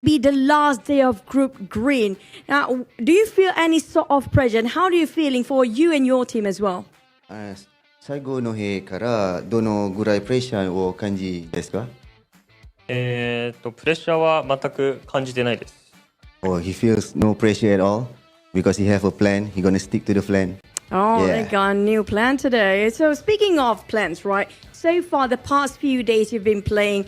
be the last day of Group Green. Now, do you feel any sort of pressure? And how are you feeling for you and your team as well? 最後の日からどのぐらいプレッシャーを感じですか？プレッシャーは全く感じてないです。Or he feels no pressure at all because he have a plan. He gonna stick to the plan. Oh, they got a new plan today. So speaking of plans, right? So far, the past few days you've been playing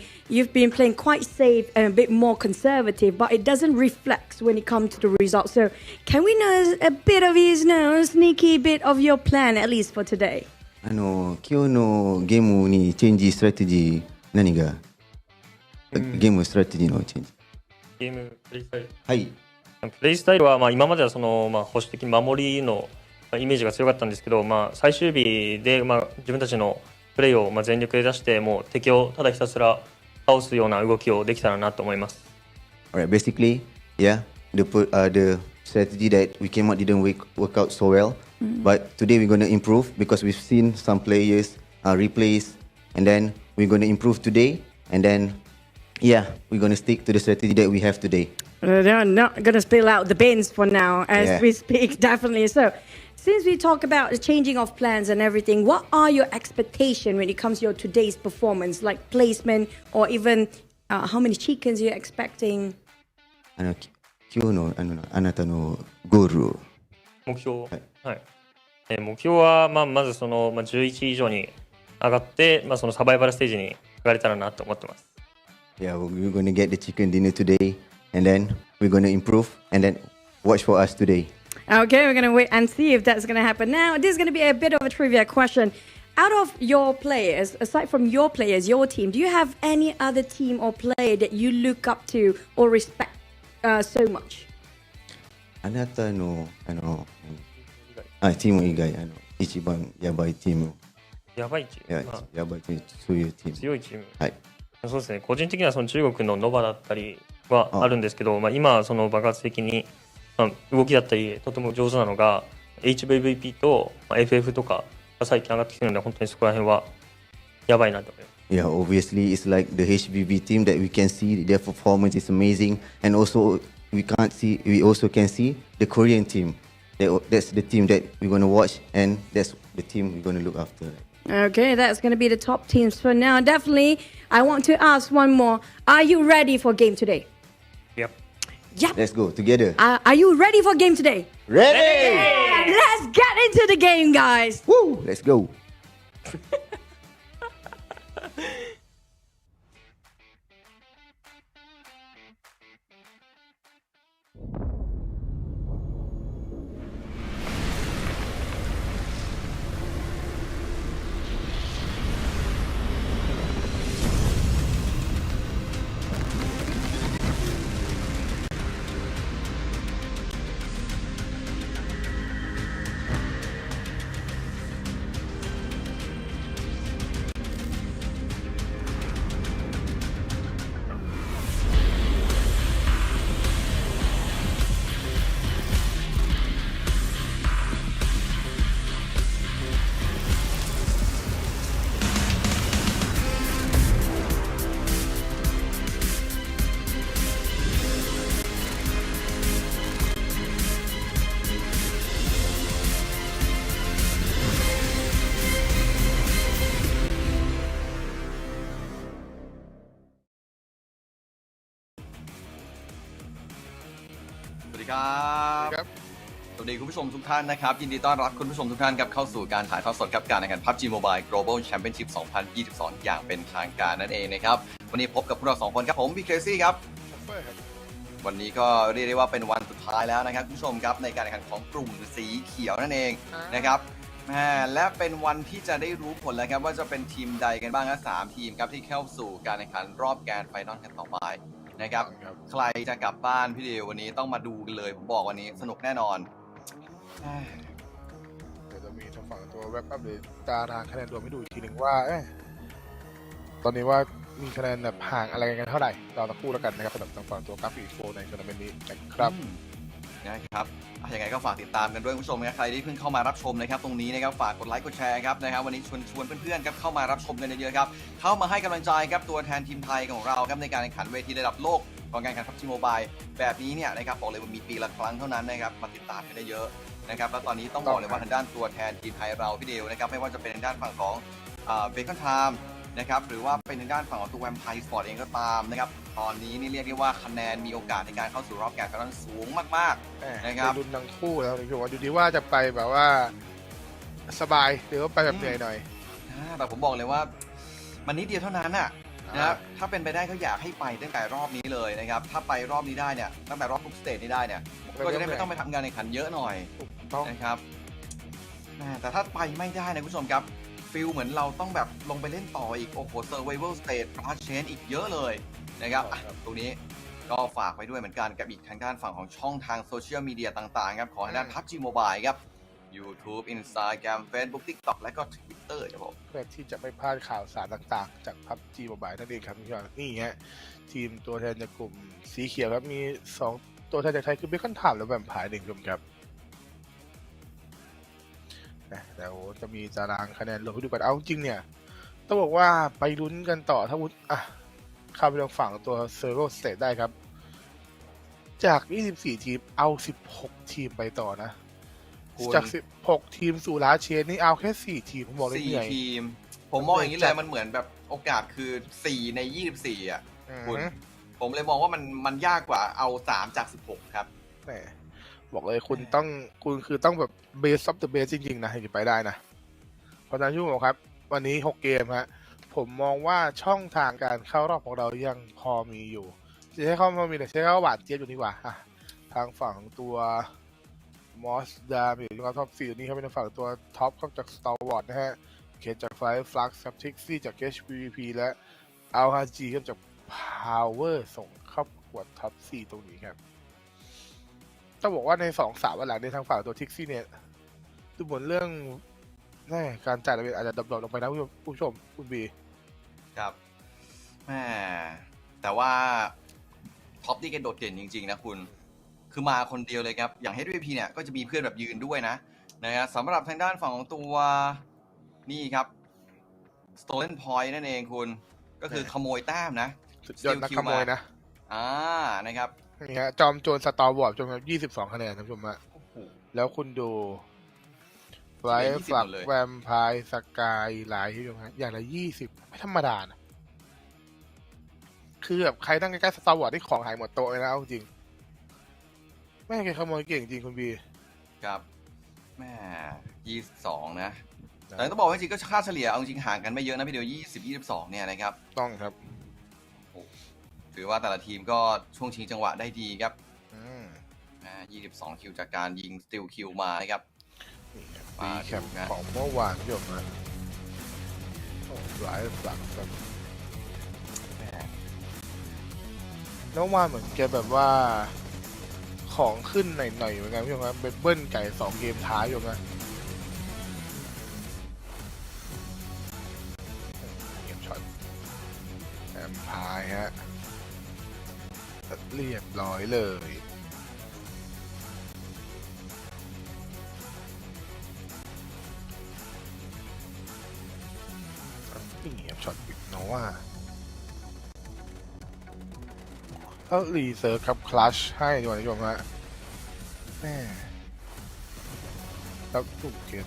quite safe and a bit more conservative, but it doesn't reflect when it comes to the results. So can we know a bit of his sneaky bit of your plan, at least for today? 今日のゲームにチェンジストラテジー何が？ゲームストラテジーのチェンジ。ゲームプレイスタイル。はい。プレイスタイルは今までは保守的守りのイメージが強かったんですけど、最終日で自分たちのプレーを全力で出してもう敵をただひたすら倒すような動きをできたらなと思います。Alright, basically, yeah, the strategy that we came out didn't work out so well, but today we're going to improve because we've seen some players replace, and then we're going to improve today, and then yeah, we're going to stick to the strategy that we have today. They're not going to spill out the beans for now as we speak, definitely. So, since we talk about the changing of plans and everything, what are your expectations when it comes to your today's performance, like placement or even how many chickens you're expecting? 今日のあなたのゴール目標目標はまず11以上に上がってそのサバイバルステージに上がれたらなと思ってます。Yeah, we're going to get the chicken dinner today, and then we're going to improve, and then watch for us today. Okay, we're going to wait and see if that's going to happen. Now, this is going to be a bit of a trivia question. Out of your players, aside from your players, your team, do you have any other team or player that you look up to or respect so much? あなたのチーム以外一番やばいチーム。やばいチーム。やばいチーム、そういうチーム。強いチーム。はい。そうですね。個人的には中国のノバだったりはあるんですけど、今爆発的に動きだったりとても上手なのが HVVP と FF とかが最近上がってきてるので本当にそこら辺はやばいなと思います。Yeah, obviously it's like the HVV team that we can see their performance is amazing, and also we also can see the Korean team. That's the team that we're going to watch, and that's the team we're going to look after. Okay, that's going to be the top teams for now. Definitely, I want to ask one more. Are you ready for game today? Yep. Let's go together. Are you ready for game today? Ready! Let's get into the game, guys. Woo! Let's go. สวัสดีคุณผู้ชมทุกท่านนะครับยินดีต้อนรับคุณผู้ชมทุกท่านครับเข้าสู่การถ่ายทอดสดครับการแข่งขัน PUBG Mobile Global Championship 2022 อย่างเป็นทางการนั่นเองนะครับวันนี้พบกับพวกเรา2คนครับผมพี่เครซี่ครับวันนี้ก็เรียกได้ว่าเป็นวันสุดท้ายแล้วนะครับคุณผู้ชมครับในการแข่งขันของกลุ่มสีเขียวนั่นเองนะครับและเป็นวันที่จะได้รู้ผลแล้วครับว่าจะเป็นทีมใดกันบ้างครับ3ทีมครับที่เข้าสู่การแข่งขันรอบแกรนด์ไฟนอลกันต่อไปนะครับใครจะกลับบ้านพี่เดียววันนี้ต้องมาดูกันเลยผมบอกวันนี้สนุกแน่นอนเดี๋ยวจะมีทางฝั่งตัวแว็บอัพหรือตารางคะแนนรวมให้ดูอีกทีหนึ่งว่าตอนนี้ว่ามีคะแนนแบบห่างอะไรกันเท่าไหร่เราตะคู่แล้วกันนะครับสำหรับทางฝั่งตัวกราฟิกโฟในทัวร์นาเมนต์นี้นะครับยังไงก็ฝากติดตามกันด้วยคุณผู้ชมนะใครที่เพิ่งเข้ามารับชมนะครับตรงนี้นะครับฝากกดไลค์กดแชร์ครับนะครับวันนี้ชวนเพื่อนๆครับเข้ามารับชมกันเยอะๆครับเข้ามาให้กำลังใจครับตัวแทนทีมไทยของเราครับในการแข่งขันเวทีระดับโลก ของการแข่งขัน PUBG Mobile แบบนี้เนี่ยนะครับบอกเลยว่ามีปีละครั้งเท่านั้นนะครับมาติดตามกันได้เยอะนะครับแล้วตอนนี้ต้องบอกเลยว่าทางด้านตัวแทนทีมไทยเราพี่เดวนะครับไม่ว่าจะเป็นทางด้านฝั่งของเบคอนไทม์นะครับหรือว่าเป็นทางด้านฝั่งของตัวแวมไพร์สปอร์ตเองก็ตามนะครับตอนนี้นี่เรียกได้ว่าคะแนนมีโอกาสในการเข้าสู่รอบแข่งขันสูงมากๆนะครับลุ้นทั้งคู่แล้วพี่ว่าดูดีว่าจะไปแบบว่าสบายหรือว่าไปแบบเหนื่อยหน่อยแต่ผมบอกเลยว่ามันนิดเดียวเท่านั้นน่ะนะครับถ้าเป็นไปได้ก็อยากให้ไปตั้งแต่รอบนี้เลยนะครับถ้าไปรอบนี้ได้เนี่ยตั้งแต่รอบทุกสเตจนี้ได้เนี่ยก็จะได้ไม่ต้องไปทำงานในขันเยอะหน่อยนะครับแต่ถ้าไปไม่ได้นะคุณผู้ชมครับฟิลเหมือนเราต้องแบบลงไปเล่นต่ออีกโอ้โห survival stage plus change อีกเยอะเลยนะครับตรงนี้ก็ฝากไปด้วยเหมือนกันกับอีกทางด้านฝั่งของช่องทางโซเชียลมีเดียต่างๆครับของทางด้าน PUBG Mobile ครับ YouTube Instagram Facebook TikTok และก็ Twitter ครับผมเพื่อที่จะไม่พลาดข่าวสารต่างๆจาก PUBG Mobile นั่นเองครับนี่ฮะทีมตัวแทนจากกลุ่มสีเขียวครับมี2ตัวแทนจากไทยคือเบคอนไทม์และแวมไพร์1คนครับแล้วจะมีตารางคะแนนลงให้ดูกันเอาจริงเนี่ยต้องบอกว่าไปลุ้นกันต่อถ้าวุฒิเข้าไปทางฝั่งตัวเซอร์โรสเตทได้ครับจาก24ทีมเอา16ทีมไปต่อนะจาก16ทีมสู่ลาเชนนี่เอาแค่4ทีมผมบอกเลย4ทีมผมมองอย่างนี้เลยมันเหมือนแบบโอกาสคือ4ใน24อ่ะคุณผมเลยมองว่ามันยากกว่าเอา3จาก16ครับบอกเลยคุณคือต้องแบบเบสออฟเดอะเบสจริงๆนะถึงจะไปได้นะเพราะฉะนั้นชั่วโมงครับวันนี้6เกมฮะผมมองว่าช่องทางการเข้ารอบของเรายังพอมีอยู่จะใช้เข้ามามีแต่ใช้เข้าหวานเจี๊ยบอยู่ดีกว่าทางฝั่งตัวมอสดามีอยู่ท็อป4นี้เขาเป็นฝั่งตัวท็อปครับจาก Stalwart นะฮะเคสจากไฟฟลักซ์ครับทิกซี่จาก HVVP และ LHG ครับจาก Power ส่งเข้าประกวดท็อป4ตรงนี้ครับต้องบอกว่าใน2-3 วันหลังในทางฝั่งตัวทิกซี่เนี่ยดูเหมือนเรื่องการจ่ายระเบียบอาจจะดรอปลงไปนะผู้ชมคุณบีครับแต่ว่าท็อปนี่แกโดดเด่นจริงๆนะคุณคือมาคนเดียวเลยครับอย่าง HVVP เนี่ยก็จะมีเพื่อนแบบยืนด้วยนะครับสำหรับทางด้านฝั่งของตัวนี่ครับ Stolen Point นั่นเองคุณก็คือขโมยแต้มนะสุดยอดนักขโมยนะนะครับนี่ฮะจอมโจรสตาร์วอร์จน22 คะแนนท่านผู้ชมฮะแล้วคุณดูไฟฝักแวมไพร์สกายไลท์ที่ตรงนั้นอย่างละ20ไม่ธรรมดานะคือแบบใครตั้งใกล้ๆสตาร์วอร์ที่ของหายหมดโต๊ะเลยนะเอาจริงแม่แกขโมยเก่งจริงคุณบีครับแม่22นะแต่ต้องบอกว่าจริงก็ค่าเฉลี่ยเอาจริงห่างกันไม่เยอะนะพี่เดียว20-22เนี่ยนะครับต้องครับถือว่าแต่ละทีมก็ช่วงชิงจังหวะได้ดีครับ22 คิวจากการยิงสติลคิวมานะครับมาแคมป์ของเมื่อวานจบนะหลายหลังครับแล้วว่าเหมือนแกแบบว่าของขึ้นหน่อยๆเหมือนกันพี่ชมครับเบิ้ลไก่2 เกมท้ายอยู่นะเกมช็อตแอมพายฮะเรียบร้อยเลยนี่ช็อตปิดโนว่าถ้ารีเซิร์ฟครับคลัชให้ดีกว่าท่านผู้ชมฮะแม่แล้วถูกเกต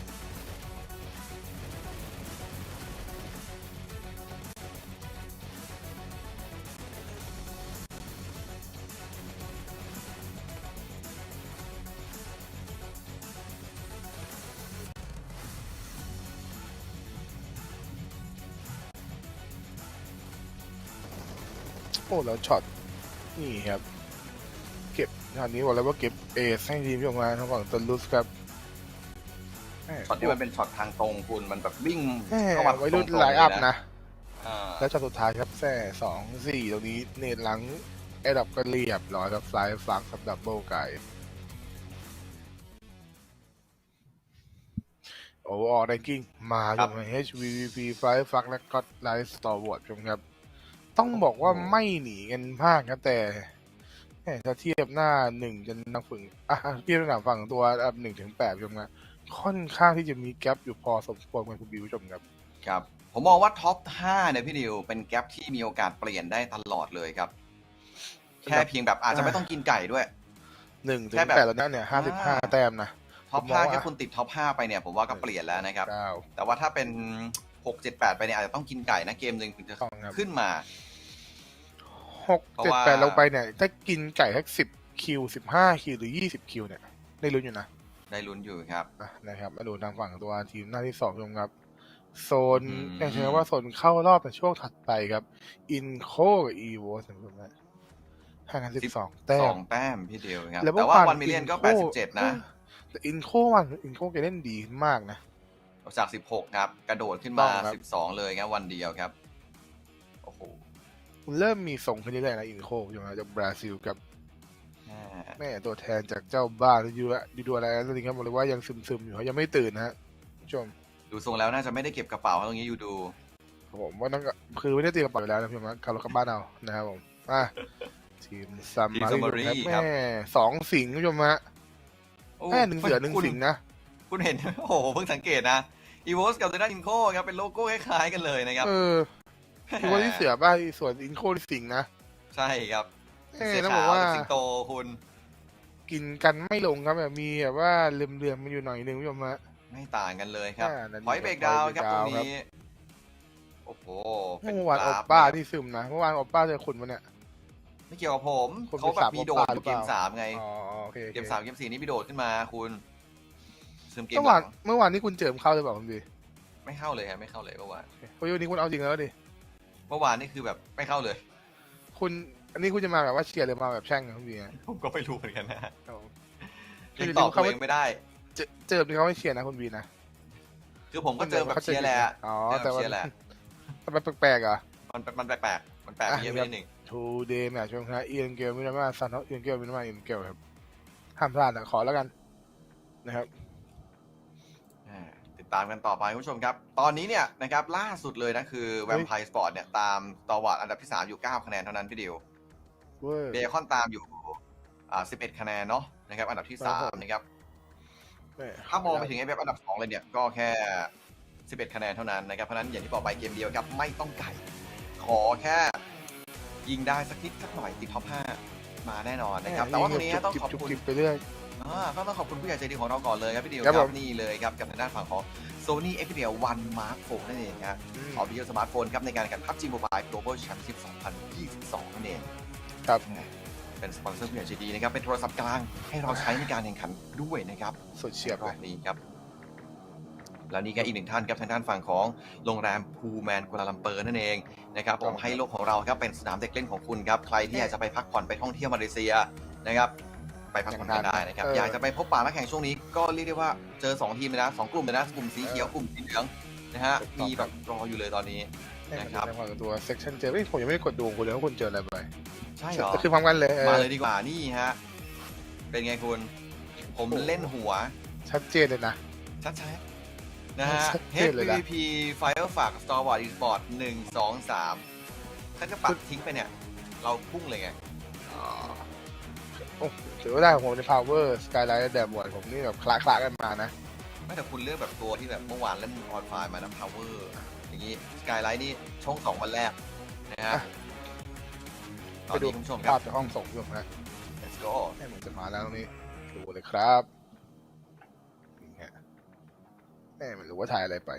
แล้วช็อตนี่ครับเก็บอันนี้บอกแล้วว่าเก็บเอสให้ทีมออกมาทางฝั่งตันลุสครับช็อตที่มันเป็นช็อตทางตรงคุณมันแบบวิ่งเข้ามาไว้รุ่นไลน์อัพนะแล้วช็อตสุดท้ายครับแซ่2-4ตรงนี้เนตหลังไอ้ดับก็เรียบร้อยครับฟลายฟลักกับดับเบิลไก่โอ้ออแรงกิ้งมาจนมา HVVP ฟลายฟลักและก็ไลท์สตอร์วอร์ดครับต้องบอกว่าไม่หนีกันมากครับแต่ถ้าเทียบหน้า1จนทางฝั่งเทียบหน้าฝั่งตัวอันดับ 1-8 ชมครับค่อนข้างที่จะมีแกลบอยู่พอสมควรกับคุณบิวชมครับผมมองว่าท็อป5เนี่ยพี่ดิวเป็นแกลบที่มีโอกาสเปลี่ยนได้ตลอดเลยครับ แค่เพียงแบบอาจจะไม่ต้องกินไก่ด้วย 1-8แล้วเนี่ย55 แต้มนะท็อป5แค่คุณติดท็อป5ไปเนี่ยผมว่าก็เปลี่ยนแล้วนะครับแต่ว่าถ้าเป็น6-7-8ไปเนี่ยอาจจะต้องกินไก่นะเกมหนึ่งถึงจะขึ้นมา6-7-8ลงไปเนี่ยถ้ากินไก่สัก10 คิว 15 คิวหรือ20 คิวเนี่ยได้ลุ้นอยู่นะได้ลุ้นอยู่ครับนะครับมาดูทางฝั่งตัวทีมหน้าที่2ชมครับโซนใช้คำว่าโซนเข้ารอบในช่วงถัดไปครับอินโคกับอีโวสำหรับห่างกัน12 แต้ม2 แต้มพี่เดียวครับแต่ว่าวันมิเลียนก็87นะแต่อินโคแกเล่นดีมากนะจาก16ครับกระโดดขึ้นมา12เลยครับวันเดียวครับโอ้โหเริ่มมีส่งขึ้นเรื่อยๆนะอินโคจากบราซิลกับแม่ตัวแทนจากเจ้าบ้านดูอะไรนั่นเองครับบอกเลยว่ายังซึมๆอยู่เขายังไม่ตื่นนะฮะผู้ชมดูทรงแล้วน่าจะไม่ได้เก็บกระเป๋าตรงนี้อยู่ดูผมว่าต้องคือไม่ได้เตรียมกระเป๋าไปแล้วนะพี่มาขับรถกลับบ้านเอานะครับผมทีมซัมมารีครับแม่2 สิงห์ผู้ชมฮะแม่1 เสือ 1 สิงห์นะคุณเห็นโอ้โหเพิ่งสังเกตนะอีโวสกับเซน่าอินโคครับเป็นโลโก้คล้ายๆกันเลยนะครับอีโวที่เสือบ้าส่วนอินโคที่สิงห์นะใช่ครับเสือขาวกับสิงโตคุณกินกันไม่ลงครับแบบมีแบบว่าเลื่อมๆมันอยู่หน่อยนึงผู้ชมฮะไม่ต่างกันเลยครับพอยต์เบรกดาวน์ครับตรงนี้โอ้โหเมื่อวานโอป้าที่ซึมนะเมื่อวานโอป้าเจอคุณมาเนี่ยไม่เกี่ยวกับผมเขาแบบมีโดดเกม3ไงเกม3เกม4นี่มีโดดขึ้นมาคุณซึมเกมเมื่อวานนี้คุณเจิมเข้าเลยเปล่าคุณบีไม่เข้าเลยครับไม่เข้าเลยเมื่อวานวันนี้คุณเอาจริงแล้วดิเมื่อวานนี่คือแบบไม่เข้าเลยคุณอันนี้คุณจะมาแบบว่าเชียร์หรือมาแบบแช่งคุณบีผมก็ไม่รู้เหมือนกันนะยังตอบตัวเองไม่ได้เจิมที่เขาไม่เชียร์นะคุณบีนะคือผมก็เจอแบบเชียร์แหละแต่ว่ามันแปลกๆอ่ะมันแปลกมันแปลกเยอะไปนิดนึงทูเดย์แมตช์ช่วงท้ายเอียนเกลมินาม่าซันเอียนเกลมินาม่าเอียนเกลครับห้ามพลาดนะขอแล้วกันนะครับติดตามกันต่อไปคุณผู้ชมครับตอนนี้เนี่ยนะครับล่าสุดเลยนะคือแวมไพร์สปอร์ตเนี่ยตามสตาร์วอร์ดอันดับที่3อยู่9 คะแนนเท่านั้นพี่ดิวเบคอนตามอยู่11 คะแนนเนาะนะครับอันดับที่3นะครับถ้ามองไปถึงไอ้แบบอันดับ2เลยเนี่ยก็แค่11 คะแนนเท่านั้นนะครับเพราะนั้นอย่างที่บอกไปเกมเดียวครับไม่ต้องไก่ขอแค่ยิงได้สักนิดสักหน่อยติดท็อป5มาแน่นอนนะครับแต่ว่าตรงนี้ต้องขอบคุณไปเรื่อยก็ต้องขอบคุณผู้ใหญ่ใจดีของเราก่อนเลยครับพี่ดิวครับนี่เลยครับกับทางด้านฝั่งของ Sony Xperia One Mark 4นั่นเองครับออกดิจิทัลสมาร์ทโฟนครับในการแข่งขัน PMGC Mobile Global Championship 2022นั่นเองครับเป็นสปอนเซอร์ผู้ใหญ่ใจดีนะครับเป็นโทรศัพท์กลางให้เราใช้ในการแข่งขันด้วยนะครับสุดเฉียบแบบนี้ครับแล้วนี่ก็อีกหนึ่งท่านครับทางด้านฝั่งของโรงแรมพูแมนกัวลาลัมเปอร์นั่นเองนะครับผมให้โลกของเราครับเป็นสนามเด็กเล่นของคุณครับใครที่อยากจะไปพักผ่อนไปท่องเที่ยวมาเลเซียนะครับไปพักผ่อนกันได้นะครับอยากจะไปพบปะนักแข่งช่วงนี้ก็เรียกได้ว่าเจอ2 ทีมเลยนะ2 กลุ่มเลยนะกลุ่มสีเขียวกลุ่มสีเหลืองนะฮะมีแบบรออยู่เลยตอนนี้นะครับตัวเซ็กชันเจอผมยังไม่ได้กดดูคุณเลยว่าคุณเจออะไรไปใช่เหรอคือพร้อมกันเลยมาเลยดีกว่านี่ฮะเป็นไงคุณผมเล่นหัวชัดเจนเลยนะชัดนะฮะ HVVP Firefox Stalwart eSports 1 2 3ถ้าจะปัดทิ้งไปเนี่ยเราพุ่งเลยไงถือว่าได้ผมใน Power Skyline แดมบอร์ดผมนี่แบบคละกันมานะไม่แต่คุณเลือกแบบตัวที่แบบเมื่อวานเล่นออนไฟล์มานะ Power อย่างนี้ Skyline นี่ช่อง2 วันแรกนะฮะไปดูผู้ชมครับห้องส่งผู้ชมนะ Let's go ให้ผมจะมาแล้วตรงนี้ดูเลยครับไม่รู้ว่าถ่ายอะไรไป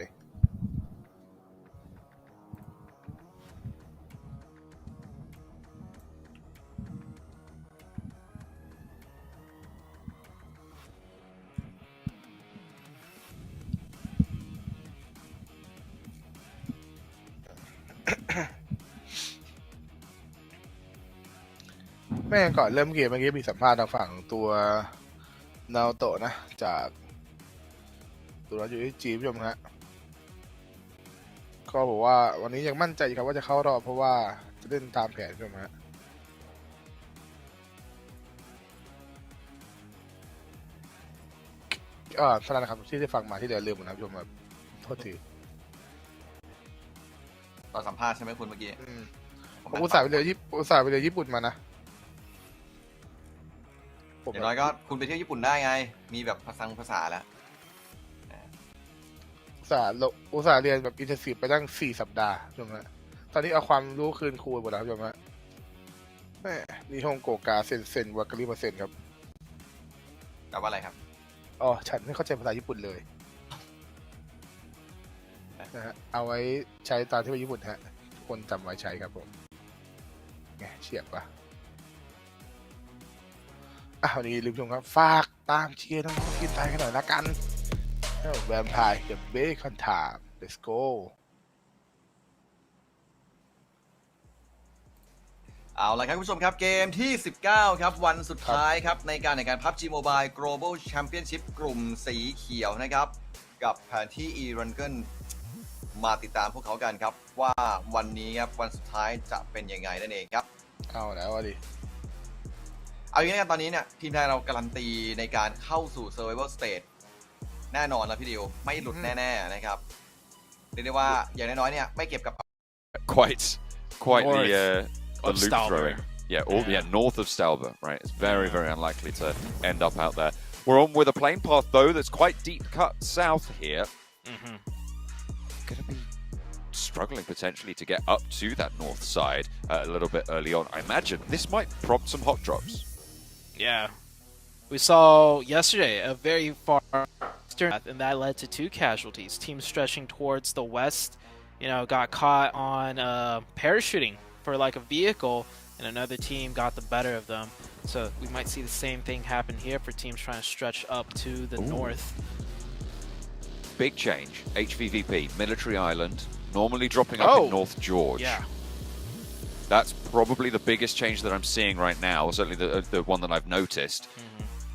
แม่ก่อนเริ่มเกมเมื่อกี้มีสัมภาษณ์ทางฝั่งตัวนาโตะนะจากตัวเราอยู่ที่จีนผู้ชมฮะก็บอกว่าวันนี้ยังมั่นใจครับว่าจะเข้ารอบเพราะว่าจะเล่นตามแผนผู้ชมฮะสำหรับนะครับที่ได้ฟังมาที่เดี๋ยวลืมนะผู้ชมครับโทษทีตอนสัมภาษณ์ใช่ไหมคุณเมื่อกี้ผมอุตส่าห์ไปเรียนญี่ปุ่นมานะอย่างน้อยก็คุณไปเที่ยวญี่ปุ่นได้ไงมีแบบภาษาแล้วอุตส่าห์เรียนแบบอินเทอร์ซีฟไปตั้ง4 สัปดาห์ใช่ไหมตอนนี้เอาความรู้คืนครูหมดแล้วใช่ไหม แม่นี่ฮ่องโกกาเซนวากาลิมาเซนครับ แปลว่าอะไรครับ อ๋อฉันไม่เข้าใจภาษาญี่ปุ่นเลยนะฮะเอาไว้ใช้ตามที่ไปญี่ปุ่นฮะทุกคนจำไว้ใช้ครับผมไงเฉียบปะวันนี้ลืมชมครับฝากตามเชียร์น้องๆทีมไทยกันหน่อยละกันแวมไพร์กับเบคอนไทม์ let's go เอาละครับคุณผู้ชมครับเกมที่ 19 ครับวันสุดท้ายครับในการแข่งขัน PUBG Mobile Global Championship กลุ่มสีเขียวนะครับกับแผนที่ E-Rangle มาติดตามพวกเขากันครับว่าวันนี้ครับวันสุดท้ายจะเป็นยังไงนั่นเองครับ เอาแล้วดิ เอาอย่างนี้กันตอนนี้เนี่ยทีมไทยเราการันตีในการเข้าสู่ Survival Stage แน่นอนแล้วพี่ดิวไม่หลุดแน่ๆนะครับเรียกได้ว่าอย่างน้อยๆเนี่ยไม่เก็บกับ quite North the of loop Stalwart. throwing. Yeah, north of Stalwart, right? It's very unlikely to end up out there. We're on with a plane path though that's quite deep cut south here. Going to be struggling potentially to get up to that north side a little bit early on. I imagine this might prompt some hot drops. Yeah. We saw yesterday a very far eastern path, and that led to 2 casualties. Teams stretching towards the west, got caught on parachuting for like a vehicle, and another team got the better of them. So we might see the same thing happen here for teams trying to stretch up to the north. Big change. HVVP, Military Island, normally dropping up in North George. Yeah. That's probably the biggest change that I'm seeing right now, certainly the one that I've noticed.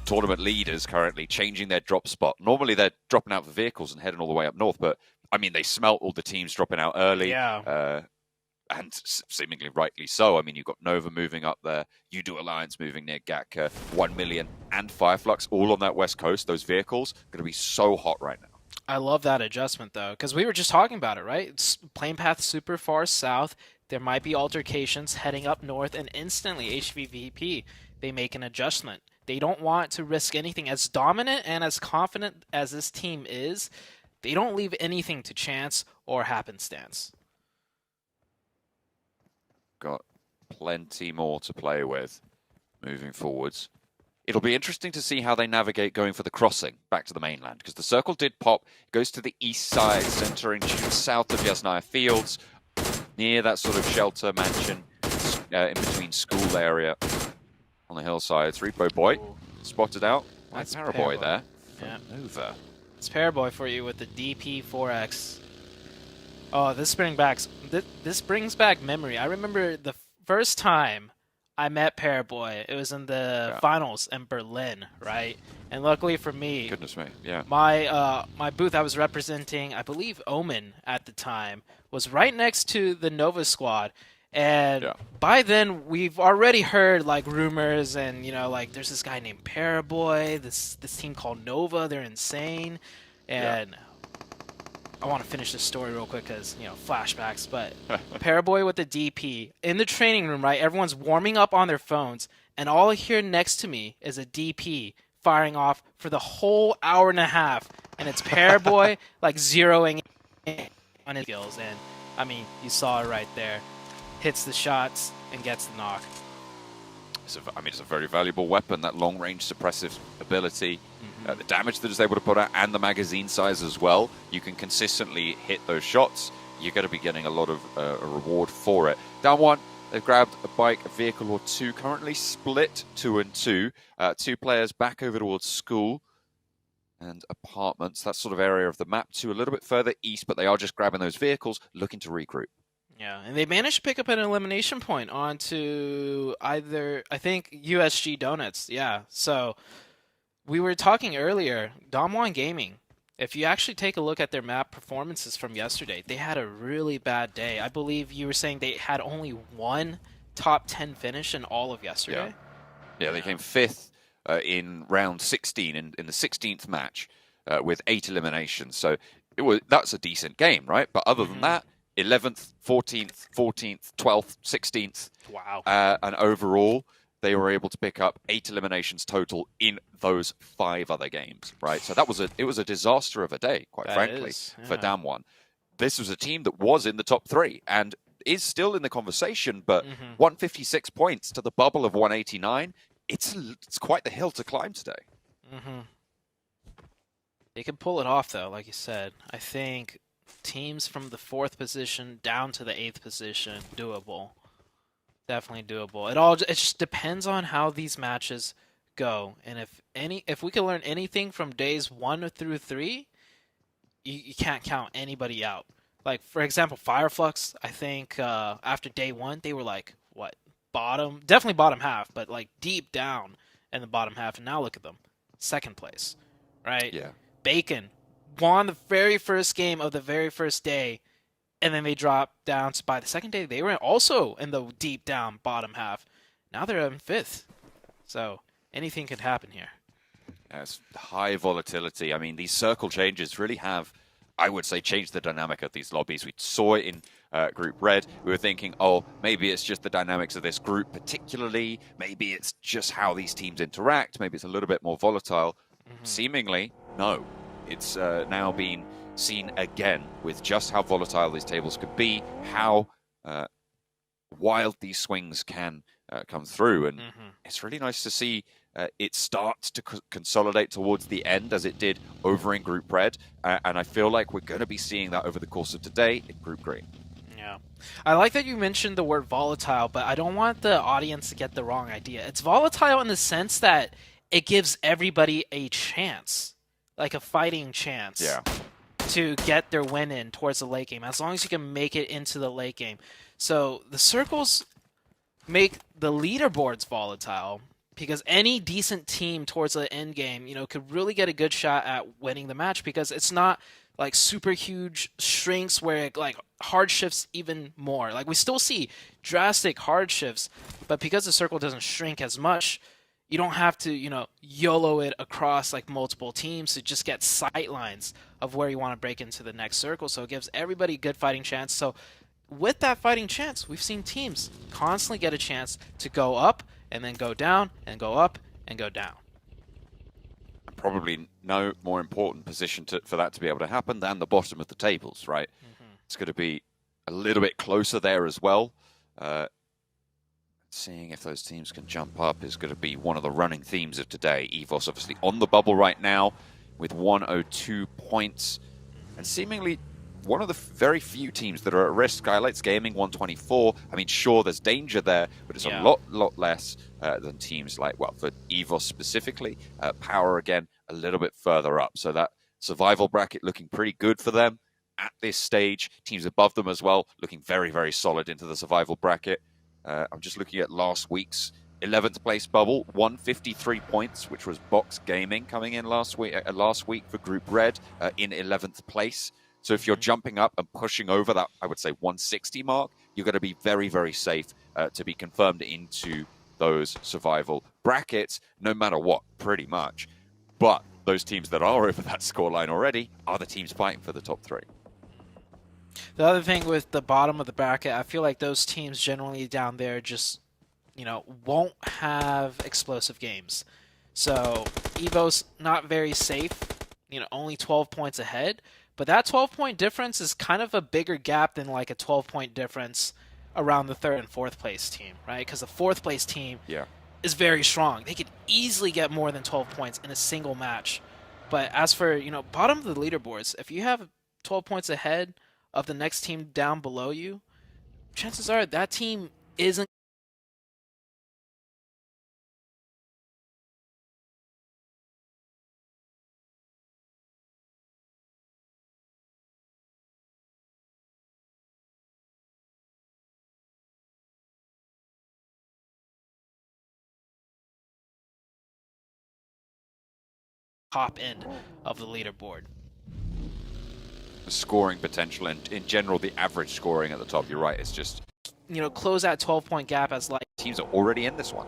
Tournament leaders currently changing their drop spot. Normally they're dropping out the vehicles and heading all the way up north, but I mean, they smelt all the teams dropping out early. Yeah. And seemingly rightly so. I mean, you've got Nova moving up there, Udo Alliance moving near Gatka, 1 million, and Fireflux all on that west coast. Those vehicles are going to be so hot right now. I love that adjustment, though, because we were just talking about it, right? It's plane path super far south. There might be altercations heading up north, and instantly HVVP, they make an adjustment. They don't want to risk anything. As dominant and as confident as this team is, they don't leave anything to chance or happenstance. Got plenty more to play with moving forwards. It'll be interesting to see how they navigate going for the crossing back to the mainland, because the circle did pop, goes to the east side, centering south of Yasnaya Fields, near that sort of shelter mansion in between school area on the hillsides. Repo Boy spotted out by Paraboy there. Yeah. Nova. It's Paraboy for you with the DP4X. Oh, this brings back memory. I remember the first time I met Paraboy. It was in the finals in Berlin, right? And luckily for me, goodness me, yeah, my booth I was representing, I believe Omen at the time, was right next to the Nova squad. And by then we've already heard like rumors and like there's this guy named Paraboy, this team called Nova, they're insane. And I want to finish this story real quick because, flashbacks, but Paraboy with the DP in the training room, right? Everyone's warming up on their phones, and all I hear next to me is a DP firing off for the whole hour and a half, and it's Paraboy like zeroing in on his skills, and I mean, you saw it right there. Hits the shots and gets the knock. It's a very valuable weapon, that long-range suppressive ability. The damage that it's able to put out and the magazine size as well. You can consistently hit those shots. You're going to be getting a lot of a reward for it. Down one, they've grabbed a bike, a vehicle or two. Currently split 2 and 2. 2 players back over towards school and apartments. That sort of area of the map. 2 a little bit further east, but they are just grabbing those vehicles, looking to regroup. Yeah, and they managed to pick up an elimination point onto either, I think, USG Donuts. Yeah, so we were talking earlier, Damwon Gaming, if you actually take a look at their map performances from yesterday, they had a really bad day. I believe you were saying they had only 1 top 10 finish in all of yesterday. Yeah, they came 5th in round 16, in the 16th match with 8 eliminations. So that's a decent game, right? But other than that, 11th, 14th, 14th, 12th, 16th. Wow. And overall, they were able to pick up 8 eliminations total in those 5 other games, right? So it was a disaster of a day, quite frankly, for Damwon. This was a team that was in the top 3 and is still in the conversation, but 156 points to the bubble of 189. It's quite the hill to climb today. They can pull it off, though, like you said. I think teams from the 4th position down to the 8th position, doable. Definitely doable. It just depends on how these matches go. And if we can learn anything from days 1 through 3, you can't count anybody out. Like, for example, Fireflux, I think after day 1, they were like, what, definitely bottom half, but like deep down in the bottom half. And now look at them, 2nd place, right? Yeah. Bacon won the very first game of the very first day, and then they dropped down. So by the 2nd day, they were also in the deep down bottom half. Now they're in 5th. So anything could happen here. It's high volatility. I mean, these circle changes really have, I would say, changed the dynamic of these lobbies. We saw it in Group Red. We were thinking, oh, maybe it's just the dynamics of this group particularly. Maybe it's just how these teams interact. Maybe it's a little bit more volatile. Seemingly, no. It's now been seen again with just how volatile these tables could be, how wild these swings can come through. And it's really nice to see it starts to consolidate towards the end as it did over in Group Red. And I feel like we're going to be seeing that over the course of today in Group Green. Yeah. I like that you mentioned the word volatile, but I don't want the audience to get the wrong idea. It's volatile in the sense that it gives everybody a chance, like a fighting chance, to get their win in towards the late game, as long as you can make it into the late game. So the circles make the leaderboards volatile, because any decent team towards the end game, could really get a good shot at winning the match, because it's not like super huge shrinks where it like hard shifts even more. Like we still see drastic hard shifts, but because the circle doesn't shrink as much, you don't have to, YOLO it across like multiple teams to just get sight lines of where you want to break into the next circle. So it gives everybody a good fighting chance. So with that fighting chance, we've seen teams constantly get a chance to go up and then go down and go up and go down. Probably no more important position for that to be able to happen than the bottom of the tables, right? It's going to be a little bit closer there as well. Seeing if those teams can jump up is going to be one of the running themes of today. EVOS obviously on the bubble right now with 102 points. And seemingly one of the very few teams that are at risk. Skylights Gaming, 124. I mean, sure, there's danger there, but it's a lot less than teams like, well, for EVOS specifically. Power, again, a little bit further up. So that survival bracket looking pretty good for them at this stage. Teams above them as well, looking very, very solid into the survival bracket. I'm just looking at last week's 11th place bubble, 153 points, which was Box Gaming coming in last week for Group Red in 11th place. So if you're jumping up and pushing over that, I would say 160 mark, you're going to be very, very safe to be confirmed into those survival brackets, no matter what, pretty much. But those teams that are over that scoreline already are the teams fighting for the top 3. The other thing with the bottom of the bracket, I feel like those teams generally down there just, won't have explosive games. So EVO's not very safe, only 12 points ahead. But that 12-point difference is kind of a bigger gap than like a 12-point difference around the 3rd and 4th place team, right? Because the 4th place team is very strong. They could easily get more than 12 points in a single match. But as for, bottom of the leaderboards, if you have 12 points ahead of the next team down below you, chances are that team isn't top end of the leaderboard. Scoring potential and in general the average scoring at the top, you're right, it's just close that 12-point gap as like teams are already in this one.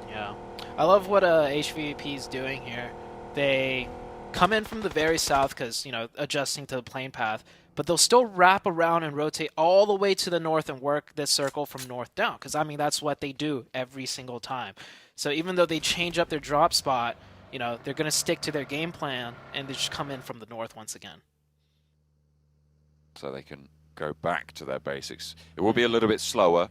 Yeah, I love what HVVP is doing here. They come in from the very south because adjusting to the plane path, but they'll still wrap around and rotate all the way to the north and work this circle from north down, because I mean that's what they do every single time. So even though they change up their drop spot, they're going to stick to their game plan and they just come in from the north once again. So they can go back to their basics. It will be a little bit slower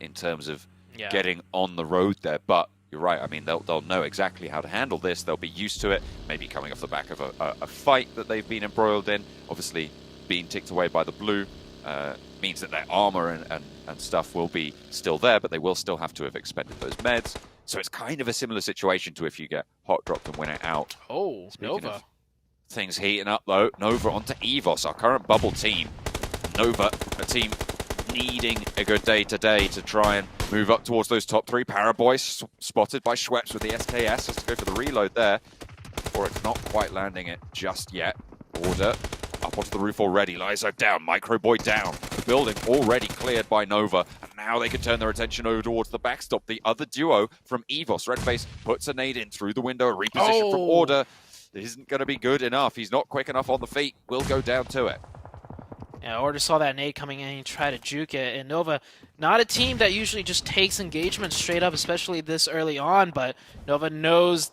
in terms of getting on the road there, but you're right. I mean, they'll know exactly how to handle this. They'll be used to it, maybe coming off the back of a fight that they've been embroiled in. Obviously, being ticked away by the blue means that their armor and stuff will be still there, but they will still have to have expended those meds. So it's kind of a similar situation to if you get hot dropped and win it out. Oh, Nova. Things heating up, though. Nova onto EVOS, our current bubble team. Nova, a team needing a good day today to try and move up towards those top three. Paraboy spotted by Schweppes with the SKS. Has to go for the reload there. Or it's not quite landing it just yet. Order up onto the roof already. Lizo down. Microboy down. The building already cleared by Nova. And now they can turn their attention over towards the backstop. The other duo from EVOS. Redface puts a nade in through the window. A reposition from Order. It isn't going to be good enough. He's not quick enough on the feet. Will go down to it. Yeah, Order saw that nade coming in and tried to juke it. And Nova, not a team that usually just takes engagement straight up, especially this early on, but Nova knows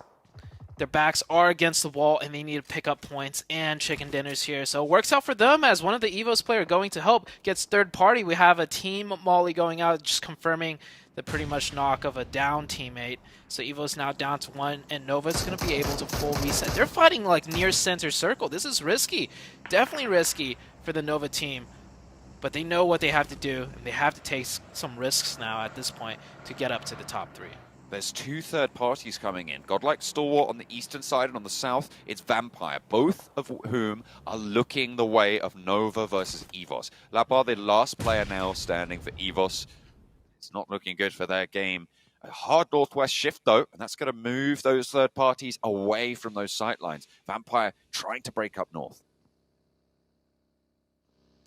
their backs are against the wall and they need to pick up points and chicken dinners here. So it works out for them as one of the EVOS player going to help gets third party. We have a team Molly going out, just confirming the pretty much knock of a down teammate. So EVO's now down to 1, and Nova's going to be able to full reset. They're fighting like near center circle. This is risky. Definitely risky for the Nova team. But they know what they have to do, and they have to take some risks now at this point to get up to the top 3. There's 2 third parties coming in. Godlike Stalwart on the eastern side, and on the south, it's Vampire, both of whom are looking the way of Nova versus EVOS. Lapar, the last player now standing for EVOS. It's not looking good for their game. A hard northwest shift, though, and that's going to move those third parties away from those sight lines. Vampire trying to break up north.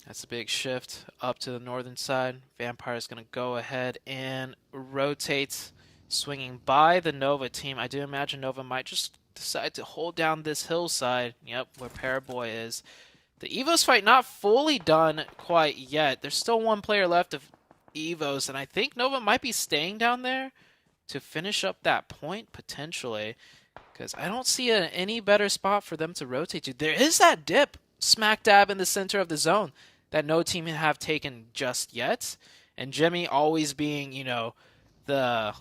That's a big shift up to the northern side. Vampire is going to go ahead and rotate, swinging by the Nova team. I do imagine Nova might just decide to hold down this hillside. Yep, where Paraboy is. The EVOS fight not fully done quite yet. There's still 1 player left of EVOS, and I think Nova might be staying down there to finish up that point, potentially, because I don't see any better spot for them to rotate to. There is that dip smack dab in the center of the zone that no team have taken just yet, and Jimmy always being, you know, the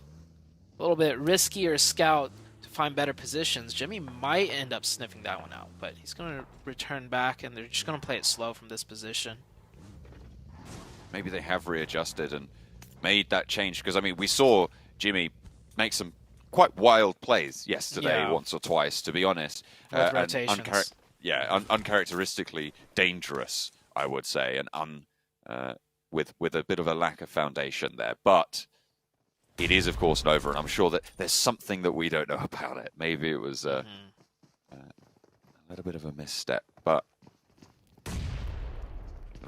little bit riskier scout to find better positions. Jimmy might end up sniffing that one out, but he's going to return back, and they're just going to play it slow from this position. Maybe they have readjusted and made that change, because, I mean, we saw Jimmy make some quite wild plays yesterday, once or twice, to be honest. With rotations. Uncharacteristically dangerous, I would say, and with a bit of a lack of foundation there. But it is, of course, Nova, and I'm sure that there's something that we don't know about it. Maybe it was a little bit of a misstep, but the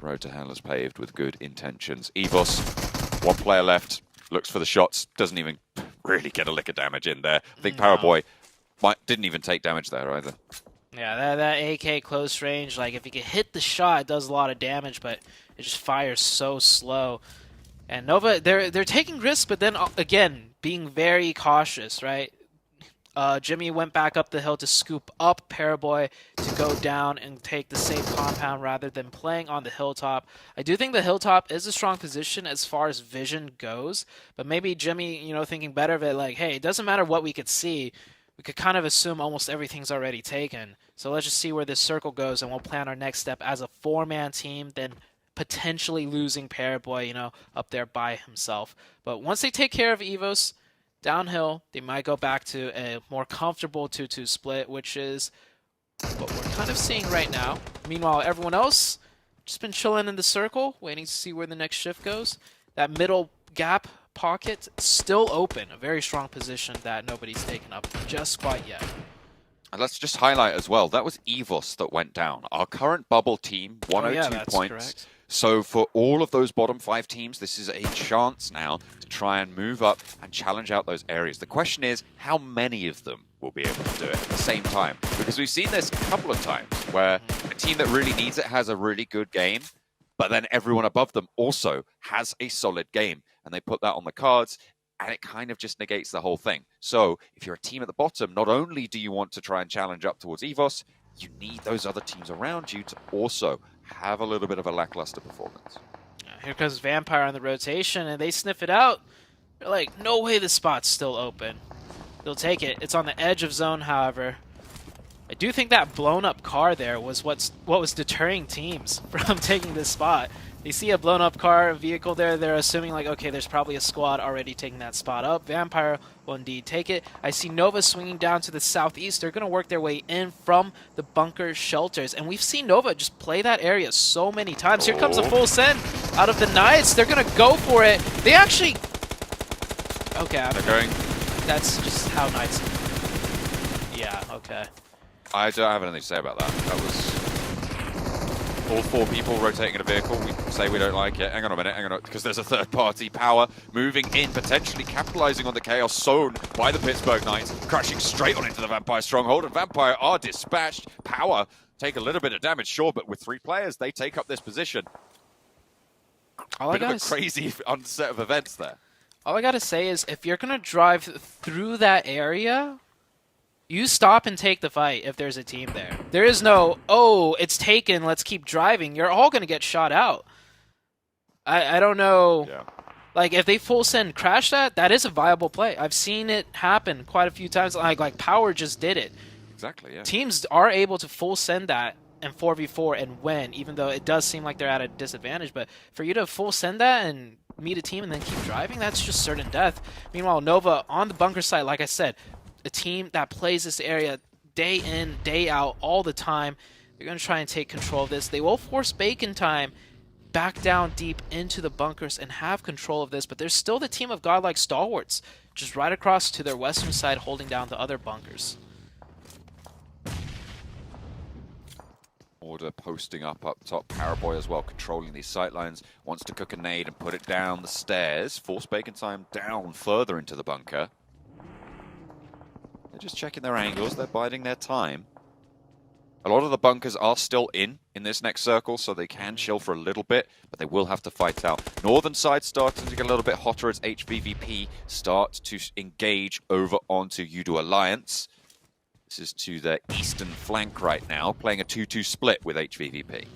road to hell is paved with good intentions. EVOS, 1 player left, looks for the shots, doesn't even really get a lick of damage in there. I think Paraboy didn't even take damage there either. Yeah, that AK close range, like if you can hit the shot, it does a lot of damage, but it just fires so slow. And Nova, they're taking risks, but then again, being very cautious, right? Jimmy went back up the hill to scoop up Paraboy to go down and take the safe compound rather than playing on the hilltop. I do think the hilltop is a strong position as far as vision goes, but maybe Jimmy, you know, thinking better of it, like, hey, it doesn't matter what we could see. We could kind of assume almost everything's already taken. So let's just see where this circle goes, and we'll plan our next step as a 4-man team, then potentially losing Paraboy, you know, up there by himself. But once they take care of EVOS, downhill, they might go back to a more comfortable 2-2 split, which is what we're kind of seeing right now. Meanwhile, everyone else just been chilling in the circle, waiting to see where the next shift goes. That middle gap pocket still open, a very strong position that nobody's taken up just quite yet. And let's just highlight as well, that was EVOS that went down. Our current bubble team, 102 points. Correct. So for all of those bottom 5 teams, this is a chance now to try and move up and challenge out those areas. The question is, how many of them will be able to do it at the same time? Because we've seen this a couple of times where a team that really needs it has a really good game, but then everyone above them also has a solid game, and they put that on the cards, and it kind of just negates the whole thing. So if you're a team at the bottom, not only do you want to try and challenge up towards EVOS, you need those other teams around you to also have a little bit of a lackluster performance. Here comes Vampire on the rotation, and they sniff it out. They're like, no way this spot's still open. They'll take it. It's on the edge of zone, however. I do think that blown up car there was what was deterring teams from taking this spot. They see a blown up car vehicle there, they're assuming like, okay, there's probably a squad already taking that spot up. Vampire will indeed take it. I see Nova swinging down to the southeast. They're going to work their way in from the bunker shelters. And we've seen Nova just play that area so many times. Here comes a full send out of the Knights. They're going to go for it. They actually... Okay, they're going. That's just how Knights... Yeah, okay. I don't have anything to say about that. That was... all 4 people rotating in a vehicle. We say we don't like it. Hang on a minute, because there's a third-party power moving in, potentially capitalizing on the chaos sown by the Pittsburgh Knights, crashing straight on into the Vampire stronghold, and Vampire are dispatched. Power take a little bit of damage, sure, but with 3 players, they take up this position. Bit of a crazy set of events there. All I gotta say is, if you're gonna drive through that area, you stop and take the fight if there's a team there. There is no, oh, it's taken, let's keep driving. You're all going to get shot out. I don't know. Yeah. Like, if they full send crash that is a viable play. I've seen it happen quite a few times. Like Power just did it. Exactly, yeah. Teams are able to full send that and 4v4 and win, even though it does seem like they're at a disadvantage. But for you to full send that and meet a team and then keep driving, that's just certain death. Meanwhile, Nova on the bunker side, like I said, a team that plays this area day in, day out, all the time. They're going to try and take control of this. They will force Bacon Time back down deep into the bunkers and have control of this, but there's still the team of Godlike Stalwarts just right across to their western side holding down the other bunkers. Order posting up top. Paraboy as well, controlling these sightlines. Wants to cook a nade and put it down the stairs. Force Bacon Time down further into the bunker. They're just checking their angles. They're biding their time. A lot of the bunkers are still in this next circle, so they can chill for a little bit, but they will have to fight out. Northern side starting to get a little bit hotter as HVVP start to engage over onto Udo Alliance. This is to the eastern flank right now, playing a 2-2 split with HVVP.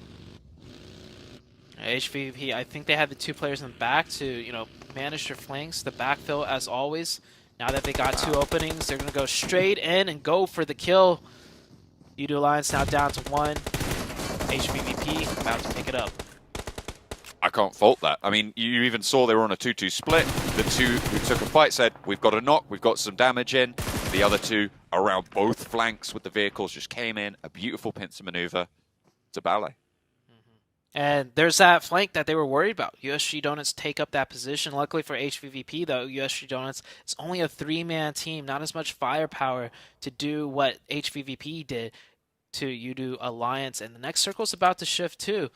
HVVP, I think they had the 2 players in the back to, manage their flanks, the backfill as always. Now that they got 2 openings, they're going to go straight in and go for the kill. Udo Alliance now down to 1. HVVP about to pick it up. I can't fault that. I mean, you even saw they were on a 2-2 split. The 2 who took a fight said, we've got a knock, we've got some damage in. The other 2 around both flanks with the vehicles just came in. A beautiful pincer maneuver to Ballet. And there's that flank that they were worried about. USG Donuts take up that position. Luckily for HVVP, though, USG Donuts is only a 3-man team. Not as much firepower to do what HVVP did to Udo Alliance. And the next circle's about to shift, too.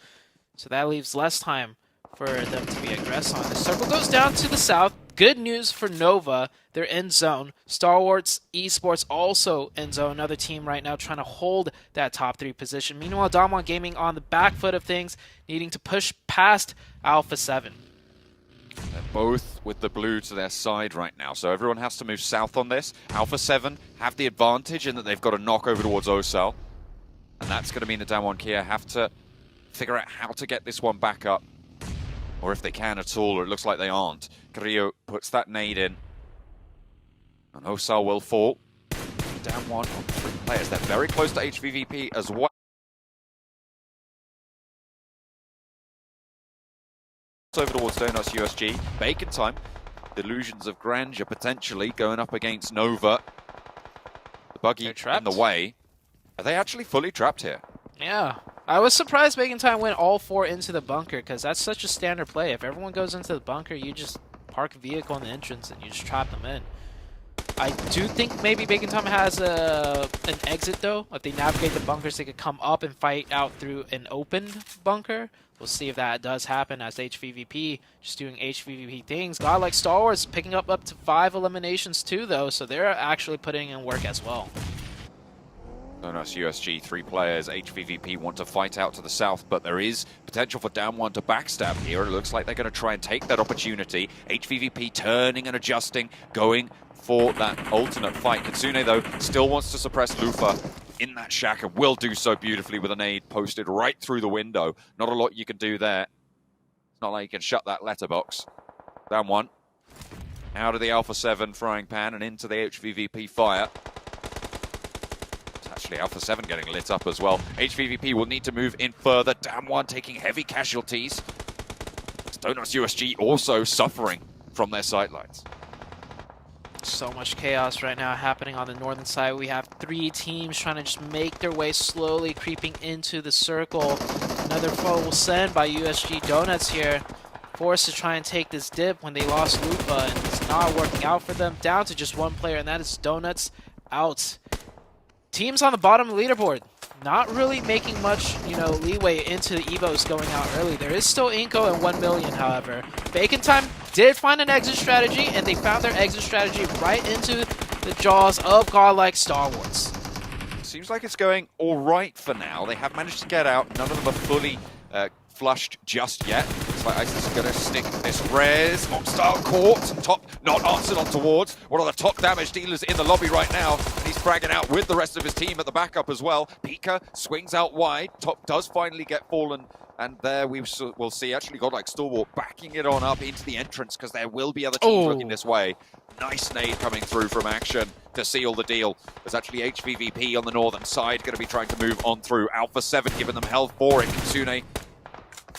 So that leaves less time for them to be aggressive on. The circle goes down to the south. Good news for Nova. They're in zone. Stalwarts, Esports also in zone. Another team right now trying to hold that top 3 position. Meanwhile, Damwon Gaming on the back foot of things, needing to push past Alpha 7. They're both with the blue to their side right now, so everyone has to move south on this. Alpha 7 have the advantage in that they've got a knock over towards Osel. And that's going to mean that Damwon Kia have to figure out how to get this one back up. Or if they can at all, or it looks like they aren't. Carrillo puts that nade in. And Osal will fall. Down 1 on 3 players. They're very close to HVVP as well. Over towards Donuts USG. Bacon Time. Delusions of grandeur potentially going up against Nova. The buggy in the way. Are they actually fully trapped here? Yeah. I was surprised Bacon Time went all 4 into the bunker, because that's such a standard play. If everyone goes into the bunker, you just park a vehicle in the entrance and you just trap them in. I do think maybe Bacon Time has an exit, though. If they navigate the bunkers, they could come up and fight out through an open bunker. We'll see if that does happen as HVVP just doing HVVP things. Godlike Stalwarts picking up to 5 eliminations, too, though, so they're actually putting in work as well. Donuts USG, 3 players. HVVP want to fight out to the south, but there is potential for Down 1 to backstab here. It looks like they're going to try and take that opportunity. HVVP turning and adjusting, going for that alternate fight. Kitsune, though, still wants to suppress Lufa. in that shack and will do so beautifully with a nade posted right through the window. Not a lot you can do there. It's not like you can shut that letterbox. Down one. Out of the Alpha 7 frying pan and into the HVVP fire. It's actually Alpha 7 getting lit up as well. HVVP will need to move in further. Down one, taking heavy casualties. Donuts USG also suffering from their sightlines. So much chaos right now happening on the northern side. We have 3 teams trying to just make their way slowly creeping into the circle. Another full send by USG Donuts here. Forced to try and take this dip when they lost Lupa, and it's not working out for them. Down to just 1 player, and that is Donuts out. Teams on the bottom of the leaderboard not really making much, leeway into the Evos going out early. There is still Inco and 1 million, however. Bacon Time did find an exit strategy, and they found their exit strategy right into the jaws of Godlike Stalwarts. Seems like it's going all right for now. They have managed to get out. None of them are fully flushed just yet. Looks like Isis is going to stick this res. Mockstyle caught. Top not answered on towards. One of the top damage dealers in the lobby right now. And he's fragging out with the rest of his team at the backup as well. Pika swings out wide. Top does finally get fallen. And there we'll see actually Godlike Stalwart backing it on up into the entrance because there will be other teams looking this way. Nice nade coming through from Action to seal the deal. There's actually HVVP on the northern side going to be trying to move on through. Alpha 7 giving them hell for it. Kitsune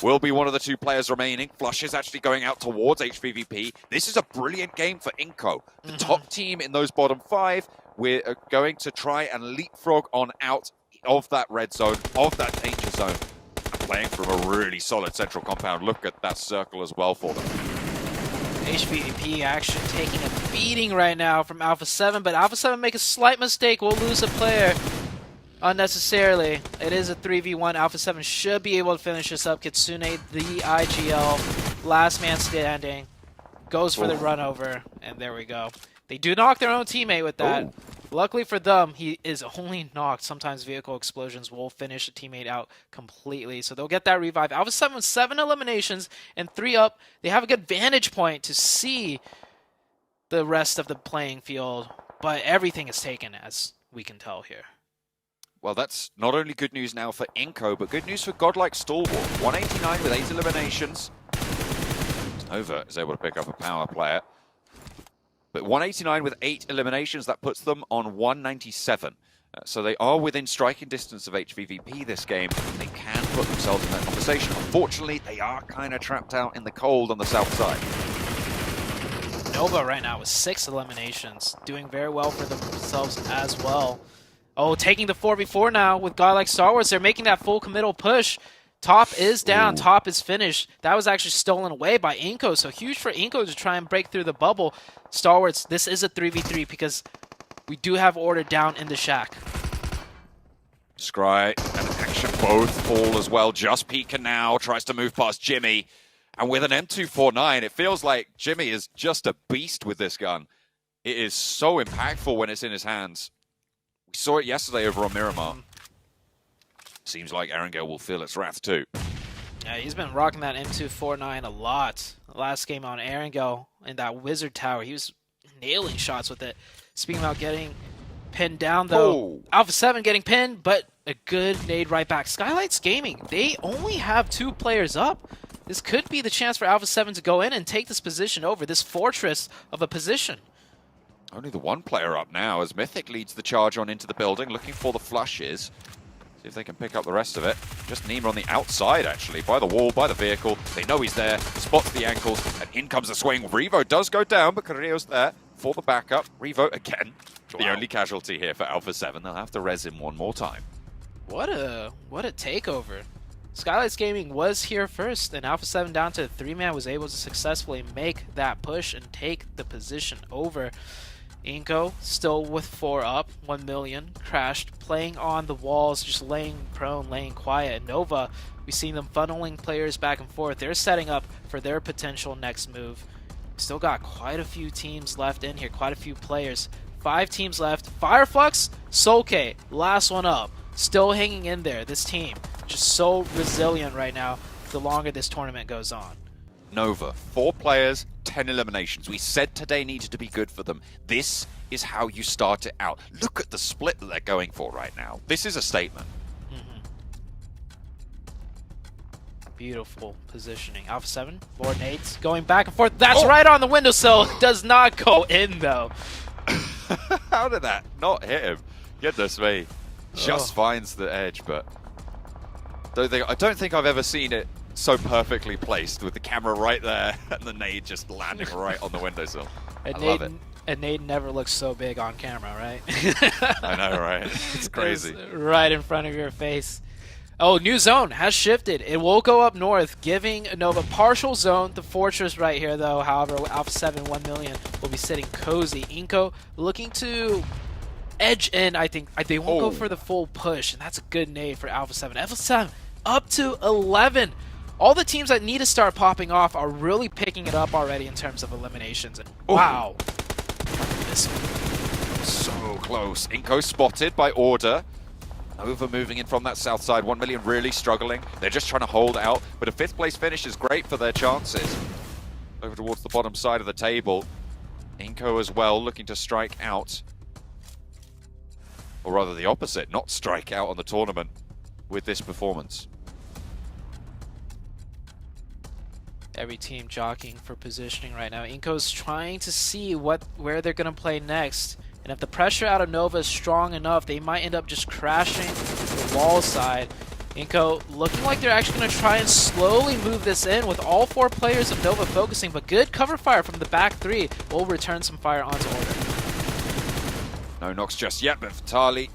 will be one of the 2 players remaining. Flush is actually going out towards HVVP. This is a brilliant game for Inco. The top team in those bottom 5, we're going to try and leapfrog on out of that red zone, of that danger zone. Playing from a really solid central compound. Look at that circle as well for them. HVVP Action taking a beating right now from Alpha 7, but Alpha 7 make a slight mistake. We'll lose a player unnecessarily. It is a 3v1. Alpha 7 should be able to finish this up. Kitsune, the IGL, last man standing, goes for the run over, and there we go. They do knock their own teammate with that. Luckily for them, he is only knocked. Sometimes vehicle explosions will finish a teammate out completely, so they'll get that revive. Alpha 7 with 7 eliminations and 3 up. They have a good vantage point to see the rest of the playing field, but everything is taken, as we can tell here. Well, that's not only good news now for Inco, but good news for Godlike Stalwart. 189 with 8 eliminations. Nova is able to pick up a power player. But 189 with 8 eliminations, that puts them on 197. So they are within striking distance of HVVP this game. They can put themselves in that conversation. Unfortunately, they are kind of trapped out in the cold on the south side. Nova right now with 6 eliminations, doing very well for themselves as well. Oh, taking the 4v4 now with Godlike Stalwarts. They're making that full committal push. Top is down. Top is finished. That was actually stolen away by Inco, so huge for Inco to try and break through the bubble. Stalwarts, this is a 3v3 because we do have order down in the shack. Scry and Action both fall as well. Just Pika now tries to move past Jimmy. And with an M249, it feels like Jimmy is just a beast with this gun. It is so impactful when it's in his hands. We saw it yesterday over on Miramar. Seems like Erangel will feel its wrath too. Yeah, he's been rocking that M249 a lot. Last game on Erangel in that Wizard Tower, he was nailing shots with it. Speaking about getting pinned down, though, Alpha 7 getting pinned, but a good nade right back. Skylights Gaming, they only have 2 players up. This could be the chance for Alpha 7 to go in and take this position over, this fortress of a position. Only the 1 player up now as Mythic leads the charge on into the building, looking for the flushes. See if they can pick up the rest of it. Just Nima on the outside, actually, by the wall, by the vehicle. They know he's there, spots the ankles, and in comes the swing. Revo does go down, but Carrillo's there for the backup. Revo, again, the only casualty here for Alpha 7. They'll have to res him one more time. What a takeover. Skylights Gaming was here first, and Alpha 7 down to 3-man was able to successfully make that push and take the position over. Inco still with 4 up, 1 million, crashed, playing on the walls, just laying prone, laying quiet. And Nova, we've seen them funneling players back and forth. They're setting up for their potential next move. Still got quite a few teams left in here, quite a few players. 5 teams left. Fireflux, Solke, last one up. Still hanging in there, this team. Just so resilient right now the longer this tournament goes on. Nova, 4 players, 10 eliminations. We said today needed to be good for them. This is how you start it out. Look at the split that they're going for right now. This is a statement. Beautiful positioning. Alpha 7, Lord nades going back and forth. That's right on the windowsill. Does not go in though. How did that not hit him? Goodness me. Just finds the edge, but I don't think I've ever seen it so perfectly placed with the camera right there and the nade just landing right on the windowsill. I love it. A nade never looks so big on camera, right? I know, right? It's crazy. It's right in front of your face. Oh, new zone has shifted. It will go up north, giving Nova partial zone. The fortress right here, though. However, Alpha 7 1 million will be sitting cozy. Inko looking to edge in. I think they won't go for the full push, and that's a good nade for Alpha 7. Alpha 7 up to 11. All the teams that need to start popping off are really picking it up already in terms of eliminations. And wow, this so close. Inko spotted by Order. Nova moving in from that south side. 1 million really struggling. They're just trying to hold out, but a 5th place finish is great for their chances. Over towards the bottom side of the table. Inko as well looking to strike out. Or rather the opposite, not strike out on the tournament with this performance. Every team jockeying for positioning right now. Inko's trying to see where they're going to play next. And if the pressure out of Nova is strong enough, they might end up just crashing the wall side. Inko looking like they're actually going to try and slowly move this in with all 4 players of Nova focusing, but good cover fire from the back 3 will return some fire onto Order. No knocks just yet, but Vitali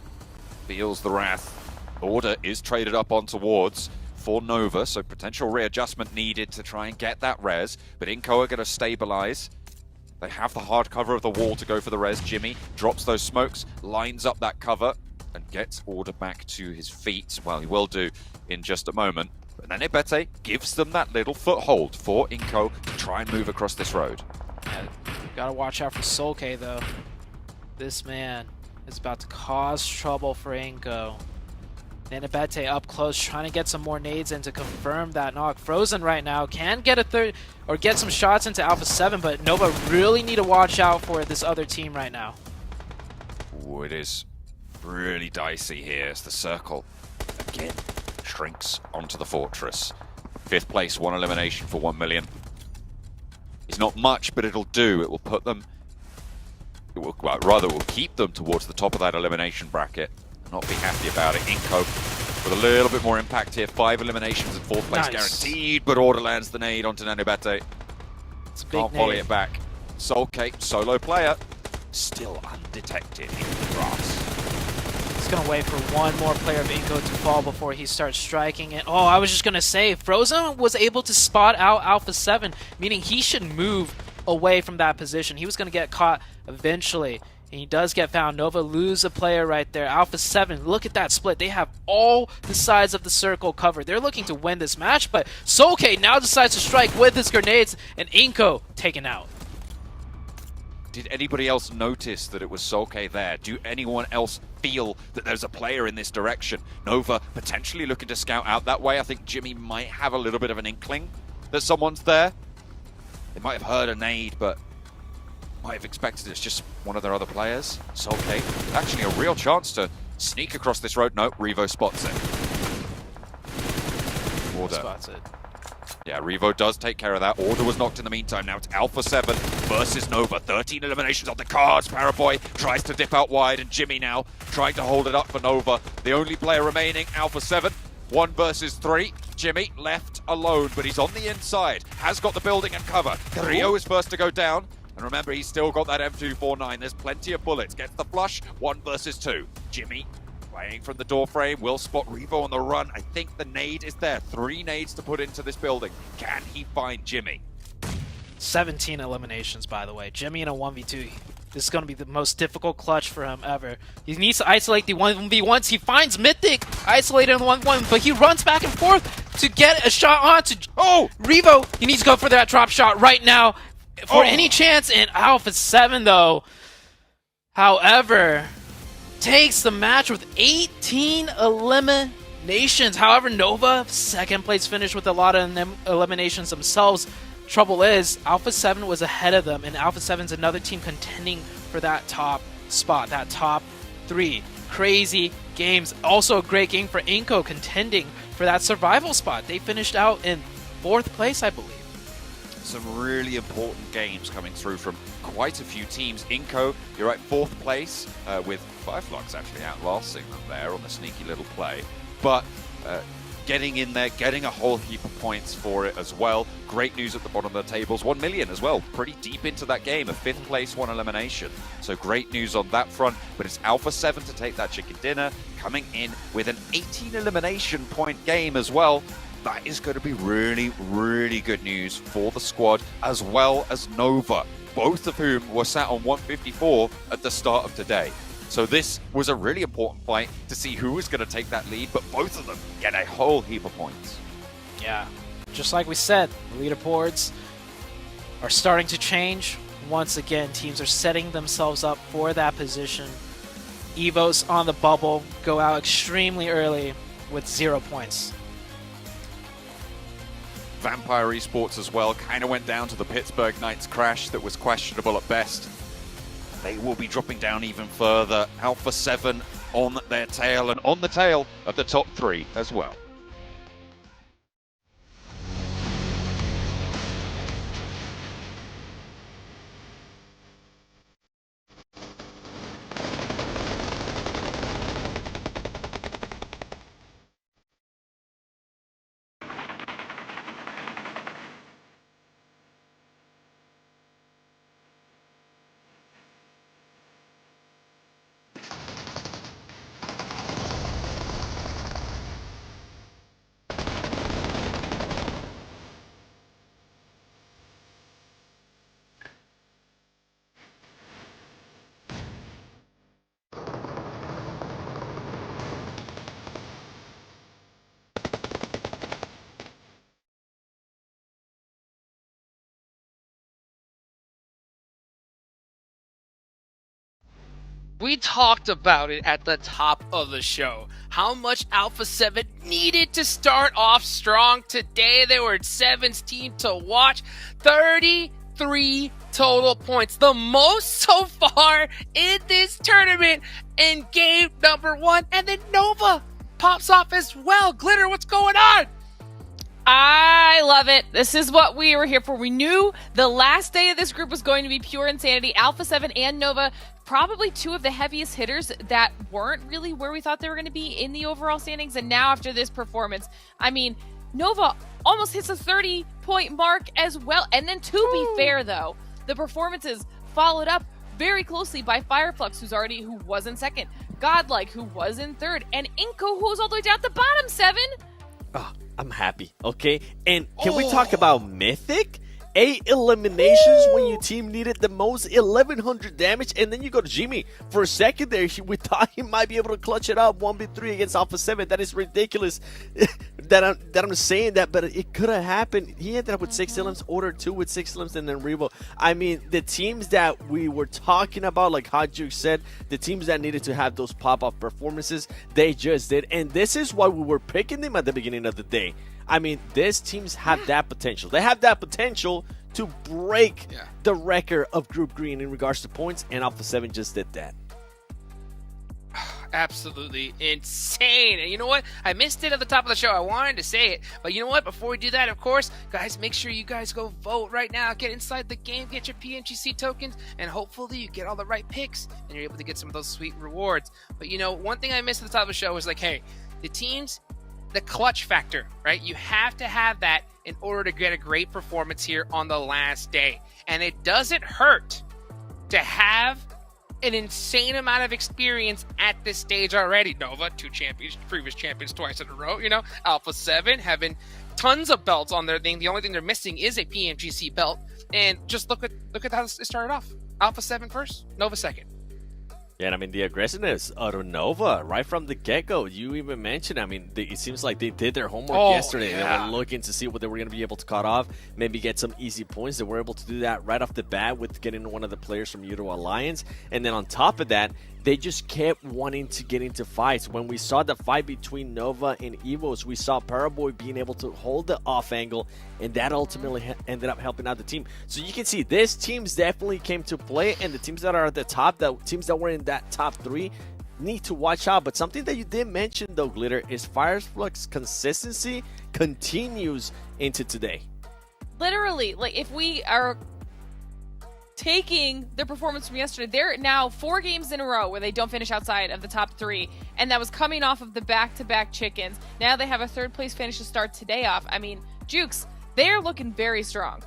feels the wrath. Order is traded up on towards for Nova, so potential readjustment needed to try and get that res, but Inko are going to stabilize. They have the hard cover of the wall to go for the res. Jimmy drops those smokes, lines up that cover, and gets Order back to his feet. Well, he will do in just a moment. But then Ebete gives them that little foothold for Inko to try and move across this road. Yeah, gotta watch out for Solke, though. This man is about to cause trouble for Inko. Ebete up close, trying to get some more nades in to confirm that knock. Frozen right now can get a third or get some shots into Alpha 7, but Nova really need to watch out for this other team right now. Ooh, it is really dicey here as the circle again shrinks onto the fortress. 5th place, 1 elimination for 1 million. It's not much, but it'll do. It will put them, well, rather it will keep them towards the top of that elimination bracket. Not be happy about it. Inko with a little bit more impact here. 5 eliminations and 4th place guaranteed, but Order lands the nade onto Nanobate. Can't volley it back. Solke, solo player, still undetected in the grass. He's gonna wait for one more player of Inko to fall before he starts striking it. Oh, I was just gonna say, Frozen was able to spot out Alpha 7, meaning he should move away from that position. He was gonna get caught eventually. And he does get found. Nova lose a player right there. Alpha 7, look at that split. They have all the sides of the circle covered. They're looking to win this match, but Solke now decides to strike with his grenades, and Inko taken out. Did anybody else notice that it was Solke there? Do anyone else feel that there's a player in this direction? Nova potentially looking to scout out that way. I think Jimmy might have a little bit of an inkling that someone's there. They might have heard a nade, but might have expected it's just one of their other players. Solke, actually a real chance to sneak across this road. Nope, Revo spots it. Order spots it. Yeah, Revo does take care of that. Order was knocked in the meantime. Now it's Alpha 7 versus Nova. 13 eliminations on the cards. Paraboy tries to dip out wide, and Jimmy now trying to hold it up for Nova. The only player remaining, Alpha 7. 1 versus 3. Jimmy left alone, but he's on the inside. Has got the building and cover. Carrillo is first to go down. And remember, he's still got that M249. There's plenty of bullets. Gets the flush. 1 versus 2. Jimmy playing from the door frame. Will spot Revo on the run. I think the nade is there. 3 nades to put into this building. Can he find Jimmy? 17 eliminations, by the way. Jimmy in a 1v2. This is going to be the most difficult clutch for him ever. He needs to isolate the 1v1s. He finds Mythic isolated in the 1v1, but he runs back and forth to get a shot onto Revo. He needs to go for that drop shot right now for any chance. And Alpha 7, though, however, takes the match with 18 eliminations. However, Nova, second place finish with a lot of eliminations themselves. Trouble is, Alpha 7 was ahead of them, and Alpha 7's another team contending for that top spot, that top 3. Crazy games. Also a great game for Inco contending for that survival spot. They finished out in 4th place, I believe. Some really important games coming through from quite a few teams. Inco, you're at 4th place with Fireflux actually outlasting them there on the sneaky little play. But getting in there, getting a whole heap of points for it as well. Great news at the bottom of the tables. 1 million as well. Pretty deep into that game. A 5th place, 1 elimination. So great news on that front. But it's Alpha 7 to take that chicken dinner. Coming in with an 18 elimination point game as well. That is going to be really, really good news for the squad, as well as Nova, both of whom were sat on 154 at the start of today. So this was a really important fight to see who was going to take that lead, but both of them get a whole heap of points. Yeah, just like we said, the leaderboards are starting to change. Once again, teams are setting themselves up for that position. Evos on the bubble go out extremely early with 0 points. Vampire Esports as well kind of went down to the Pittsburgh Knights crash that was questionable at best. They will be dropping down even further. Alpha 7 on their tail and on the tail of the top 3 as well. We talked about it at the top of the show, how much Alpha 7 needed to start off strong today. They were 7th team to watch, 33 total points, the most so far in this tournament in game number 1, and then Nova pops off as well. Glitter, what's going on? I love it. This is what we were here for. We knew the last day of this group was going to be pure insanity. Alpha 7 and Nova, probably 2 of the heaviest hitters that weren't really where we thought they were going to be in the overall standings. And now after this performance, I mean, Nova almost hits a 30-point mark as well. And then to be fair, though, the performances followed up very closely by Fireflux, who was in 2nd, Godlike, who was in 3rd, and Inco, who was all the way down at the bottom, 7. Oh, I'm happy, okay? And can we talk about Mythic? 8 eliminations when your team needed the most, 1100 damage, and then you go to Jimmy. For a second there, we thought he might be able to clutch it up 1v3 against Alpha 7. That is ridiculous that I'm saying that, but it could have happened. He ended up with 6 elims, Order 2 with 6 elims, and then Revo. I mean, the teams that we were talking about, like Hajuk said, the teams that needed to have those pop-off performances, they just did. And this is why we were picking them at the beginning of the day. I mean, these teams have that potential. They have that potential to break the record of Group Green in regards to points, and Alpha 7 just did that. Absolutely insane. And you know what? I missed it at the top of the show. I wanted to say it. But you know what? Before we do that, of course, guys, make sure you guys go vote right now. Get inside the game, get your PMGC tokens, and hopefully you get all the right picks, and you're able to get some of those sweet rewards. But you know, one thing I missed at the top of the show was like, hey, the teams, the clutch factor, right? You have to have that in order to get a great performance here on the last day. And it doesn't hurt to have an insane amount of experience at this stage already. Nova, 2 champions, previous champions twice in a row, you know. Alpha 7 having tons of belts on their thing. The only thing they're missing is a PMGC belt. And just look at how it started off. Alpha 7 first, Nova second. Yeah, and I mean, the aggressiveness out of Nova, right from the get-go, you even mentioned, I mean, it seems like they did their homework yesterday. Yeah. They were looking to see what they were going to be able to cut off, maybe get some easy points. They were able to do that right off the bat with getting one of the players from Euro Alliance. And then on top of that, they just kept wanting to get into fights. When we saw the fight between Nova and Evos, we saw Paraboy being able to hold the off angle, and that ultimately ended up helping out the team. So you can see this teams definitely came to play, and the teams that are at the top, the teams that were in that top 3, need to watch out. But something that you did mention though, Glitter, is Fireflux consistency continues into today. Literally, like if we are taking their performance from yesterday, they're now 4 games in a row where they don't finish outside of the top 3, and that was coming off of the back-to-back chickens. Now they have a 3rd place finish to start today off. I mean, Jukes, they're looking very strong.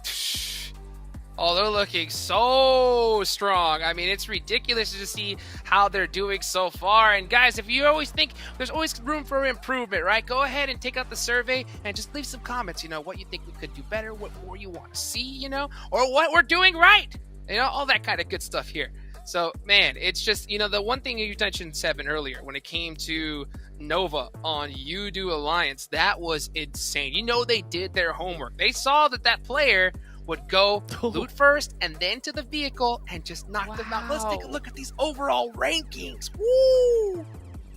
Oh, they're looking so strong. I mean, it's ridiculous to see how they're doing so far. And guys, if you always think there's always room for improvement, right? Go ahead and take out the survey and just leave some comments, what you think we could do better, what more you want to see, or what we're doing right. All that kind of good stuff here. So, man, it's just, the one thing you mentioned, Seven, earlier, when it came to Nova on Udo Alliance, that was insane. They did their homework. They saw that player would go loot first and then to the vehicle and just knock them out. Let's take a look at these overall rankings. Woo!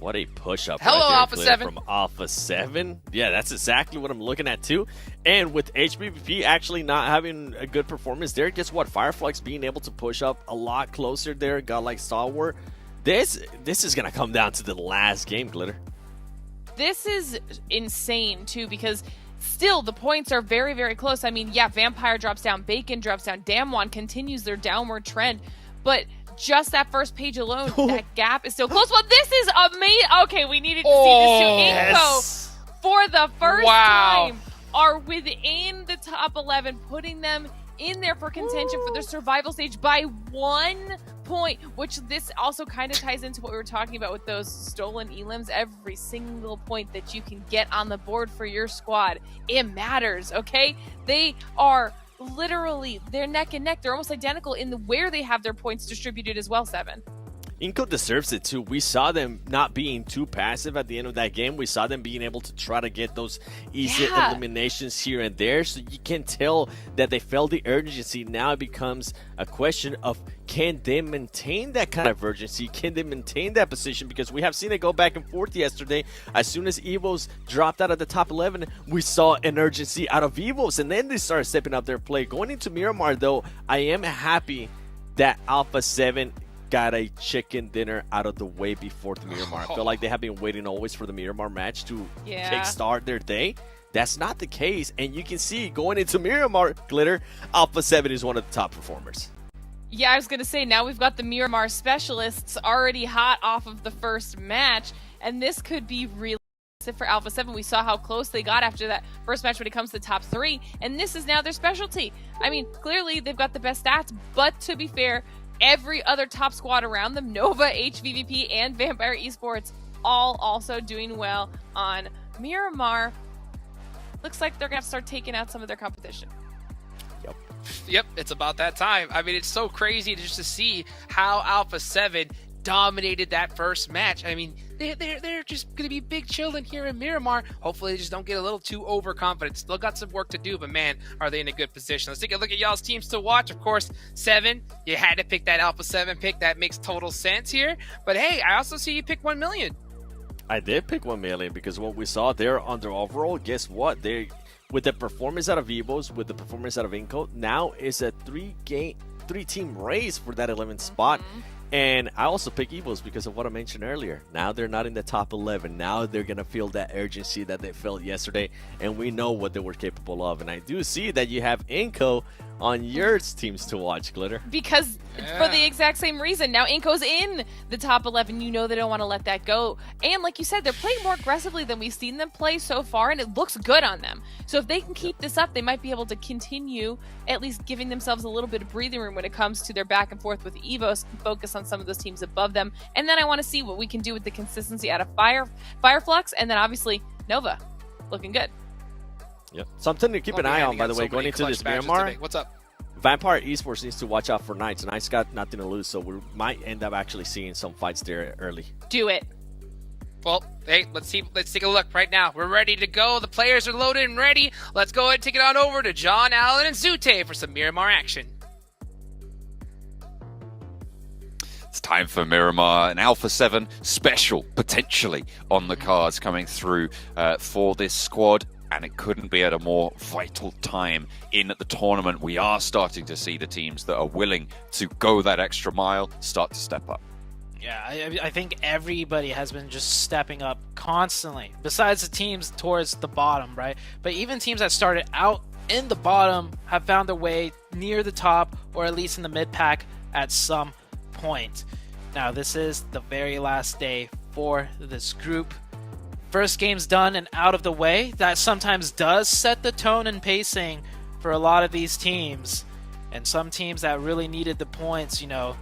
What a push-up Hello, right there, Alpha 7. From Alpha 7. Yeah, that's exactly what I'm looking at, too. And with HVVP actually not having a good performance there, guess what? Fireflux being able to push up a lot closer there, Godlike Stalwart. This is going to come down to the last game, Glitter. This is insane, too, because still the points are very, very close. I mean, yeah, Vampire drops down, Bacon drops down, Damwon continues their downward trend, but just that first page alone, that gap is still close. Well, this is amazing. Okay, we needed to see this too. Inco, for the first time, are within the top 11, putting them in there for contention for the survival stage by 1 point, which this also kind of ties into what we were talking about with those stolen elims. Every single point that you can get on the board for your squad, it matters, okay? They are literally, they're neck and neck. They're almost identical in where they have their points distributed as well, Seven. Inco deserves it too. We saw them not being too passive at the end of that game. We saw them being able to try to get those easy eliminations here and there. So you can tell that they felt the urgency. Now it becomes a question of, can they maintain that kind of urgency? Can they maintain that position? Because we have seen it go back and forth yesterday. As soon as Evos dropped out of the top 11, we saw an urgency out of Evos, and then they started stepping up their play. Going into Miramar, though, I am happy that Alpha 7 got a chicken dinner out of the way before the Miramar. I feel like they have been waiting always for the Miramar match to kickstart their day. That's not the case, and you can see going into Miramar, Glitter, Alpha 7 is one of the top performers. Yeah, I was going to say, now we've got the Miramar specialists already hot off of the first match, and this could be really good for Alpha 7. We saw how close they got after that first match when it comes to the top 3, and this is now their specialty. I mean, clearly they've got the best stats, but to be fair, every other top squad around them, Nova, HVVP, and Vampire Esports, all also doing well on Miramar. Looks like they're going to have to start taking out some of their competition. Yep, it's about that time. I mean, it's so crazy just to see how Alpha 7 dominated that first match. I mean, they're just going to be big children here in Miramar. Hopefully they just don't get a little too overconfident. Still got some work to do, but man, are they in a good position. Let's take a look at y'all's teams to watch. Of course, 7, you had to pick that Alpha 7 pick. That makes total sense here. But hey, I also see you pick 1 million. I did pick 1 million because what we saw there on their overall, guess what? They, with the performance out of Evos, with the performance out of Inco, now is a 3-team race for that 11th spot. And I also pick Evos because of what I mentioned earlier. Now they're not in the top 11. Now they're going to feel that urgency that they felt yesterday. And we know what they were capable of. And I do see that you have Inco on your teams to watch, Glitter. Because for the exact same reason. Now Inco's in the top 11. You know they don't want to let that go. And like you said, they're playing more aggressively than we've seen them play so far. And it looks good on them. So if they can keep this up, they might be able to continue at least giving themselves a little bit of breathing room when it comes to their back and forth with Evos, focus on some of those teams above them. And then I want to see what we can do with the consistency out of Fireflux, and then obviously Nova looking good. Yep. Something to keep an eye on, by the way, going into this Miramar. What's up? Vampire Esports needs to watch out for Knights. Knights got nothing to lose, so we might end up actually seeing some fights there early. Do it. Well, hey, let's take a look right now. We're ready to go. The players are loaded and ready. Let's go ahead and take it on over to John, Allen, and Zute for some Miramar action. It's time for Miramar, an Alpha 7 special potentially on the cards coming through for this squad. And it couldn't be at a more vital time in the tournament. We are starting to see the teams that are willing to go that extra mile start to step up. Yeah, I think everybody has been just stepping up constantly, besides the teams towards the bottom, right? But even teams that started out in the bottom have found their way near the top, or at least in the mid-pack at some point. Now, this is the very last day for this group. First game's done and out of the way. That sometimes does set the tone and pacing for a lot of these teams. And some teams that really needed the points, you know,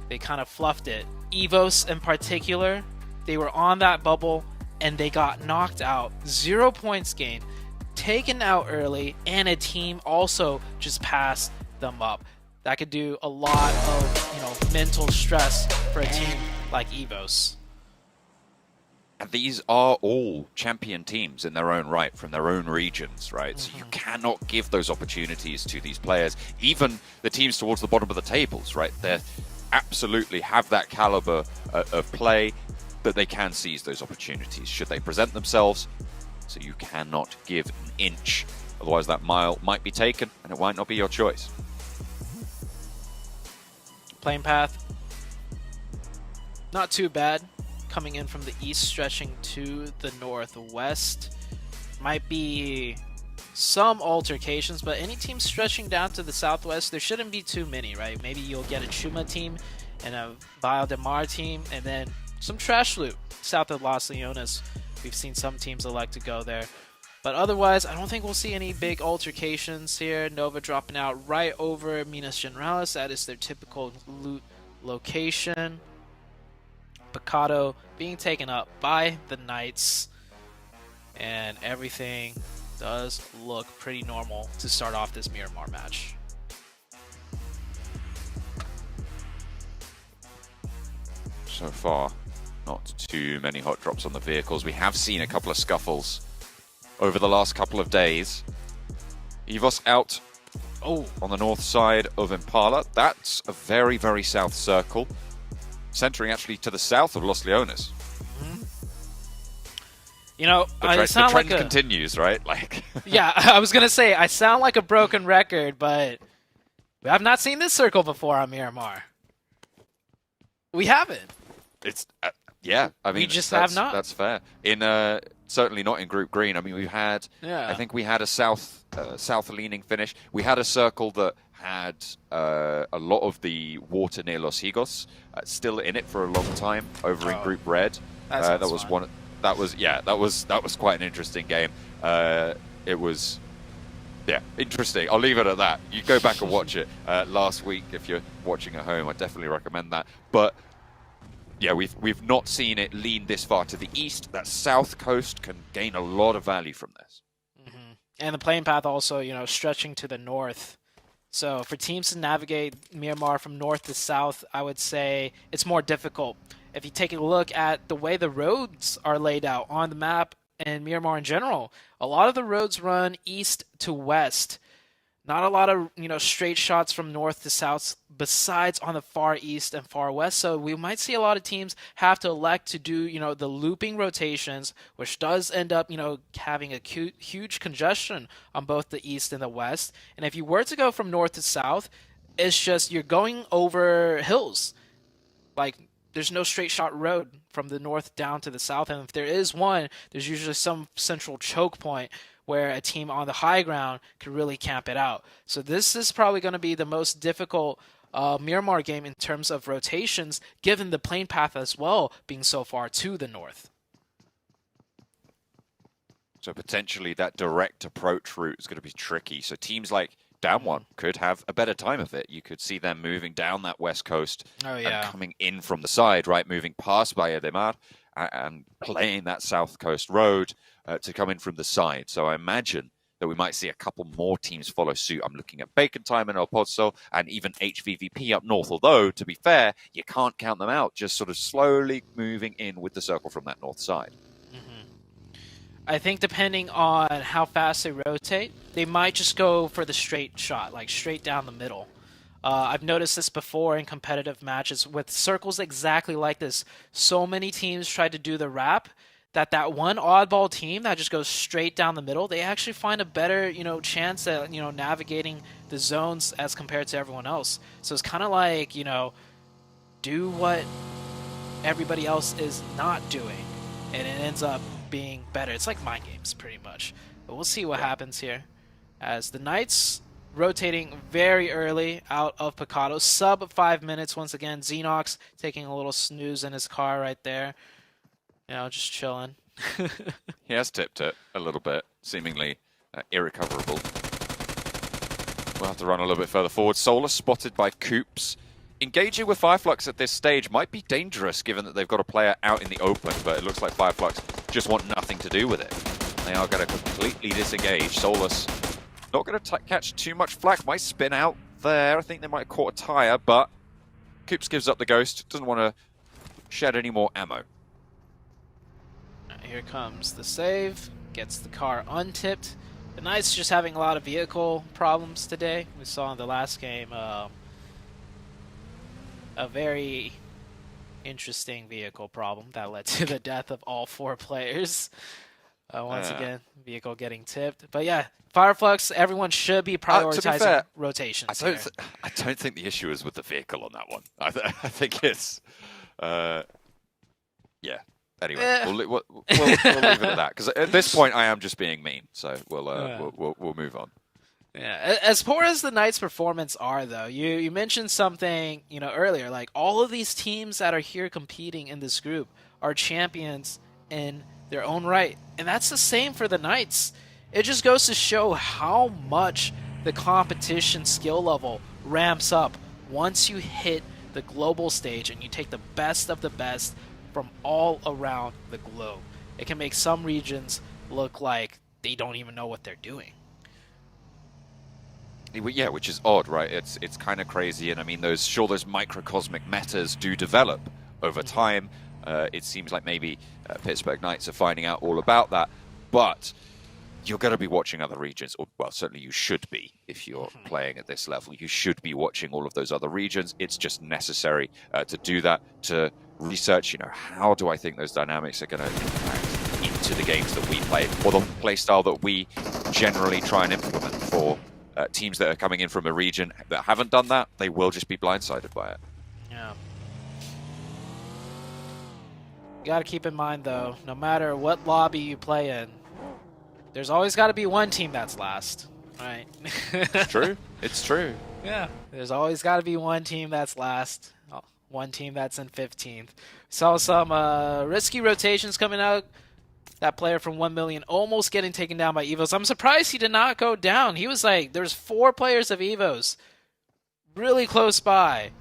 they kind of fluffed it. EVOS in particular, they were on that bubble and they got knocked out. 0 points gained, taken out early, and a team also just passed them up. That could do a lot of, you know, mental stress for a team like EVOS. And these are all champion teams in their own right, from their own regions, right? So you cannot give those opportunities to these players. Even the teams towards the bottom of the tables, right? They absolutely have that caliber of play that they can seize those opportunities should they present themselves. So you cannot give an inch. Otherwise that mile might be taken and it might not be your choice. Playing path, not too bad. Coming in from the east, stretching to the northwest. Might be some altercations, but any team stretching down to the southwest, there shouldn't be too many, right? Maybe you'll get a Chuma team and a Bio de Mar team, and then some trash loot south of Los Leones. We've seen some teams elect to go there. But otherwise, I don't think we'll see any big altercations here. Nova dropping out right over Minas Generalis. That is their typical loot location. Picado being taken up by the Knights, and everything does look pretty normal to start off this Miramar match. So far, not too many hot drops on the vehicles. We have seen a couple of scuffles over the last couple of days. EVOS out on the north side of Impala. That's a very, very south circle, centering actually to the south of Los Leones. You know, the trend continues, right? Like, yeah, I was gonna say I sound like a broken record, but we have not seen this circle before on Miramar. We haven't. It's yeah. I mean, we just have not. That's fair. In certainly not in Group Green. I mean, we've had. Yeah. I think we had a south leaning finish. We had a circle that had a lot of the water near Los Higos still in it for a long time over in Group Red. That was fun. One. That was quite an interesting game. It was, yeah, interesting. I'll leave it at that. You go back and watch it last week if you're watching at home. I definitely recommend that. But yeah, we've not seen it lean this far to the east. That south coast can gain a lot of value from this. And the playing path also, you know, stretching to the north. So for teams to navigate Miramar from north to south, I would say it's more difficult. If you take a look at the way the roads are laid out on the map and Miramar in general, a lot of the roads run east to west. Not a lot of, you know, straight shots from north to south besides on the far east and far west. So we might see a lot of teams have to elect to do, you know, the looping rotations, which does end up, you know, having a huge congestion on both the east and the west. And if you were to go from north to south, it's just you're going over hills. Like, there's no straight shot road from the north down to the south. And if there is one, there's usually some central choke point where a team on the high ground could really camp it out. So this is probably going to be the most difficult Miramar game in terms of rotations, given the plane path as well being so far to the north. So potentially that direct approach route is going to be tricky. So teams like Damwon could have a better time of it. You could see them moving down that west coast and coming in from the side, right? Moving past Bahia de Mar and playing that south coast road to come in from the side. So I imagine that we might see a couple more teams follow suit. I'm looking at Bacon Time and El Pozo and even HVVP up north. Although, to be fair, you can't count them out. Just sort of slowly moving in with the circle from that north side. I think depending on how fast they rotate, they might just go for the straight shot, like straight down the middle. I've noticed this before in competitive matches with circles exactly like this. So many teams try to do the wrap that one oddball team that just goes straight down the middle, they actually find a better, chance at, navigating the zones as compared to everyone else. So it's kind of like, do what everybody else is not doing, and it ends up being better. It's like mind games, pretty much. But we'll see what happens here. As the Knights rotating very early out of Picado, sub 5 minutes once again. Xenox taking a little snooze in his car right there. Just chilling. He has tipped it a little bit, seemingly irrecoverable. We'll have to run a little bit further forward. Solar spotted by Coops. Engaging with Fireflux at this stage might be dangerous given that they've got a player out in the open, but it looks like Fireflux just want nothing to do with it. They are going to completely disengage. Solus not going to catch too much flak. Might spin out there. I think they might have caught a tire, but Coops gives up the ghost. Doesn't want to shed any more ammo. Here comes the save. Gets the car untipped. The Knights just having a lot of vehicle problems today. We saw in the last game a very interesting vehicle problem that led to the death of all 4 players. Once again, vehicle getting tipped. But yeah, Fireflux, everyone should be prioritizing fair, rotations. I don't think the issue is with the vehicle on that one. I think it's... yeah. Anyway, we'll leave it at that. Because at this point, I am just being mean. So we'll move on. Yeah, as poor as the Knights' performance are, though, you mentioned something earlier. Like, all of these teams that are here competing in this group are champions in their own right. And that's the same for the Knights. It just goes to show how much the competition skill level ramps up once you hit the global stage and you take the best of the best from all around the globe. It can make some regions look like they don't even know what they're doing. Yeah, which is odd, right? It's kind of crazy, and I mean, those microcosmic metas do develop over time. It seems like maybe Pittsburgh Knights are finding out all about that, but you're going to be watching other regions, or well, certainly you should be if you're playing at this level. You should be watching all of those other regions. It's just necessary to do that, to research, how do I think those dynamics are going to impact into the games that we play, or the play style that we generally try and implement for teams that are coming in from a region that haven't done that. They will just be blindsided by it. Yeah. You got to keep in mind, though, no matter what lobby you play in, there's always got to be one team that's last, right? It's true. It's true. Yeah. There's always got to be one team that's last, one team that's in 15th. Saw some risky rotations coming out. That player from 1 million almost getting taken down by Evos. I'm surprised he did not go down. He was like, there's 4 players of Evos really close by.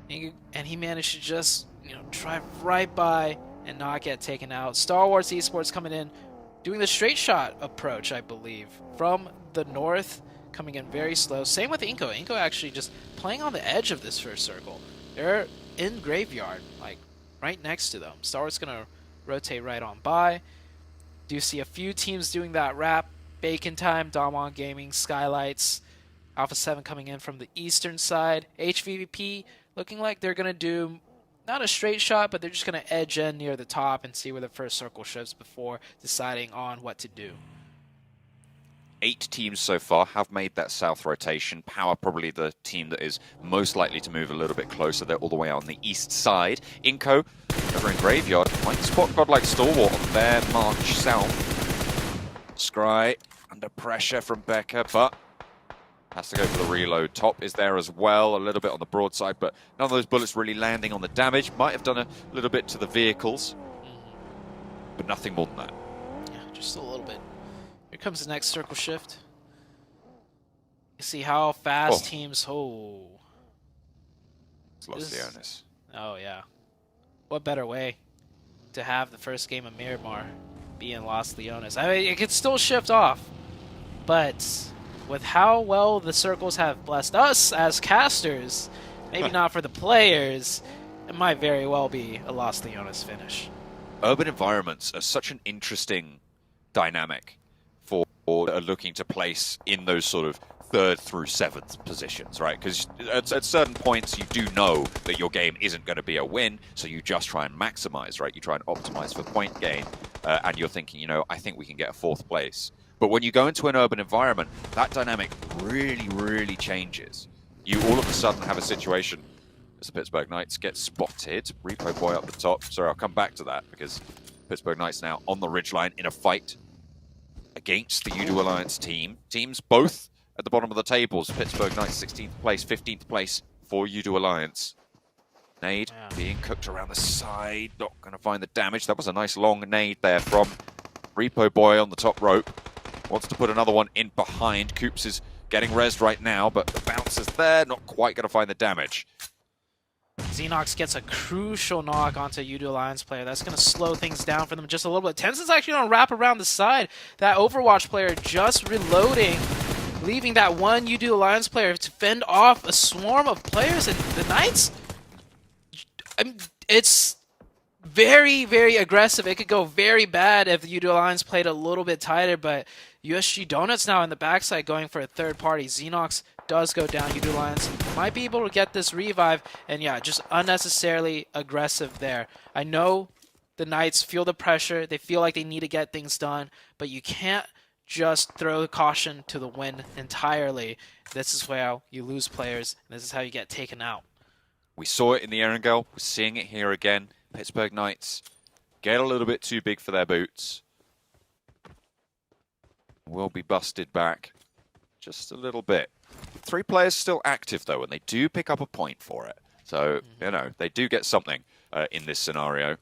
And he managed to just, drive right by and not get taken out. Star Wars Esports coming in, doing the straight shot approach, I believe, from the north, coming in very slow. Same with Inko. Inko actually just playing on the edge of this first circle. They're in Graveyard, like right next to them. Star Wars going to rotate right on by. Do see a few teams doing that wrap. Bacon Time, Damwon Gaming, Skylights, Alpha 7 coming in from the eastern side. HVVP looking like they're going to do not a straight shot, but they're just going to edge in near the top and see where the first circle shifts before deciding on what to do. 8 teams so far have made that south rotation. Power probably the team that is most likely to move a little bit closer. They're all the way on the east side. Inko over in Graveyard might spot Godlike Stalwart on their march south. Scry under pressure from Becker, but has to go for the reload. Top is there as well, a little bit on the broadside, but none of those bullets really landing on the damage. Might have done a little bit to the vehicles, but nothing more than that. Yeah, just a little bit. Here comes the next circle shift. You see how fast teams... Lost the onus. Oh, yeah. What better way to have the first game of Miramar be in Los Leones? I mean, it could still shift off, but with how well the circles have blessed us as casters, maybe not for the players, it might very well be a Los Leones finish. Urban environments are such an interesting dynamic for looking to place in those sort of 3rd through 7th positions, right? Because at certain points, you do know that your game isn't going to be a win, so you just try and maximize, right? You try and optimize for point gain, and you're thinking, you know, I think we can get a 4th place. But when you go into an urban environment, that dynamic really, really changes. You all of a sudden have a situation as the Pittsburgh Knights get spotted. Repo Boy up the top. Sorry, I'll come back to that, because Pittsburgh Knights now on the ridgeline in a fight against the Udo Alliance team. Teams both at the bottom of the tables. Pittsburgh Knights 16th place, 15th place for Udo Alliance. Nade being cooked around the side. Not going to find the damage. That was a nice long nade there from Repo Boy on the top rope. Wants to put another one in behind. Coops is getting rezzed right now, but the bounce is there. Not quite going to find the damage. Xenox gets a crucial knock onto Udo Alliance player. That's going to slow things down for them just a little bit. Tenson's actually going to wrap around the side. That Overwatch player just reloading, leaving that one Udo Alliance player to fend off a swarm of players. And the Knights, I mean, it's very, very aggressive. It could go very bad if the Udo Alliance played a little bit tighter, but USG Donuts now in the backside going for a third party. Xenox does go down. Udo Alliance might be able to get this revive, and yeah, just unnecessarily aggressive there. I know the Knights feel the pressure. They feel like they need to get things done, but you can't just throw caution to the wind entirely. This is how you lose players, and this is how you get taken out. We saw it in the Erangel. We're seeing it here again. Pittsburgh Knights get a little bit too big for their boots. Will be busted back just a little bit. 3 players still active, though, and they do pick up a point for it. So, you know, they do get something in this scenario.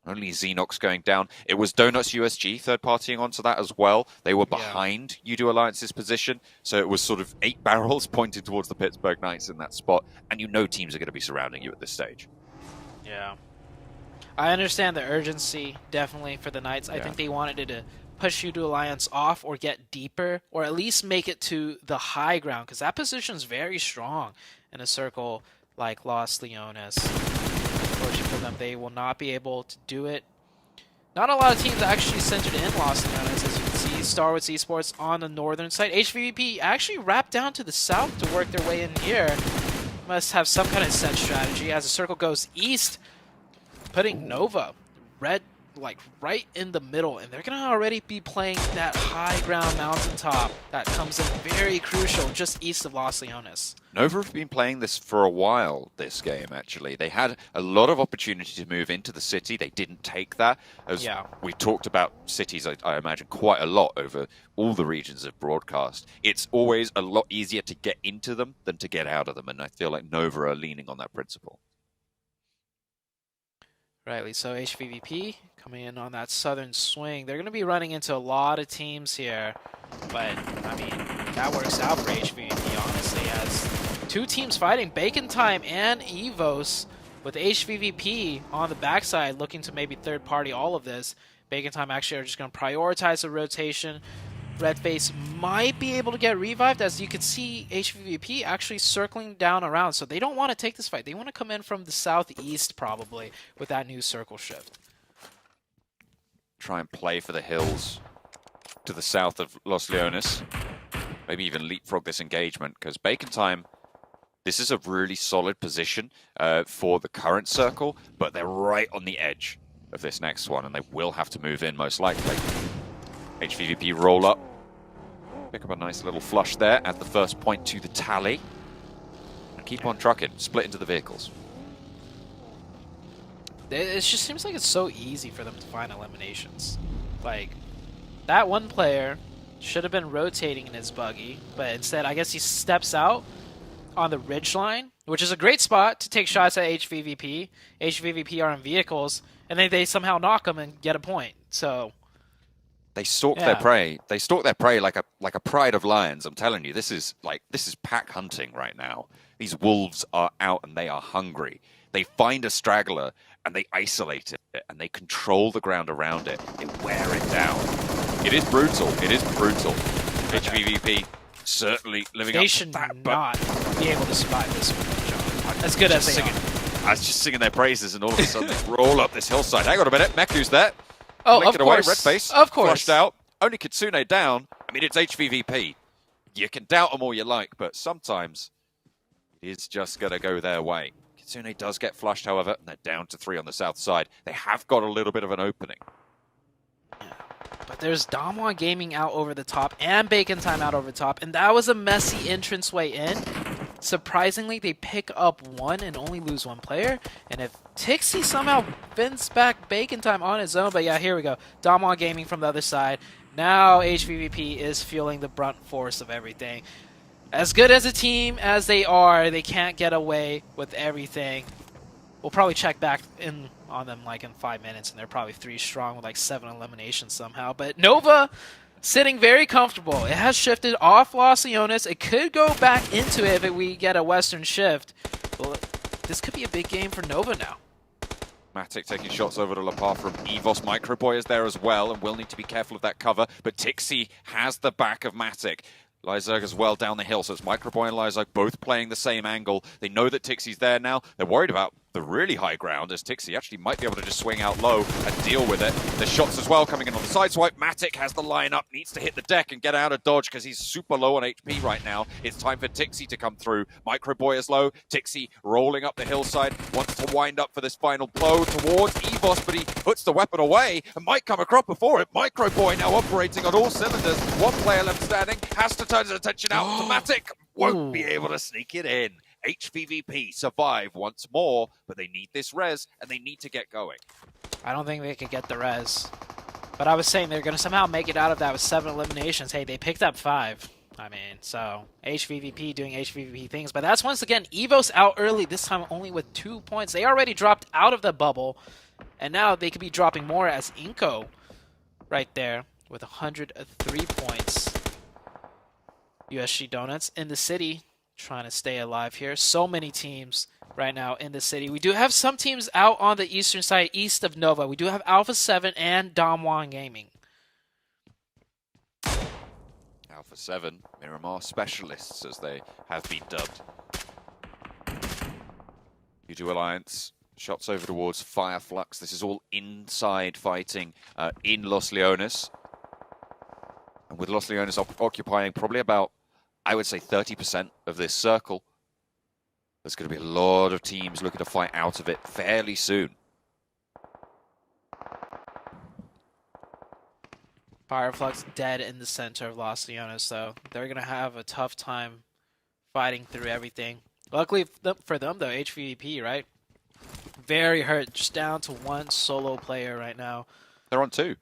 Only Xenox going down. It was Donuts USG third-partying onto that as well. They were behind Udo Alliance's position, so it was sort of 8 barrels pointed towards the Pittsburgh Knights in that spot, and you know teams are going to be surrounding you at this stage. Yeah. I understand the urgency, definitely, for the Knights. I think they wanted to push Udo Alliance off or get deeper, or at least make it to the high ground, because that position is very strong in a circle like Los Leones. Unfortunately for them, they will not be able to do it. Not a lot of teams actually centered in Los Leones, as you can see. Starward Esports on the northern side. HVVP actually wrapped down to the south to work their way in here. Must have some kind of set strategy as the circle goes east, putting Nova red like right in the middle, and they're gonna already be playing that high ground mountaintop that comes in very crucial just east of Los Leones. Nova have been playing this for a while, this game, actually. They had a lot of opportunity to move into the city. They didn't take that. As we talked about cities, I imagine, quite a lot over all the regions of broadcast. It's always a lot easier to get into them than to get out of them, and I feel like Nova are leaning on that principle. Rightly so. HVVP coming in on that southern swing. They're going to be running into a lot of teams here, but I mean, that works out for HVVP, honestly, as 2 teams fighting, Bacon Time and Evos, with HVVP on the backside looking to maybe third party all of this. Bacon Time actually are just going to prioritize the rotation. Redface might be able to get revived, as you can see HVVP actually circling down around, so they don't want to take this fight. They want to come in from the southeast probably with that new circle shift. Try and play for the hills to the south of Los Leones. Maybe even leapfrog this engagement, because Bacon Time, this is a really solid position for the current circle, but they're right on the edge of this next one, and they will have to move in most likely. HVVP roll up. Pick up a nice little flush there, add the first point to the tally. And keep on trucking, split into the vehicles. It just seems like it's so easy for them to find eliminations. Like, that one player should have been rotating in his buggy, but instead I guess he steps out on the ridgeline, which is a great spot to take shots at HVVP. HVVP are in vehicles, and then they somehow knock him and get a point. So they stalk their prey. They stalk their prey like a pride of lions. I'm telling you, this is pack hunting right now. These wolves are out and they are hungry. They find a straggler and they isolate it and they control the ground around it. They wear it down. It is brutal. It is brutal. HVVP certainly living up to that. They should not be able to survive this one, John. As good as they are. I was just singing their praises, and all of a sudden they roll up this hillside. Hang on a minute, Meku's there. Oh, Linked of it away, course. red face. Of course. Flushed out. Only Kitsune down. I mean, it's HVVP. You can doubt them all you like, but sometimes it is just going to go their way. Kitsune does get flushed, however, and they're down to 3 on the south side. They have got a little bit of an opening. But there's Damwon Gaming out over the top and Bacon Time out over the top, and that was a messy entranceway in. Surprisingly, they pick up 1 and only lose 1 player. And if Tixie somehow bends back Bacon Time on his own, but yeah, here we go. Damwon Gaming from the other side. Now HVVP is feeling the brunt force of everything. As good as a team as they are, they can't get away with everything. We'll probably check back in on them like in 5 minutes, and they're probably 3 strong with like 7 eliminations somehow. But Nova sitting very comfortable. It has shifted off Los Leones. It could go back into it if we get a Western shift. Well, this could be a big game for Nova now. Matic taking shots over to Lapar from Evos. Microboy is there as well and will need to be careful of that cover, but Tixie has the back of Matic. Lyzerg as well down the hill, so it's Microboy and Lyzerg both playing the same angle. They know that Tixie's there now. They're worried about the really high ground, as Tixie actually might be able to just swing out low and deal with it. There's shots as well coming in on the side swipe. Matic has the line up, needs to hit the deck and get out of dodge because he's super low on HP right now. It's time for Tixie to come through. Microboy is low. Tixie rolling up the hillside, wants to wind up for this final blow towards Evos, but he puts the weapon away and might come across before it. Microboy now operating on all cylinders. 1 player left standing, has to turn his attention out to Matic. Won't be able to sneak it in. HVVP survive once more, but they need this res, and they need to get going. I don't think they could get the res. But I was saying they're going to somehow make it out of that with 7 eliminations. Hey, they picked up 5. I mean, so HVVP doing HVVP things. But that's once again Evos out early, this time only with 2 points. They already dropped out of the bubble, and now they could be dropping more as Inko right there with 103 points. USG Donuts in the city trying to stay alive here. So many teams right now in the city. We do have some teams out on the eastern side, east of Nova. We do have Alpha 7 and Damwon Gaming. Alpha 7, Miramar specialists, as they have been dubbed. U2 Alliance, shots over towards Fireflux. This is all inside fighting in Los Leones. And with Los Leones occupying probably about, I would say, 30% of this circle, there's going to be a lot of teams looking to fight out of it fairly soon. Fireflux dead in the center of Los Leones, so they're going to have a tough time fighting through everything. Luckily for them, though, HVVP, right? Very hurt, just down to 1 solo player right now. They're on 2.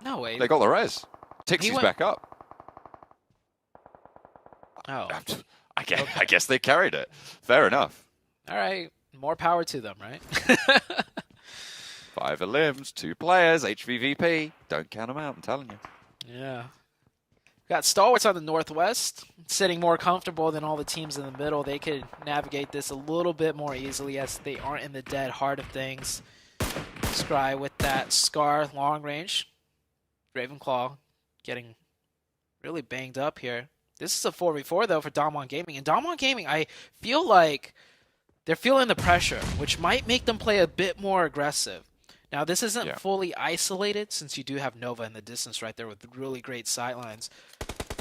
No way. They got the res. Tixie's back up. Oh. I guess they carried it. Fair enough. All right. More power to them, right? 5 limbs, 2 players, HVVP. Don't count them out, I'm telling you. Yeah. Got Stalwarts on the northwest, sitting more comfortable than all the teams in the middle. They could navigate this a little bit more easily as they aren't in the dead heart of things. Scry with that Scar long range. Ravenclaw getting really banged up here. This is a 4v4, though, for Damwon Gaming. And Damwon Gaming, I feel like they're feeling the pressure, which might make them play a bit more aggressive. Now, this isn't fully isolated, since you do have Nova in the distance right there with really great sightlines.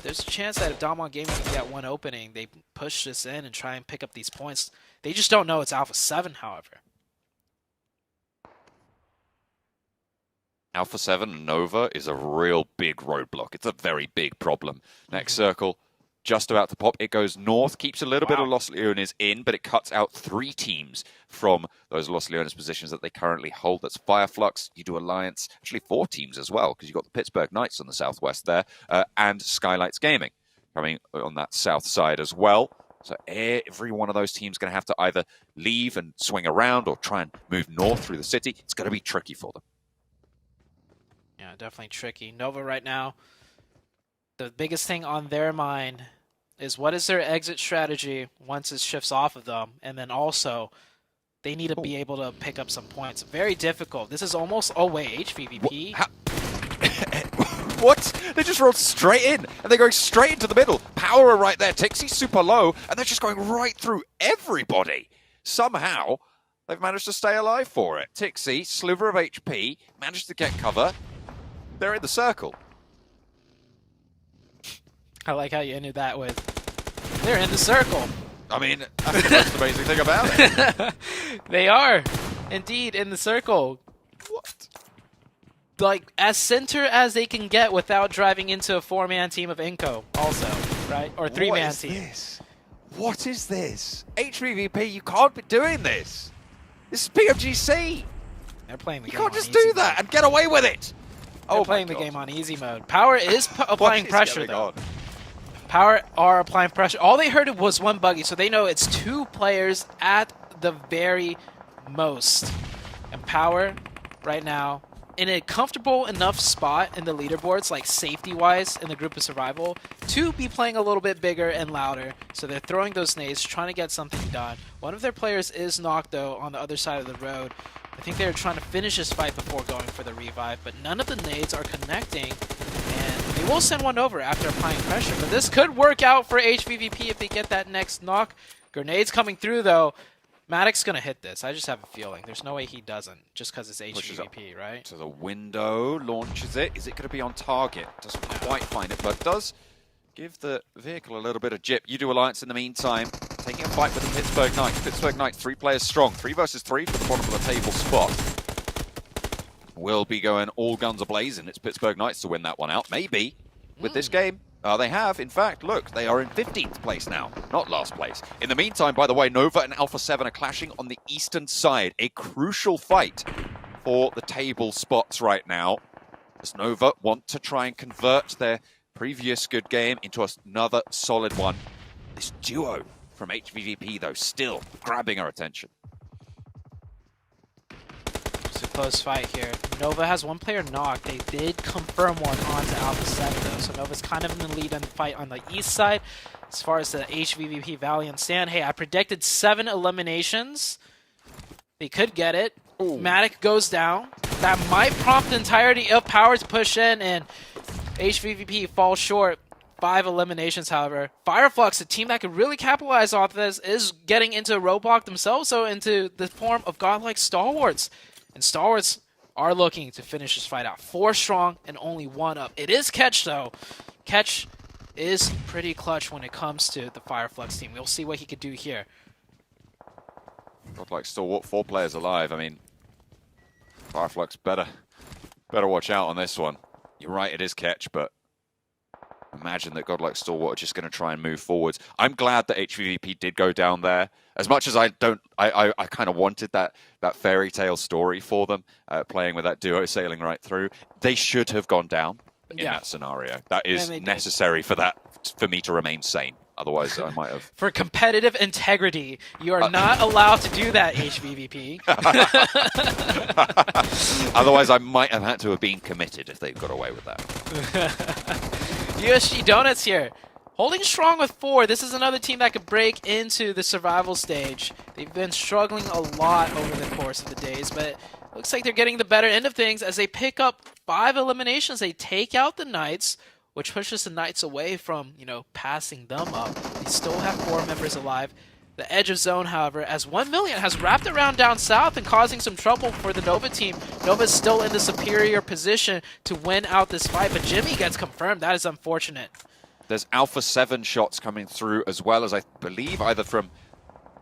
There's a chance that if Damwon Gaming can get 1 opening, they push this in and try and pick up these points. They just don't know it's Alpha 7, however. Alpha 7 Nova is a real big roadblock. It's a very big problem. Next circle, just about to pop. It goes north, keeps a little bit of Los Leones in, but it cuts out 3 teams from those Los Leones positions that they currently hold. That's Fireflux, U2 Alliance, actually 4 teams as well, because you've got the Pittsburgh Knights on the southwest there, and Skylights Gaming coming on that south side as well. So every one of those teams is going to have to either leave and swing around or try and move north through the city. It's going to be tricky for them. Yeah, definitely tricky. Nova right now, the biggest thing on their mind is what is their exit strategy once it shifts off of them, and then also they need to be able to pick up some points. Very difficult. This is almost HVVP. What? They just rolled straight in, and they're going straight into the middle. Power right there. Tixie's super low, and they're just going right through everybody. Somehow, they've managed to stay alive for it. Tixie, sliver of HP, managed to get cover. They're in the circle. I like how you ended that with, they're in the circle. I mean, that's the most amazing thing about it. They are indeed in the circle. What? Like, as center as they can get without driving into a 4-man team of Inco also, right? Or 3-man team. This? What is this? HVVP, you can't be doing this. This is PMGC. They're playing the You game can't on just easy do that mode. and get away with it. They're playing the game on easy mode. Power is applying pressure, though. On? Power are applying pressure. All they heard was one buggy, so they know it's 2 players at the very most. And Power, right now, in a comfortable enough spot in the leaderboards, like safety-wise in the group of survival, to be playing a little bit bigger and louder. So they're throwing those nades, trying to get something done. One of their players is knocked, though, on the other side of the road. I think they're trying to finish this fight before going for the revive, but none of the nades are connecting. And they will send one over after applying pressure. But this could work out for HVVP if they get that next knock. Grenades coming through, though. Maddox's going to hit this. I just have a feeling. There's no way he doesn't, just because it's HVVP, right? To the window, launches it. Is it going to be on target? Doesn't quite find it, but does give the vehicle a little bit of jip. You do Alliance in the meantime, taking a fight with the Pittsburgh Knights. Pittsburgh Knights, 3 players strong. 3 versus 3 for the bottom of the table spot. Will be going all guns a-blazing. It's Pittsburgh Knights to win that one out. Maybe with this game. They have, in fact, look, they are in 15th place now, not last place. In the meantime, by the way, Nova and Alpha 7 are clashing on the eastern side. A crucial fight for the table spots right now, as Nova want to try and convert their previous good game into another solid one. This duo from HVVP, though, still grabbing our attention. It's a close fight here. Nova has 1 player knocked. They did confirm one onto Alpha 7, though, so Nova's kind of in the lead in the fight on the east side. As far as the HVVP Valiant stand, hey, I predicted 7 eliminations. They could get it. Ooh. Matic goes down. That might prompt the entirety of Power to push in, and HVVP falls short. 5 eliminations, however. Fireflux, a team that could really capitalize off this, is getting into roadblock themselves, so into the form of godlike stalwarts. And stalwarts are looking to finish this fight out. 4 strong and only 1 up. It is Catch, though. Catch is pretty clutch when it comes to the Fireflux team. We'll see what he could do here. Godlike Stalwart, 4 players alive. I mean, Fireflux better watch out on this one. You're right, it is Catch, but imagine that Godlike Stalwart are just going to try and move forwards. I'm glad that HVVP did go down there. As much as I kind of wanted that fairy tale story for them, playing with that duo sailing right through. They should have gone down in that scenario. That is necessary for me to remain sane. Otherwise, I might have. For competitive integrity, you are not allowed to do that, HVVP. Otherwise, I might have had to have been committed if they got away with that. USG Donuts here. Holding strong with 4. This is another team that could break into the survival stage. They've been struggling a lot over the course of the days, but looks like they're getting the better end of things as they pick up 5 eliminations. They take out the Knights, which pushes the Knights away from, passing them up. They still have 4 members alive. The edge of zone, however, as 1 million has wrapped around down south and causing some trouble for the Nova team. Nova's still in the superior position to win out this fight, but Jimmy gets confirmed. That is unfortunate. There's Alpha 7 shots coming through, as well as I believe either from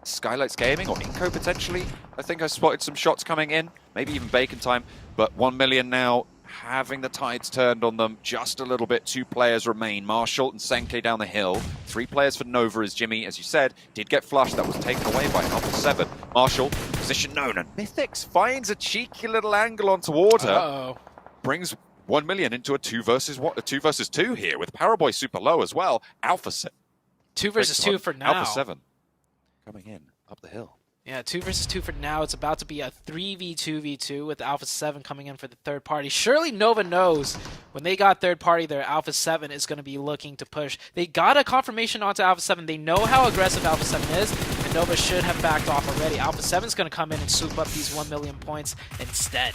Skylights Gaming or Inco potentially. I think I spotted some shots coming in, maybe even Bacon Time, but 1 million now having the tides turned on them just a little bit. 2 players remain, Marshall and Senke down the hill. 3 players for Nova, as Jimmy, as you said, did get flushed. That was taken away by Alpha 7. Marshall, position known, and Mythix finds a cheeky little angle onto order. Brings 1 million into a 2 versus 2 here, with Paraboy super low as well. Alpha 7. 2 versus 2 for now. Alpha 7 coming in up the hill. Yeah, 2 versus 2 for now. It's about to be a 3v2v2 with Alpha 7 coming in for the third party. Surely Nova knows when they got third party there, Alpha 7 is going to be looking to push. They got a confirmation onto Alpha 7. They know how aggressive Alpha 7 is, and Nova should have backed off already. Alpha 7 is going to come in and swoop up these 1 million points instead.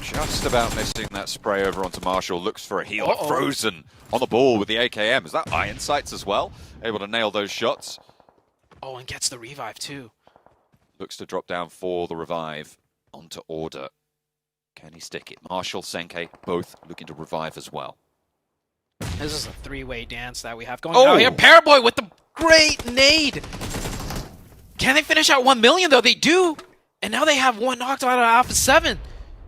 Just about missing that spray over onto Marshall. Looks for a heal. Frozen on the ball with the AKM. Is that Iron Sights as well? Able to nail those shots. Oh, and gets the revive too. Looks to drop down for the revive onto order. Can he stick it? Marshall, Senke, both looking to revive as well. This is a three-way dance that we have going on here. Paraboy with the great nade. Can they finish out 1 million though? They do. And now they have one knocked out of Alpha 7.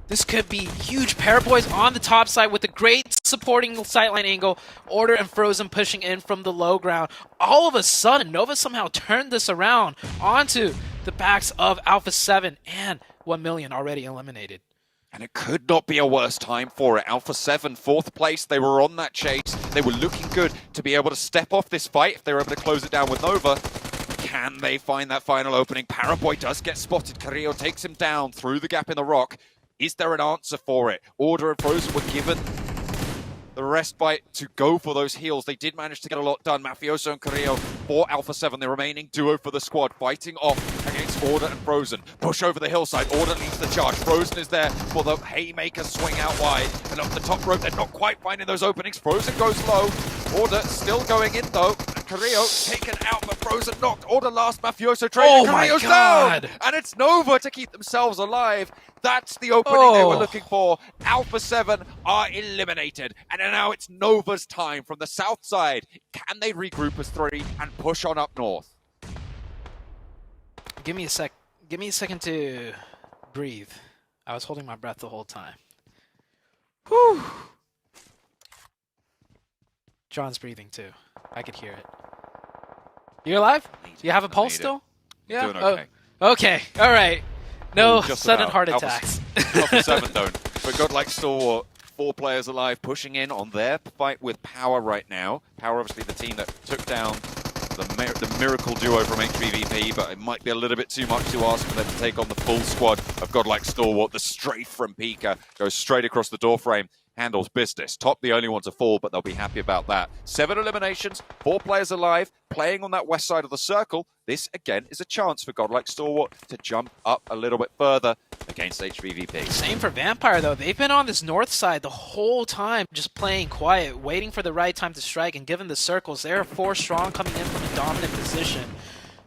This could be huge. Paraboys on the top side with a great supporting sightline angle. Order and Frozen pushing in from the low ground. All of a sudden, Nova somehow turned this around onto the backs of Alpha 7, and 1 million already eliminated. And it could not be a worse time for it. Alpha 7, 4th place. They were on that chase. They were looking good to be able to step off this fight if they were able to close it down with Nova. Can they find that final opening? Paraboy does get spotted. Carrillo takes him down through the gap in the rock. Is there an answer for it? Order and Frozen were given the respite to go for those heals. They did manage to get a lot done. Mafioso and Carrillo for Alpha 7, the remaining duo for the squad, fighting off against Order and Frozen. Push over the hillside. Order leads the charge. Frozen is there for the haymaker swing out wide. And off the top rope, they're not quite finding those openings. Frozen goes low. Order still going in though. Carrillo taken out, but Frozen knocked. Order last, Mafioso trading. Carrillo's down! And it's Nova to keep themselves alive. That's the opening they were looking for. Alpha 7 are eliminated. And now it's Nova's time from the south side. Can they regroup as 3 and push on up north? Give me a second to breathe. I was holding my breath the whole time. Whew. John's breathing too. I could hear it. You alive? Do you have a pulse still? Yeah. Doing okay. Okay. All right. No just sudden about. heart attacks. Alpha 7 don't. But Godlike Stalwart, 4 players alive, pushing in on their fight with Power right now. Power, obviously, the team that took down the miracle duo from HVVP, but it might be a little bit too much to ask for them to take on the full squad of Godlike Stalwart. The strafe from Pika goes straight across the doorframe. Handles business. Top the only one to fall, but they'll be happy about that. 7 eliminations, 4 players alive, playing on that west side of the circle. This, again, is a chance for Godlike Stalwart to jump up a little bit further against HVVP. Same for Vampire, though. They've been on this north side the whole time, just playing quiet, waiting for the right time to strike, and given the circles, they're 4 strong coming in from a dominant position.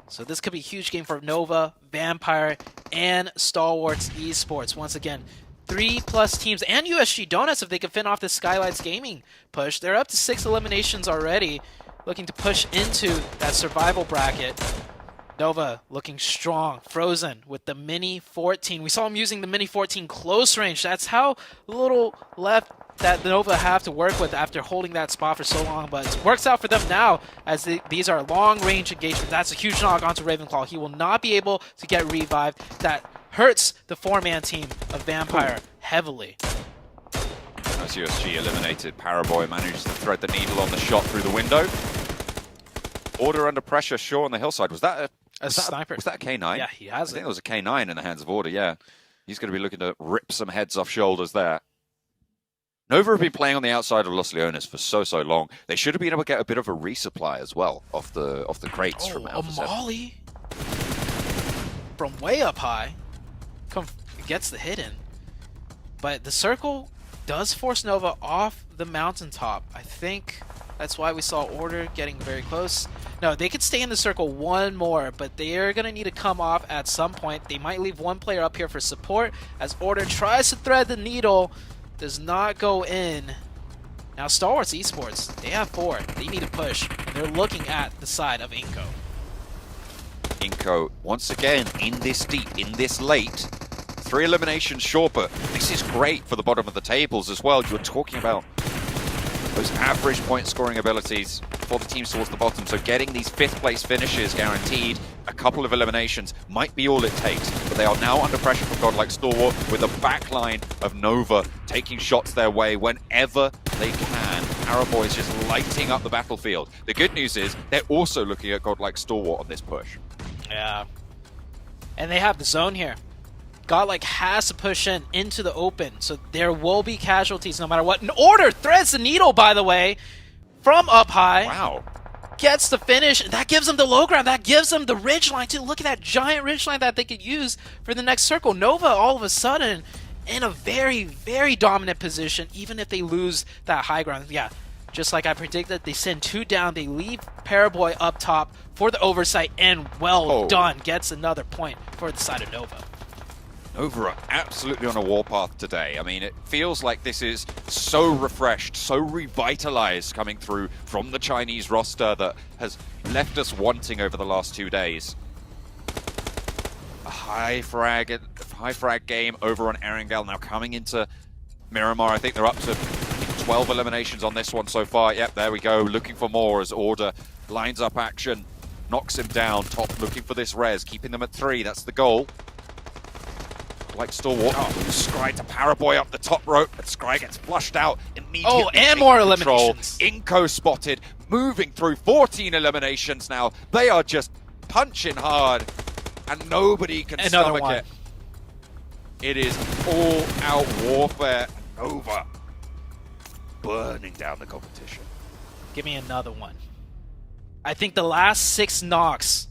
So this could be a huge game for Nova, Vampire, and Stalwarts Esports. Once again, 3+ teams, and USG Donuts if they can finish off this Skylights Gaming push. They're up to 6 eliminations already, looking to push into that survival bracket. Nova looking strong. Frozen with the Mini 14. We saw him using the Mini 14 close range. That's how little left that Nova have to work with after holding that spot for so long, but it works out for them now as these are long-range engagements. That's a huge knock onto Ravenclaw. He will not be able to get revived. That hurts the 4-man team of Vampire heavily. As USG eliminated, Paraboy manages to thread the needle on the shot through the window. Order under pressure, Shaw on the hillside. Was that a sniper? Was that a K9? Yeah, he has I think it was a K9 in the hands of Order, yeah. He's going to be looking to rip some heads off shoulders there. Nova have been playing on the outside of Los Leones for so long. They should have been able to get a bit of a resupply as well off the crates from Alpha 7. Molly from way up high gets the hit in. But the circle does force Nova off the mountaintop. I think that's why we saw Order getting very close. No, they could stay in the circle one more, but they are going to need to come off at some point. They might leave one player up here for support as Order tries to thread the needle. Does not go in. Now Stalwarts Esports, they have 4. They need to push. They're looking at the side of Inko. Inko, once again, in this deep, in this late. 3 eliminations short, but this is great for the bottom of the tables as well. You're talking about those average point scoring abilities for the teams towards the bottom. So getting these 5th place finishes guaranteed, a couple of eliminations might be all it takes. But they are now under pressure from Godlike Stalwart with a backline of Nova taking shots their way whenever they can. Paraboy is just lighting up the battlefield. The good news is they're also looking at Godlike Stalwart on this push. Yeah. And they have the zone here. Godlike has to push into the open, so there will be casualties no matter what. And Order threads the needle, by the way, from up high. Wow. Gets the finish. That gives them the low ground. That gives them the ridgeline, too. Look at that giant ridgeline that they could use for the next circle. Nova, all of a sudden, in a very, very dominant position, even if they lose that high ground. Yeah, just like I predicted, they send 2 down. They leave Paraboy up top for the oversight, and well done. Gets another point for the side of Nova. Nova are absolutely on a warpath today. I mean, it feels like this is so refreshed, so revitalized coming through from the Chinese roster that has left us wanting over the last 2 days. A high frag game over on Erangel, now coming into Miramar. I think they're up to 12 eliminations on this one so far. Yep, there we go, looking for more as Order lines up action, knocks him down. Top looking for this res, keeping them at 3, that's the goal. Like Stalwart, Scry to Paraboy up the top rope, but Scry gets flushed out immediately. Oh, and more eliminations. Inko spotted, moving through 14 eliminations now. They are just punching hard, and nobody can stomach it. It is all-out warfare. Nova burning down the competition. Give me another one. I think the last 6 knocks,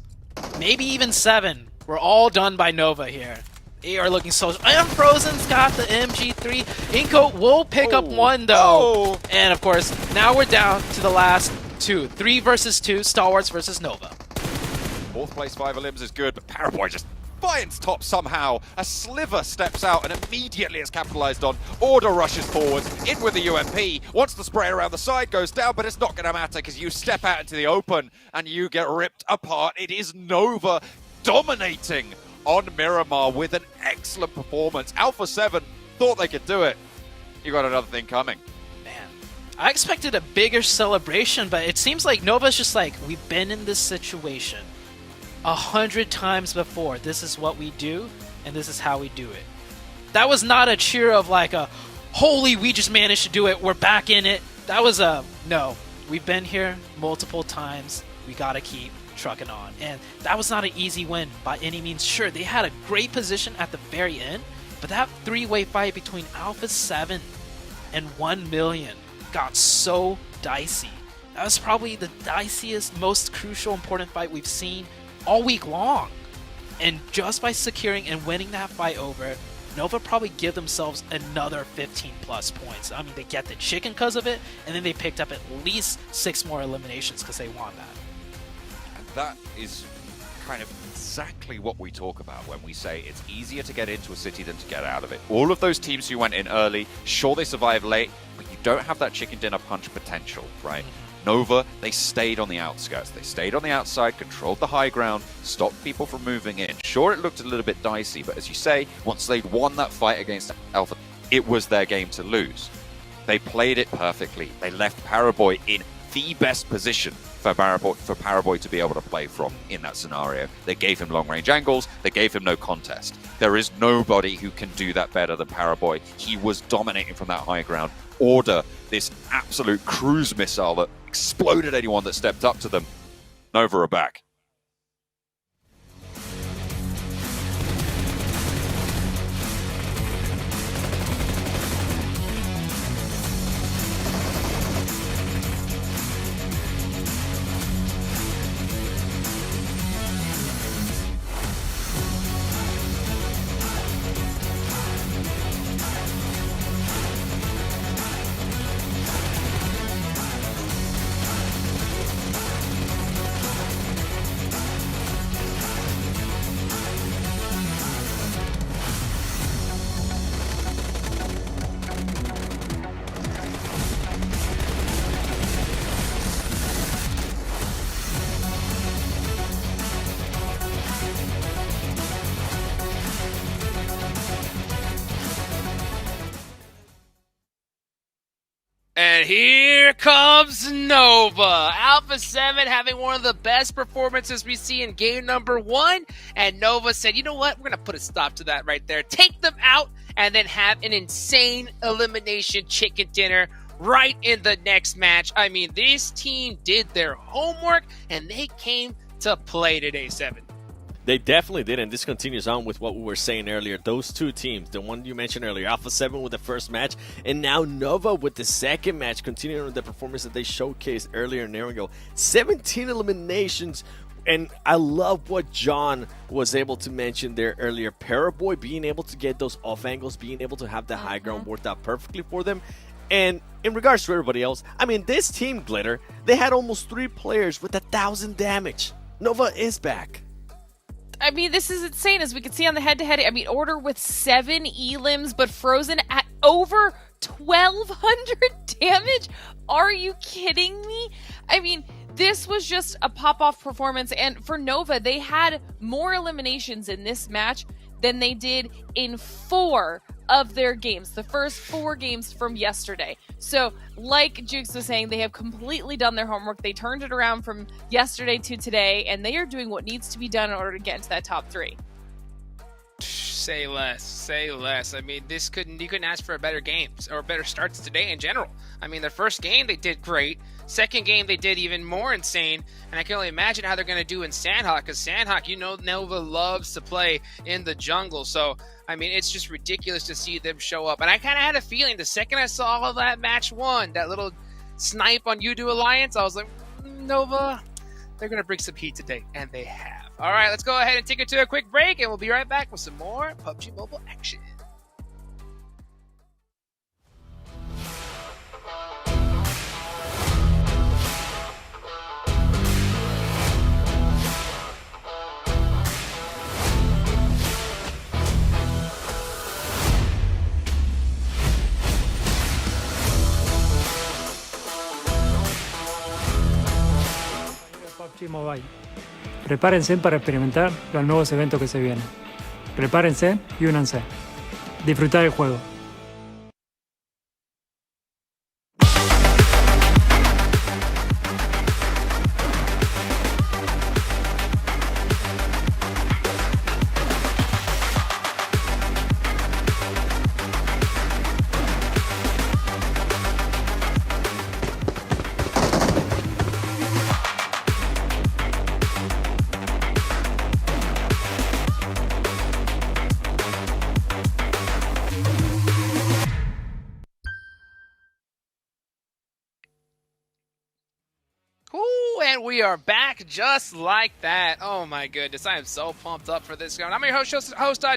maybe even 7, were all done by Nova here. They are looking so... And Frozen's got the MG3. Inko will pick up 1, though. And, of course, now we're down to the last 2. 3 versus 2, Stalwarts versus Nova. 4th place 5 elims is good, but Paraboy just finds top somehow. A sliver steps out and immediately is capitalized on. Order rushes forwards, in with the UMP. Once the spray around the side goes down, but it's not going to matter because you step out into the open and you get ripped apart. It is Nova dominating on Miramar with an excellent performance. Alpha 7 thought they could do it. You got another thing coming. Man, I expected a bigger celebration, but it seems like Nova's just like, we've been in this situation 100 times before. This is what we do, and this is how we do it. That was not a cheer of like a, holy, we just managed to do it, we're back in it. That was a, no, we've been here multiple times, we gotta keep trucking on. And that was not an easy win by any means. Sure, they had a great position at the very end, but that 3-way fight between Alpha 7 and 1 Million got so dicey. That was probably the diciest, most crucial, important fight we've seen all week long. And just by securing and winning that fight over, Nova probably give themselves another 15 plus points. I mean, they get the chicken because of it, and then they picked up at least 6 more eliminations because they won that. That is kind of exactly what we talk about when we say it's easier to get into a city than to get out of it. All of those teams who went in early, sure they survived late, but you don't have that chicken dinner punch potential, right? Nova, they stayed on the outskirts. They stayed on the outside, controlled the high ground, stopped people from moving in. Sure, it looked a little bit dicey, but as you say, once they'd won that fight against Alpha, it was their game to lose. They played it perfectly. They left Paraboy in the best position for Paraboy to be able to play from in that scenario. They gave him long-range angles. They gave him no contest. There is nobody who can do that better than Paraboy. He was dominating from that high ground. Order, this absolute cruise missile that exploded anyone that stepped up to them. Nova are back. And here comes Nova. Alpha 7 having one of the best performances we see in game number 1. And Nova said, you know what? We're going to put a stop to that right there. Take them out and then have an insane elimination chicken dinner right in the next match. I mean, this team did their homework and they came to play today, 7. They definitely did, and this continues on with what we were saying earlier. Those two teams, the one you mentioned earlier, Alpha 7 with the first match, and now Nova with the second match, continuing on the performance that they showcased earlier in Erangel. 17 eliminations, and I love what John was able to mention there earlier. Paraboy being able to get those off angles, being able to have the high ground worked out perfectly for them. And in regards to everybody else, I mean, this team, Glitter, they had almost 3 players with 1,000 damage. Nova is back. I mean, this is insane, as we can see on the head-to-head. I mean, Order with 7 elims, but Frozen at over 1,200 damage? Are you kidding me? I mean, this was just a pop-off performance, and for Nova, they had more eliminations in this match than they did in 4 of their games, the first 4 games from yesterday. So, like Jukes was saying, they have completely done their homework. They turned it around from yesterday to today, and they are doing what needs to be done in order to get into that top 3. Say less. Say less. I mean, you couldn't ask for a better games or better starts today in general. I mean, their first game, they did great. Second game, they did even more insane. And I can only imagine how they're going to do in Sandhawk, because Sandhawk, you know, Nova loves to play in the jungle. So, I mean, it's just ridiculous to see them show up. And I kind of had a feeling the second I saw that match 1, that little snipe on You Do Alliance, I was like, Nova, they're going to bring some heat today. And they have. All right, let's go ahead and take it to a quick break, and we'll be right back with some more PUBG Mobile action. PUBG Mobile. Prepárense para experimentar los nuevos eventos que se vienen. Prepárense y únanse. Disfrutar el juego. And we are back just like that. Oh my goodness, I am so pumped up for this round. I'm your host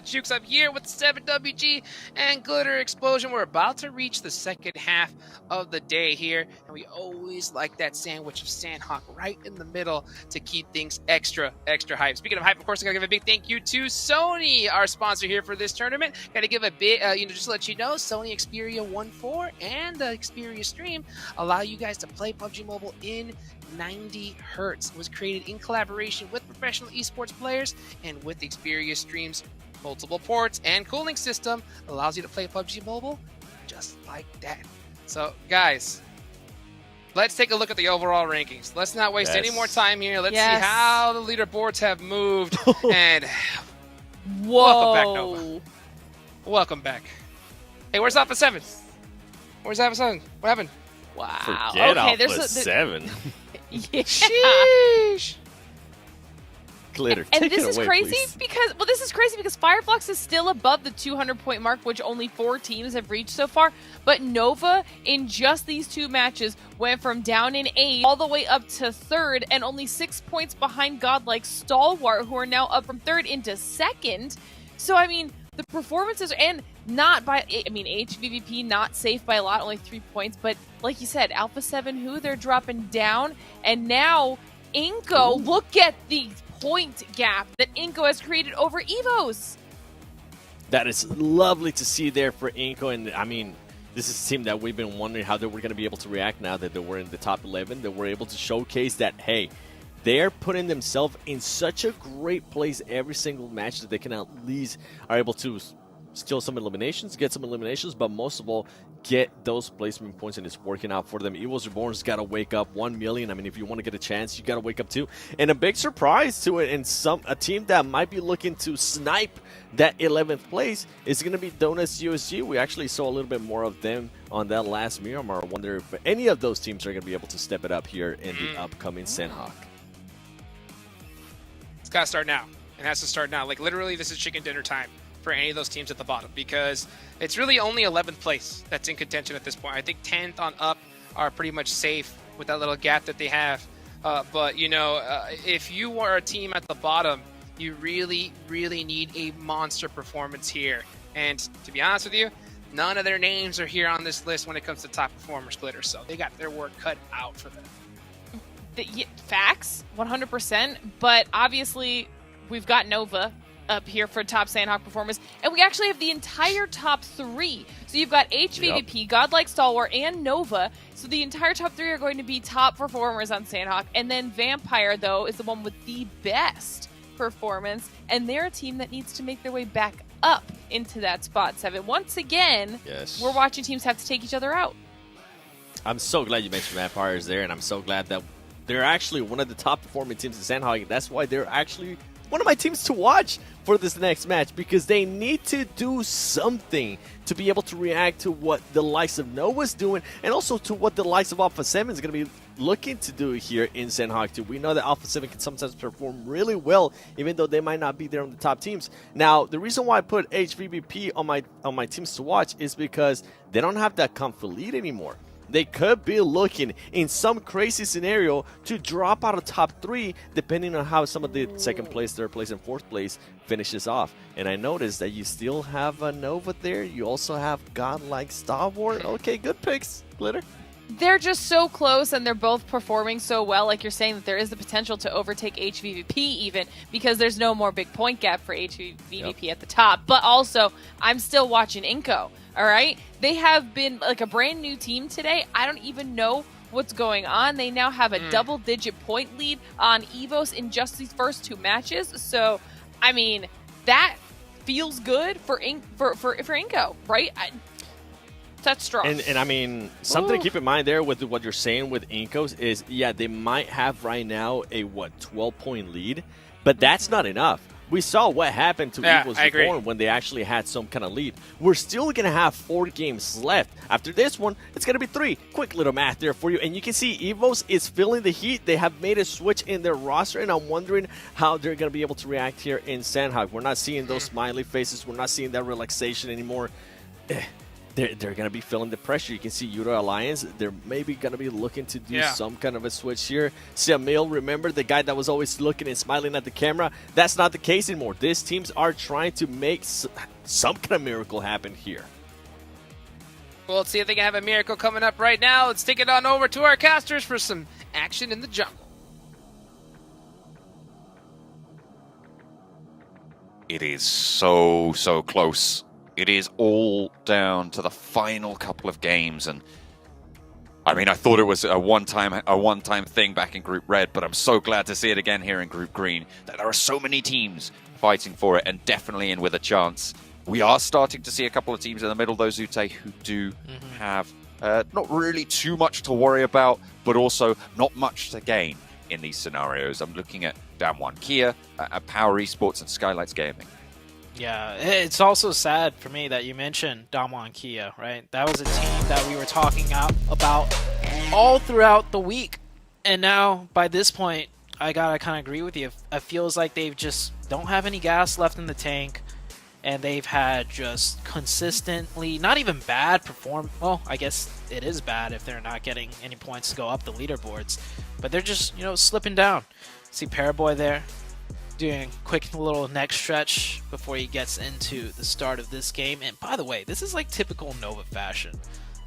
Jukes. I'm here with 7WG and Glitter Explosion. We're about to reach the second half of the day here, and we always like that sandwich of Sandhawk right in the middle to keep things extra hype. Speaking of hype, of course, I gotta give a big thank you to Sony, our sponsor here for this tournament. Gotta give a bit, just to let you know, Sony Xperia 1.4 and the Xperia Stream allow you guys to play PUBG Mobile in 90 hertz. It was created in collaboration with professional esports players, and with Xperia Stream's multiple ports and cooling system allows you to play PUBG Mobile just like that. So guys, let's take a look at the overall rankings. Let's not waste any more time here. Let's see how the leaderboards have moved. And welcome back, Nova. Welcome back. Hey, where's Alpha 7? Where's Alpha 7? What happened? Wow. Forget okay, Alpha 7. Yeah. Sheesh. Glitter, and take this it is away, crazy please. because Fireflux is still above the 200-point mark, which only 4 teams have reached so far. But Nova, in just these 2 matches, went from down in 8 all the way up to 3rd, and only 6 points behind Godlike Stalwart, who are now up from 3rd into 2nd. So, I mean, the performances, and not by, I mean, HVVP not safe by a lot, only 3 points. But like you said, Alpha 7, who they're dropping down, and now Inko, look at the point gap that Inko has created over Evos. That is lovely to see there for Inko, and I mean, this is a team that we've been wondering how they were going to be able to react now that they were in the top 11, that we're able to showcase that, hey, they're putting themselves in such a great place every single match that they can at least are able to steal some eliminations, get some eliminations, but most of all, get those placement points, and it's working out for them. Evos Reborn's got to wake up 1 million. I mean, if you want to get a chance, you got to wake up too. And a big surprise to it, and a team that might be looking to snipe that 11th place is going to be Donuts USG. We actually saw a little bit more of them on that last Miramar. I wonder if any of those teams are going to be able to step it up here in the upcoming Sandhawk. It's got to start now. It has to start now. Like, literally, this is chicken dinner time for any of those teams at the bottom, because it's really only 11th place that's in contention at this point. I think 10th on up are pretty much safe with that little gap that they have. But, you know, if you are a team at the bottom, you really, really need a monster performance here. And to be honest with you, none of their names are here on this list when it comes to top performers, Glitter. So they got their work cut out for them. Facts, 100%. But obviously, we've got Nova up here for top Sandhawk performers, and we actually have the entire top 3. So you've got HVVP, Godlike Stalwart, and Nova. So the entire top 3 are going to be top performers on Sandhawk. And then Vampire, though, is the one with the best performance, and they're a team that needs to make their way back up into that spot 7. Once again, we're watching teams have to take each other out. I'm so glad you mentioned Vampires there, and I'm so glad that they're actually one of the top performing teams in Sandhawk. That's why they're actually one of my teams to watch for this next match, because they need to do something to be able to react to what the likes of Nova's doing, and also to what the likes of Alpha 7 is going to be looking to do here in Sandhawk 2. We know that Alpha 7 can sometimes perform really well, even though they might not be there on the top teams. Now, the reason why I put HVVP on my teams to watch is because they don't have that comfort lead anymore. They could be looking in some crazy scenario to drop out of top 3, depending on how some of the second place, third place, and fourth place finishes off. And I noticed that you still have a Nova there. You also have Godlike Stalwart. Okay, good picks, Glitter. They're just so close, and they're both performing so well. Like you're saying, that there is the potential to overtake HVVP even, because there's no more big point gap for HVVP at the top. But also, I'm still watching Inco. All right? They have been like a brand new team today. I don't even know what's going on. They now have a double-digit point lead on EVOS in just these first 2 matches. So, I mean, that feels good for Inco, right? That's strong. And I mean, something to keep in mind there with what you're saying with Incos is, yeah, they might have right now a, 12-point lead, but that's not enough. We saw what happened to Eagles before when they actually had some kind of lead. We're still going to have 4 games left. After this one, it's going to be 3. Quick little math there for you. And you can see EVOS is feeling the heat. They have made a switch in their roster, and I'm wondering how they're going to be able to react here in Sandhawk. We're not seeing those smiley faces. We're not seeing that relaxation anymore. They're going to be feeling the pressure. You can see Euro Alliance, they're maybe going to be looking to do some kind of a switch here. Samil, remember the guy that was always looking and smiling at the camera? That's not the case anymore. These teams are trying to make some kind of miracle happen here. Well, let's see if they can have a miracle coming up right now. Let's take it on over to our casters for some action in the jungle. It is so close. It is all down to the final couple of games, and I mean, I thought it was a one-time thing back in Group Red, but I'm so glad to see it again here in Group Green, that there are so many teams fighting for it, and definitely in with a chance. We are starting to see a couple of teams in the middle, those Ute, who do have not really too much to worry about, but also not much to gain in these scenarios. I'm looking at Damwon Kia, at Power Esports, and Skylights Gaming. Yeah, it's also sad for me that you mentioned Damwon Kia, right? That was a team that we were talking about all throughout the week. And now, by this point, I gotta kind of agree with you. It feels like they've just don't have any gas left in the tank. And they've had just consistently, not even bad well, I guess it is bad if they're not getting any points to go up the leaderboards. But they're just, slipping down. See Paraboy there, doing a quick little neck stretch before he gets into the start of this game. And by the way, this is like typical Nova fashion.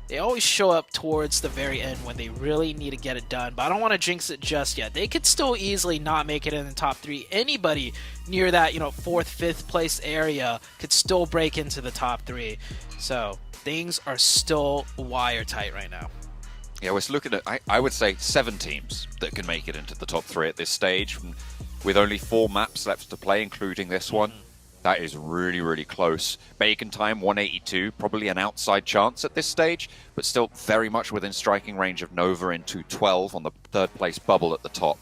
They always show up towards the very end when they really need to get it done, but I don't want to jinx it just yet. They could still easily not make it in the top 3. Anybody near that, 4th, 5th place area could still break into the top 3. So things are still wire tight right now. Yeah, we're looking at, I would say, 7 teams that can make it into the top 3 at this stage, with only 4 maps left to play, including this one. That is really close. Bacon Time 182, probably an outside chance at this stage, but still very much within striking range of Nova in 212 on the 3rd place bubble at the top.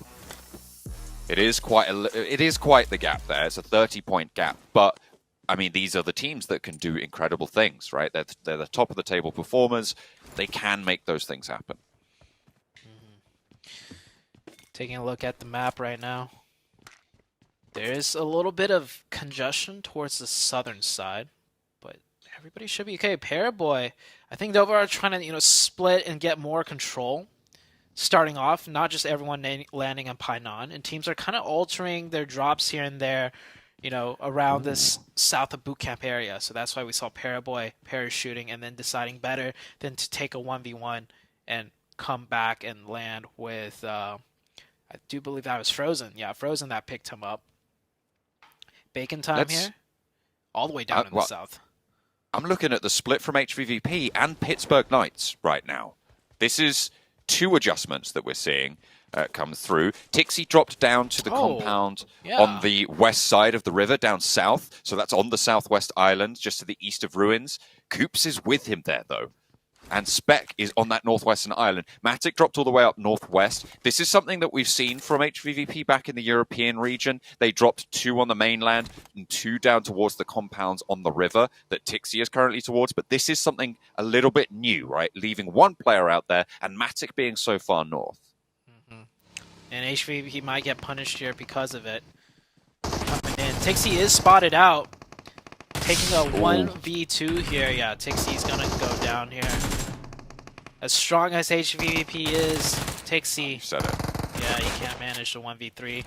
It is quite the gap there. It's a 30-point gap, but I mean, these are the teams that can do incredible things, right? They're the top of the table performers. They can make those things happen. Taking a look at the map right now. There's a little bit of congestion towards the southern side, but everybody should be okay. Paraboy, I think Nova are trying to, split and get more control. Starting off, not just everyone landing on Painan, and teams are kind of altering their drops here and there, around this south of boot camp area. So that's why we saw Paraboy parachuting and then deciding better than to take a 1v1 and come back and land with, I do believe that was Frozen. Yeah, Frozen that picked him up. Bacon time here? All the way down in the south. I'm looking at the split from HVVP and Pittsburgh Knights right now. This is 2 adjustments that we're seeing come through. Tixie dropped down to the compound on the west side of the river, down south. So that's on the southwest island, just to the east of Ruins. Coops is with him there, though. And Spec is on that northwestern island. Matic dropped all the way up northwest. This is something that we've seen from HVVP back in the European region. They dropped 2 on the mainland and 2 down towards the compounds on the river that Tixie is currently towards. But this is something a little bit new, right? Leaving 1 player out there and Matic being so far north. And HVVP might get punished here because of it. Coming in. Tixie is spotted out. Taking a 1v2 here. Yeah, Tixie's gonna go down here. As strong as HVVP is, Tixie. Said it. Yeah, he can't manage the 1v3.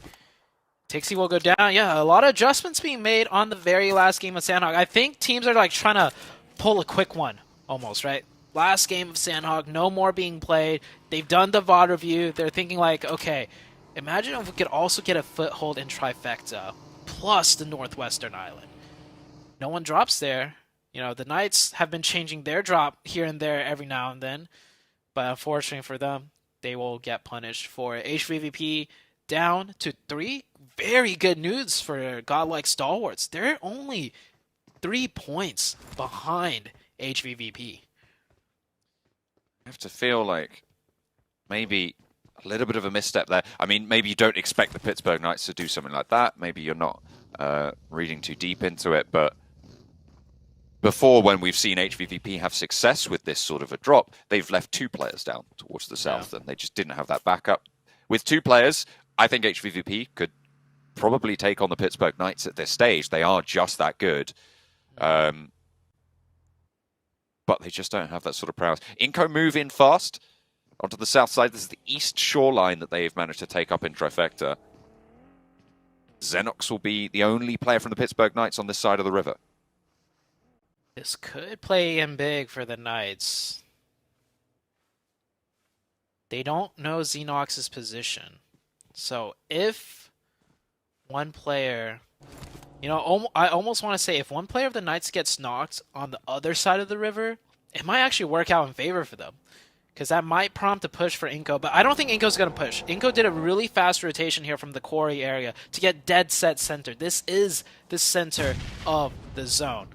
Tixie will go down. Yeah, a lot of adjustments being made on the very last game of Sandhog. I think teams are like trying to pull a quick one, almost, right? Last game of Sandhog, no more being played. They've done the VOD review. They're thinking like, okay, imagine if we could also get a foothold in Trifecta, plus the Northwestern Island. No one drops there. You know, the Knights have been changing their drop here and there every now and then. But unfortunately for them, they will get punished for it. HVVP down to 3. Very good news for Godlike Stalwarts. They're only 3 points behind HVVP. I have to feel like maybe a little bit of a misstep there. I mean, maybe you don't expect the Pittsburgh Knights to do something like that. Maybe you're not reading too deep into it, but before, when we've seen HVVP have success with this sort of a drop, they've left 2 players down towards the south, and they just didn't have that backup. With 2 players, I think HVVP could probably take on the Pittsburgh Knights at this stage. They are just that good. But they just don't have that sort of prowess. Inco move in fast onto the south side. This is the east shoreline that they've managed to take up in Trifecta. Xenox will be the only player from the Pittsburgh Knights on this side of the river. This could play in big for the Knights. They don't know Xenox's position. So if one player... You know, I almost want to say if one player of the Knights gets knocked on the other side of the river, it might actually work out in favor for them. Because that might prompt a push for Inco. But I don't think Inco's going to push. Inco did a really fast rotation here from the quarry area to get dead set center. This is the center of the zone.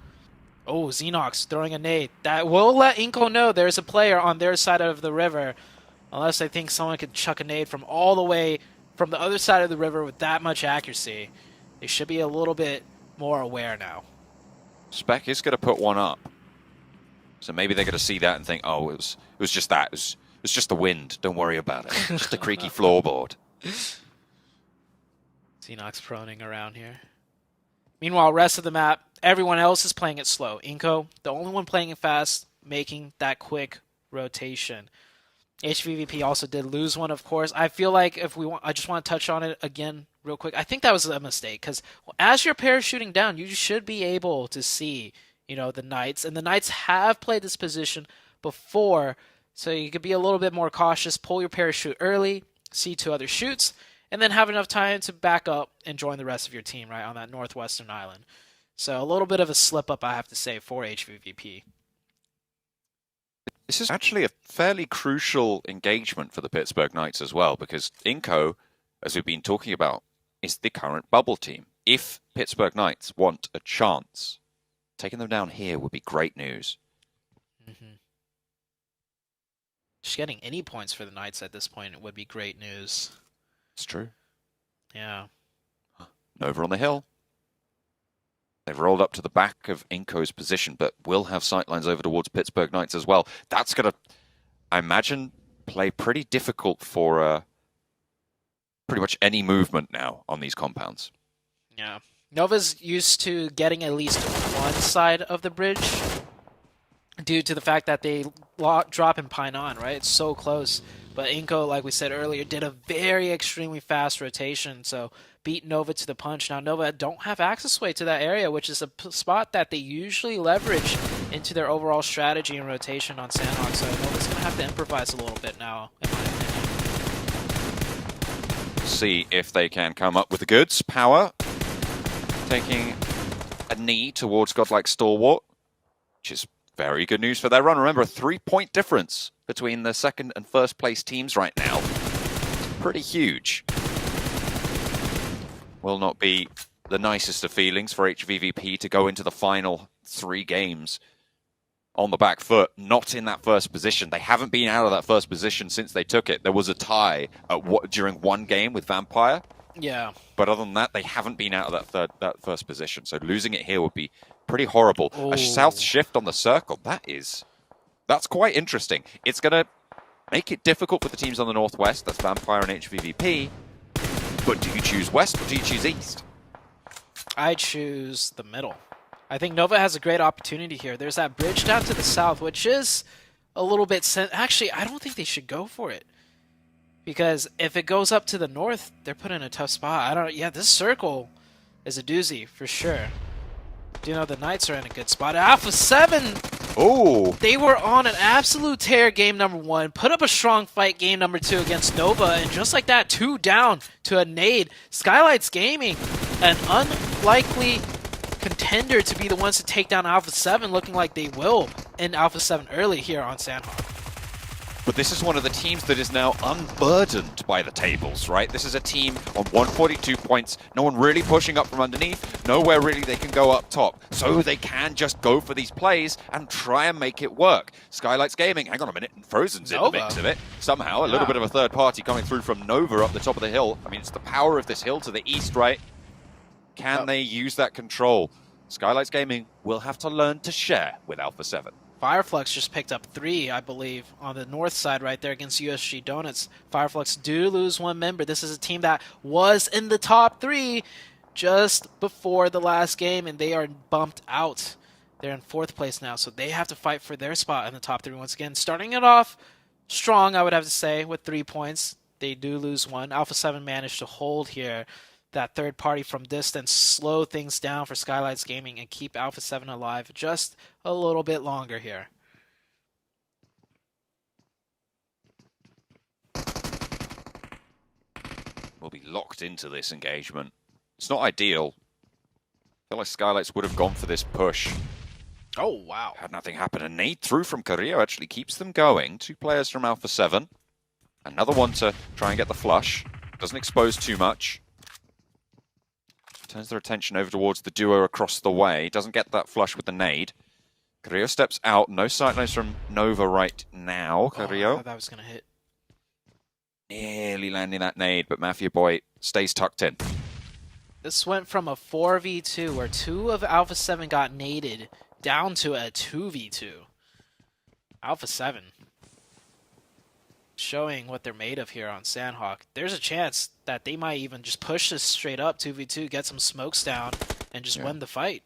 Oh, Xenox throwing a nade. That will let Inco know there's a player on their side of the river. Unless I think someone could chuck a nade from all the way from the other side of the river with that much accuracy. They should be a little bit more aware now. Spec is going to put one up. So maybe they're going to see that and think, oh, it was just that. It was just the wind. Don't worry about it. Just a creaky floorboard. Xenox proning around here. Meanwhile, rest of the map, everyone else is playing it slow. Inco, the only one playing it fast, making that quick rotation. HVVP also did lose one, of course. I feel like I just want to touch on it again real quick. I think that was a mistake because as you're parachuting down, you should be able to see, you know, the Knights, and the Knights have played this position before, so you could be a little bit more cautious. Pull your parachute early, see 2 other shoots, and then have enough time to back up and join the rest of your team right on that northwestern island. So a little bit of a slip up, I have to say, for HVVP. This is actually a fairly crucial engagement for the Pittsburgh Knights as well, because Inco, as we've been talking about, is the current bubble team. If Pittsburgh Knights want a chance, taking them down here would be great news. Just getting any points for the Knights at this point would be great news. It's true. Yeah. Nova on the hill. They've rolled up to the back of Inco's position, but will have sightlines over towards Pittsburgh Knights as well. That's going to, I imagine, play pretty difficult for pretty much any movement now on these compounds. Yeah. Nova's used to getting at least one side of the bridge due to the fact that they drop in Pine On, right? It's so close. But Inco, like we said earlier, did a very extremely fast rotation, so beat Nova to the punch. Now, Nova don't have access way to that area, which is a spot that they usually leverage into their overall strategy and rotation on Sandhog, so Nova's going to have to improvise a little bit now, in my opinion. See if they can come up with the goods. Power taking a knee towards Godlike Stalwart, which is very good news for their run. Remember, a 3-point difference between the second and first place teams right now. Pretty huge. Will not be the nicest of feelings for HVVP to go into the final 3 games on the back foot, not in that first position. They haven't been out of that first position since they took it. There was a tie during one game with Vampire. Yeah. But other than that, they haven't been out of that first position. So losing it here would be pretty horrible. Ooh. A south shift on the circle, that's quite interesting. It's going to make it difficult for the teams on the northwest. That's Vampire and HVVP. But do you choose west or do you choose east? I choose the middle. I think Nova has a great opportunity here. There's that bridge down to the south, which is a little bit... Actually, I don't think they should go for it. Because if it goes up to the north, they're put in a tough spot. Yeah, this circle is a doozy, for sure. You know, the Knights are in a good spot. Alpha 7! Oh! They were on an absolute tear game number 1, put up a strong fight game number 2 against Nova, and just like that, 2 down to a nade. Skylights Gaming, an unlikely contender to be the ones to take down Alpha 7, looking like they will in Alpha 7 early here on Sandhawk. But this is one of the teams that is now unburdened by the tables, right? This is a team on 142 points, no one really pushing up from underneath, nowhere really they can go up top. So they can just go for these plays and try and make it work. Skylights Gaming, hang on a minute, Frozen's in the mix of it. Somehow, a little bit of a third party coming through from Nova up the top of the hill. I mean, it's the power of this hill to the east, right? Can they use that control? Skylights Gaming will have to learn to share with Alpha 7. Fireflux just picked up 3, I believe, on the north side right there against USG Donuts. Fireflux do lose 1 member. This is a team that was in the top 3 just before the last game, and they are bumped out. They're in 4th place now, so they have to fight for their spot in the top 3 once again. Starting it off strong, I would have to say, with 3 points. They do lose 1. Alpha 7 managed to hold here that third party from distance, slow things down for Skylights Gaming, and keep Alpha 7 alive just a little bit longer here. We'll be locked into this engagement. It's not ideal. I feel like Skylights would have gone for this push. Oh, wow. Had nothing happen. A nade through from Carrillo actually keeps them going. 2 players from Alpha 7. Another one to try and get the flush. Doesn't expose too much. Turns their attention over towards the duo across the way. Doesn't get that flush with the nade. Carrillo steps out. No sight lines from Nova right now. Carrillo. Oh, I thought that was going to hit. Nearly landing that nade, but Mafia Boy stays tucked in. This went from a 4v2 where 2 of Alpha 7 got naded down to a 2v2. Alpha 7 showing what they're made of here on Sandhawk. There's a chance that they might even just push this straight up 2v2, get some smokes down, and just win the fight.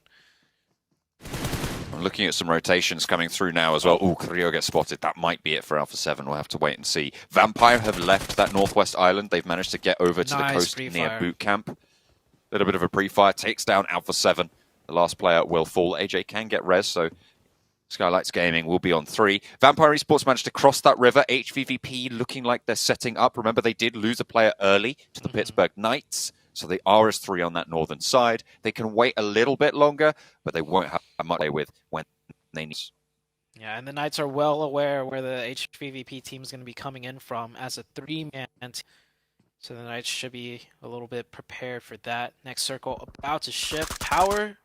I'm looking at some rotations coming through now as well. Ooh, Carrillo gets spotted. That might be it for Alpha 7. We'll have to wait and see. Vampire have left that northwest island. They've managed to get over to the coast near boot camp. A little bit of a pre-fire. Takes down Alpha 7. The last player will fall. AJ can get res, so Skylights Gaming will be on 3. Vampire Esports managed to cross that river. HVVP looking like they're setting up. Remember, they did lose a player early to the Pittsburgh Knights, so they are as 3 on that northern side. They can wait a little bit longer, but they won't have much to play with when they need. Yeah, and the Knights are well aware where the HVVP team is going to be coming in from as a 3-man team. So the Knights should be a little bit prepared for that. Next circle about to shift. Power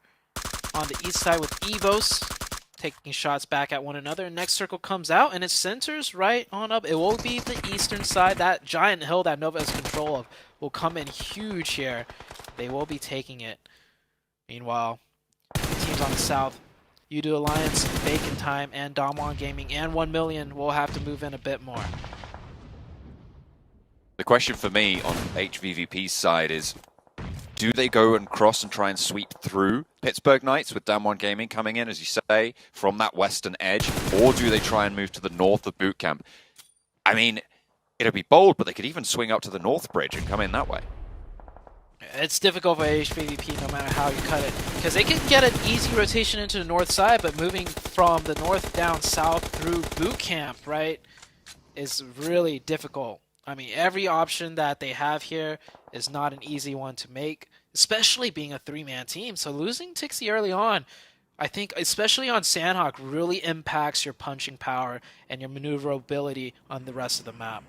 on the east side with Evos, taking shots back at one another. Next circle comes out, and it centers right on up. It will be the eastern side. That giant hill that Nova has control of will come in huge here. They will be taking it. Meanwhile, the teams on the south, Udo Alliance, Bacon Time, and Damwon Gaming, and 1 Million will have to move in a bit more. The question for me on HVVP's side is, do they go and cross and try and sweep through Pittsburgh Knights with Damwon Gaming coming in, as you say, from that western edge, or do they try and move to the north of boot camp? I mean, it'll be bold, but they could even swing up to the north bridge and come in that way. It's difficult for HVVP no matter how you cut it, because they can get an easy rotation into the north side, but moving from the north down south through boot camp, right, is really difficult I mean, every option that they have here is not an easy one to make, especially being a three-man team. So losing Tixie early on, I think, especially on Sandhawk, really impacts your punching power and your maneuverability on the rest of the map.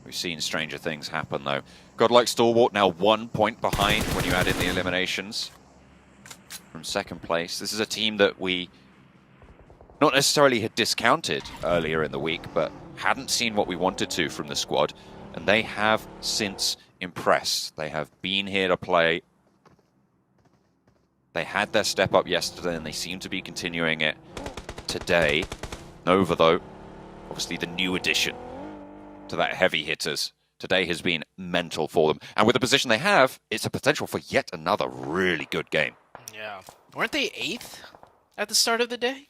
We've seen stranger things happen, though. Godlike Stalwart now 1 point behind when you add in the eliminations from second place. This is a team that we not necessarily had discounted earlier in the week, but hadn't seen what we wanted to from the squad, and they have since impressed. They have been here to play. They had their step up yesterday, and they seem to be continuing it today. Nova, though, obviously the new addition to that heavy hitters today has been mental for them. And with the position they have, it's a potential for yet another really good game. Yeah. Weren't they 8th at the start of the day?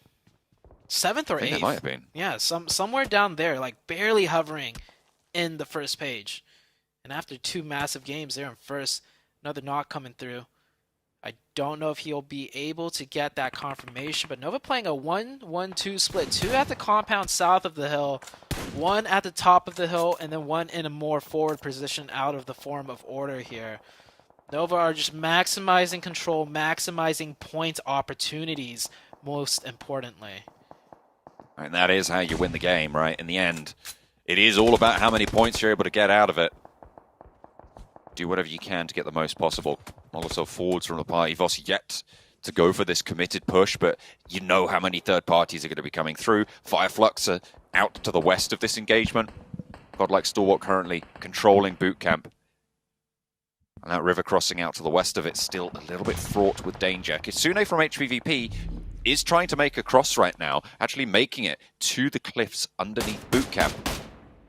7th or 8th? They might have been. Yeah, somewhere down there, like barely hovering in the first page. And after 2 massive games, they're in first. Another knock coming through. I don't know if he'll be able to get that confirmation, but Nova playing a 1-1-2 split. 2 at the compound south of the hill, 1 at the top of the hill, and then 1 in a more forward position out of the form of order here. Nova are just maximizing control, maximizing point opportunities, most importantly. And that is how you win the game, right? In the end, it is all about how many points you're able to get out of it. Do whatever you can to get the most possible. Molotov forwards from the party. EVOS yet to go for this committed push, but you know how many third parties are going to be coming through. Fireflux are out to the west of this engagement. Godlike Stalwart currently controlling boot camp. And that river crossing out to the west of it still a little bit fraught with danger. Kisune from HVVP is trying to make a cross right now, actually making it to the cliffs underneath boot camp.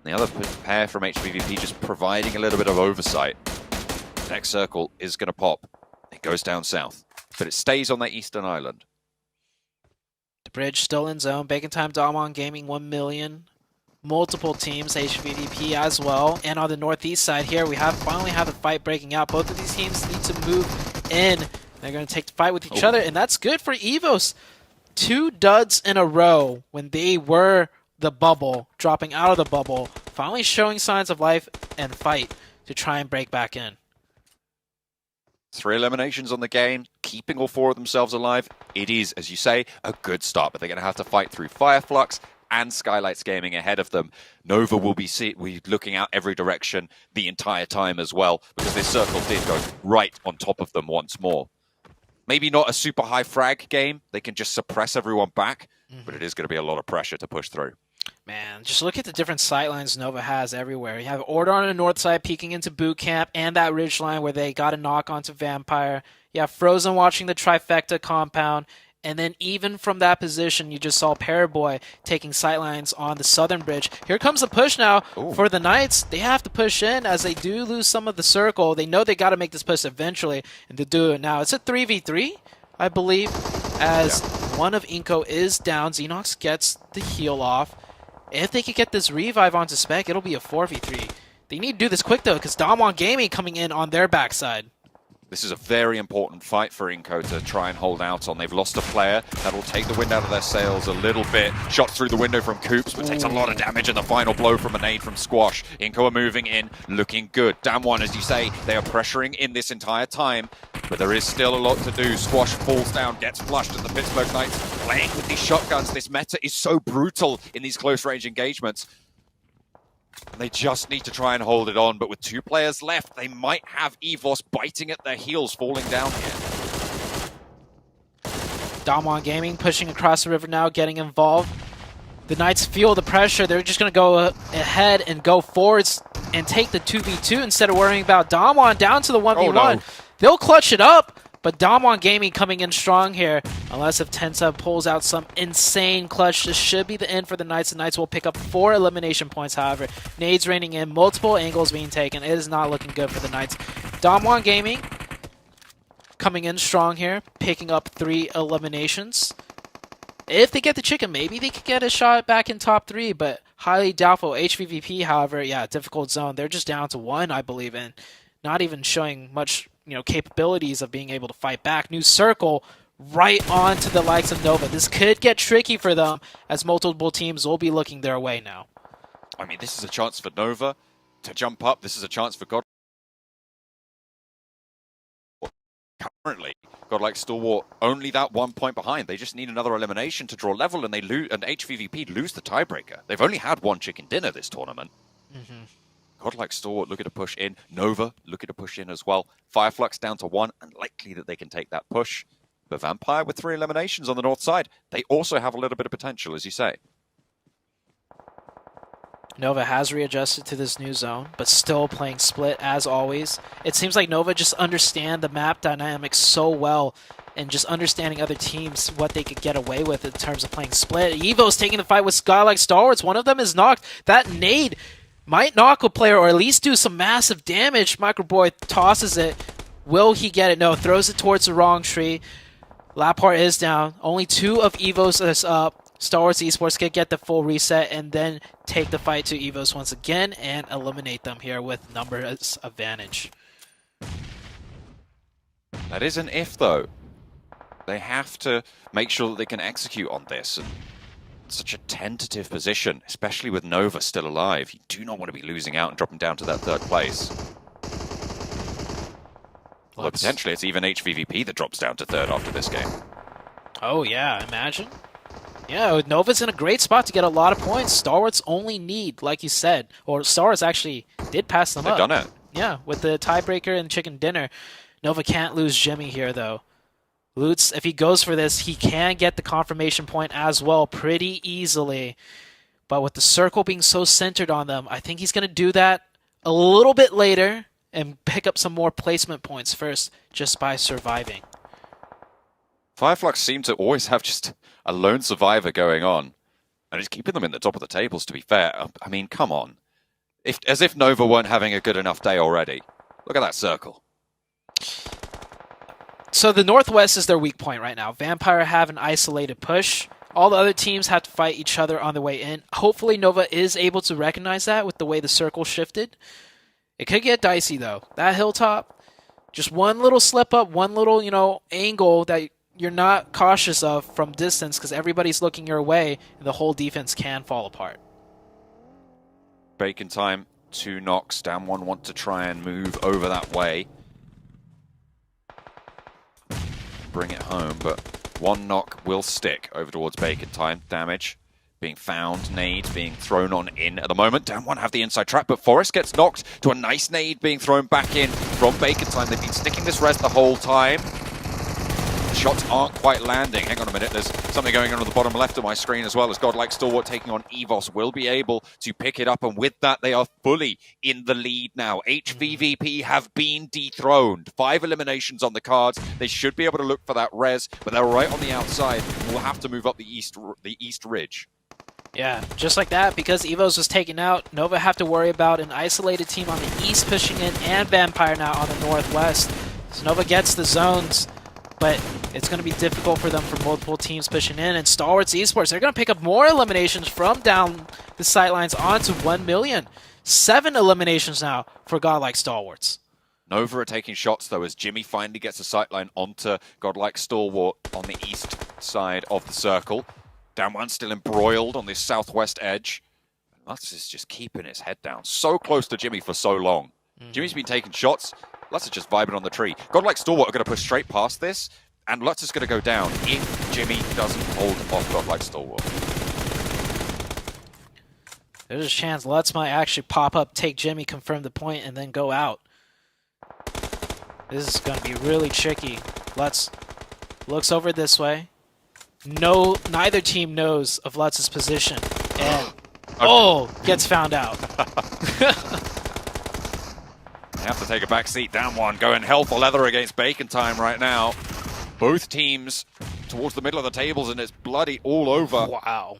The other pair from HVVP just providing a little bit of oversight. Next circle is going to pop. It goes down south, but it stays on that eastern island. The bridge still in zone. Bacon Time Damwon Gaming 1 million. Multiple teams, HVVP as well. And on the northeast side here, we finally have a fight breaking out. Both of these teams need to move in. They're going to take the fight with each other, and that's good for EVOS. 2 duds in a row when they were the bubble, dropping out of the bubble, finally showing signs of life and fight to try and break back in. 3 eliminations on the game, keeping all 4 of themselves alive. It is, as you say, a good start, but they're going to have to fight through Fireflux and Skylights Gaming ahead of them. Nova will be looking out every direction the entire time as well, because this circle did go right on top of them once more. Maybe not a super high frag game. They can just suppress everyone back, but it is going to be a lot of pressure to push through. Man, just look at the different sightlines Nova has everywhere. You have Order on the north side peeking into boot camp and that ridge line where they got a knock onto Vampire. You have Frozen watching the trifecta compound. And then even from that position, you just saw Paraboy taking sightlines on the southern bridge. Here comes the push now for the Knights. They have to push in as they do lose some of the circle. They know they got to make this push eventually, and to do it now. It's a 3v3, I believe, as one of Inko is down. Xenox gets the heal off. If they could get this revive onto Spec, it'll be a 4v3. They need to do this quick, though, because Damwon Gaming coming in on their backside. This is a very important fight for Inko to try and hold out on. They've lost a player. That will take the wind out of their sails a little bit. Shot through the window from Coops, but takes a lot of damage, and the final blow from a nade from Squash. Inko are moving in, looking good. Damwon, as you say, they are pressuring in this entire time, but there is still a lot to do. Squash falls down, gets flushed, and the Pittsburgh Knights playing with these shotguns. This meta is so brutal in these close-range engagements. They just need to try and hold it on, but with 2 players left, they might have EVOS biting at their heels, falling down here. Damwon Gaming pushing across the river now, getting involved. The Knights feel the pressure. They're just going to go ahead and go forwards and take the 2v2 instead of worrying about Damwon down to the 1v1. Oh, no. They'll clutch it up, but Damwon Gaming coming in strong here. Unless if Tensa pulls out some insane clutch, this should be the end for the Knights. The Knights will pick up 4 elimination points, however. Nades raining in, multiple angles being taken. It is not looking good for the Knights. Damwon Gaming coming in strong here, picking up 3 eliminations. If they get the chicken, maybe they could get a shot back in top 3, but highly doubtful. HVVP, however, yeah, difficult zone. They're just down to 1, I believe, and not even showing much, capabilities of being able to fight back. New circle right onto the likes of Nova. This could get tricky for them as multiple teams will be looking their way now. I mean, this is a chance for Nova to jump up. This is a chance for God. Currently, Godlike Stalwart only that 1 point behind. They just need another elimination to draw level, and they lose. And HVVP lose the tiebreaker. They've only had one chicken dinner this tournament. Godlike Stalwart looking to push in. Nova looking to push in as well. Fireflux down to 1, unlikely that they can take that push. But Vampire with 3 eliminations on the north side. They also have a little bit of potential, as you say. Nova has readjusted to this new zone, but still playing split as always. It seems like Nova just understand the map dynamics so well and just understanding other teams, what they could get away with in terms of playing split. Evo's taking the fight with Godlike Stalwarts. One of them is knocked. That nade might knock a player or at least do some massive damage. Microboy tosses it. Will he get it? No, throws it towards the wrong tree. Lappart is down. Only 2 of Evos is up. Stalwarts Esports can get the full reset and then take the fight to Evos once again and eliminate them here with numbers advantage. That is an if, though. They have to make sure that they can execute on this. And such a tentative position, especially with Nova still alive. You do not want to be losing out and dropping down to that 3rd place. Although potentially it's even HVVP that drops down to 3rd after this game. Oh yeah, imagine. Yeah, Nova's in a great spot to get a lot of points. Stalwarts only need, like you said, or Stalwarts actually did pass them up. They've done it. Yeah, with the tiebreaker and chicken dinner. Nova can't lose Jimmy here, though. Lutz, if he goes for this, he can get the confirmation point as well pretty easily. But with the circle being so centered on them, I think he's going to do that a little bit later and pick up some more placement points first just by surviving. Fireflux seem to always have just a lone survivor going on. And it's keeping them in the top of the tables, to be fair. I mean, come on. As if Nova weren't having a good enough day already. Look at that circle. So the Northwest is their weak point right now. Vampire have an isolated push. All the other teams have to fight each other on the way in. Hopefully Nova is able to recognize that with the way the circle shifted. It could get dicey, though. That hilltop, just one little slip up, one little, angle that you're not cautious of from distance because everybody's looking your way, and the whole defense can fall apart. Bacon time, 2 knocks. Down 1 want to try and move over that way. Bring it home, but 1 knock will stick over towards Bacon time. Damage being found, nade being thrown on in at the moment. Down 1 have the inside trap, but Forrest gets knocked to a nice nade being thrown back in from Bacon time. They've been sticking this res the whole time. Shots aren't quite landing. Hang on a minute, there's something going on the bottom left of my screen as well as Godlike Stalwart taking on Evos will be able to pick it up, and with that they are fully in the lead now. HVVP have been dethroned. 5 eliminations on the cards. They should be able to look for that res, but they're right on the outside. We'll have to move up the east ridge. Yeah, just like that, because Evos was taken out, Nova have to worry about an isolated team on the east pushing in and Vampire now on the northwest. So Nova gets the zones, but it's going to be difficult for them for multiple teams pushing in. And Stalwarts Esports, they're going to pick up more eliminations from down the sidelines onto 1 million. 7 eliminations now for Godlike Stalwarts. Nova are taking shots, though, as Jimmy finally gets a sightline onto Godlike Stalwart on the east side of the circle. Down 1 still embroiled on this southwest edge. Lutz is just keeping his head down. So close to Jimmy for so long. Jimmy's been taking shots. Lutz is just vibing on the tree. Godlike Stalwart are going to push straight past this, and Lutz is going to go down if Jimmy doesn't hold off Godlike Stalwart. There's a chance Lutz might actually pop up, take Jimmy, confirm the point, and then go out. This is going to be really tricky. Lutz looks over this way. No, neither team knows of Lutz's position, and gets found out. They have to take a back seat. Down 1 going hell for leather against Bacon time right now. Both teams towards the middle of the tables, and it's bloody all over. Wow.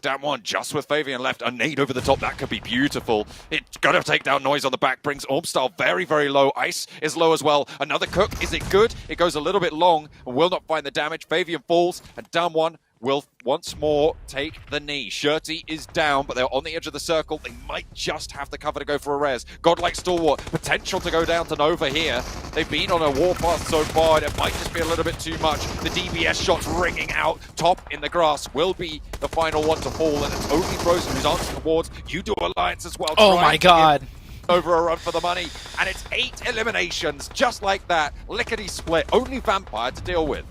Down 1 just with Fabian left. A nade over the top. That could be beautiful. It's got to take down Noise on the back. Brings Ormstyle very, very low. Ice is low as well. Another cook. Is it good? It goes a little bit long and will not find the damage. Fabian falls, and Down 1 will once more take the knee. Shirty is down, but they're on the edge of the circle. They might just have the cover to go for a res. Godlike Stalwart, potential to go down to Nova here. They've been on a warpath so far, and it might just be a little bit too much. The DBS shots ringing out. Top in the grass will be the final one to fall, and it's only Frozen who's answered towards. You do Alliance as well. Oh my god. Over a run for the money, and it's 8 eliminations, just like that. Lickety split, only Vampire to deal with.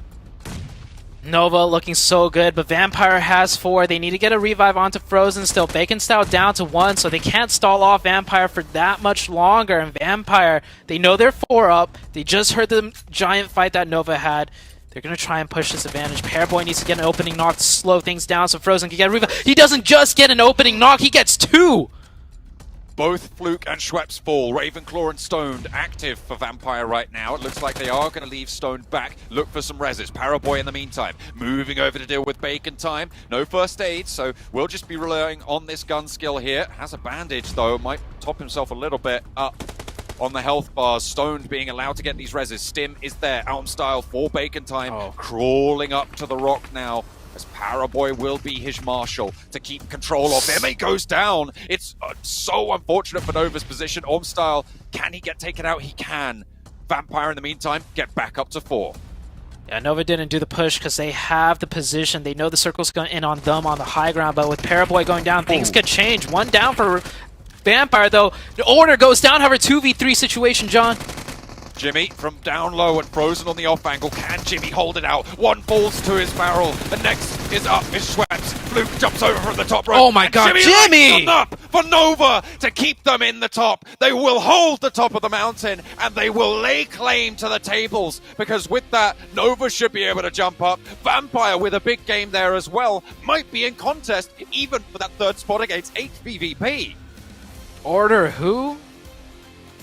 Nova looking so good, but Vampire has 4. They need to get a revive onto Frozen still. Bacon Style down to 1, so they can't stall off Vampire for that much longer. And Vampire, they know they're 4 up. They just heard the giant fight that Nova had. They're going to try and push this advantage. Pairboy needs to get an opening knock to slow things down so Frozen can get a revive. He doesn't just get an opening knock, he gets 2! Both Fluke and Schweppes fall. Ravenclaw and Stoned active for Vampire right now. It looks like they are going to leave Stoned back. Look for some reses. Paraboy in the meantime. Moving over to deal with Bacon time. No first aid, so we'll just be relying on this gun skill here. Has a bandage though. Might top himself a little bit up on the health bars. Stoned being allowed to get these reses. Stim is there. Alm style for Bacon time. Crawling up to the rock now. As Paraboy will be his marshal to keep control of him. He goes down. It's so unfortunate for Nova's position. Ormstyle, can he get taken out? He can. Vampire in the meantime, get back up to 4. Yeah, Nova didn't do the push because they have the position. They know the circle's going in on them on the high ground, but with Paraboy going down, things could change. 1 down for Vampire, though. The order goes down, however, 2v3 situation, John. Jimmy from down low and Frozen on the off angle. Can Jimmy hold it out? One falls to his barrel. And next is up is Schweppes. Fluke jumps over from the top rope. Oh my god, Jimmy! Up for Nova to keep them in the top. They will hold the top of the mountain and they will lay claim to the tables, because with that, Nova should be able to jump up. Vampire with a big game there as well might be in contest even for that 3rd spot against HVVP. Order who?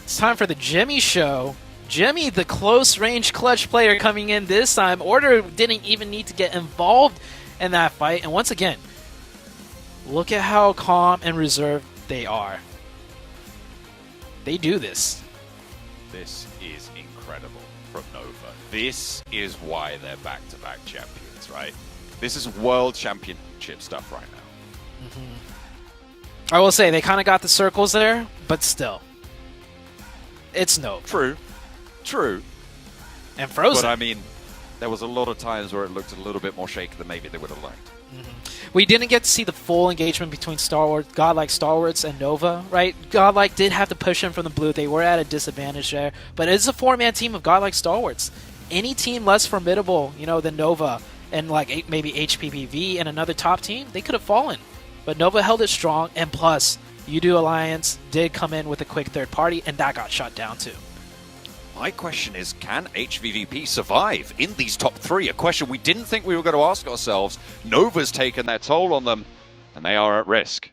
It's time for the Jimmy show. Jimmy, the close-range clutch player coming in this time. Order didn't even need to get involved in that fight. And once again, look at how calm and reserved they are. They do this. This is incredible from Nova. This is why they're back-to-back champions, right? This is world championship stuff right now. I will say, they kind of got the circles there, but still. It's Nova. True. And Frozen. But I mean, there was a lot of times where it looked a little bit more shaky than maybe they would have liked. We didn't get to see the full engagement between Godlike Stalwarts and Nova, right? Godlike did have to push in from the blue. They were at a disadvantage there. But it's a 4-man team of Godlike Stalwarts. Any team less formidable, than Nova and like maybe HPPV and another top team, they could have fallen. But Nova held it strong, and plus, You-Do Alliance did come in with a quick third party, and that got shut down too. My question is, can HVVP survive in these top 3? A question we didn't think we were going to ask ourselves. Nova's taken their toll on them, and they are at risk.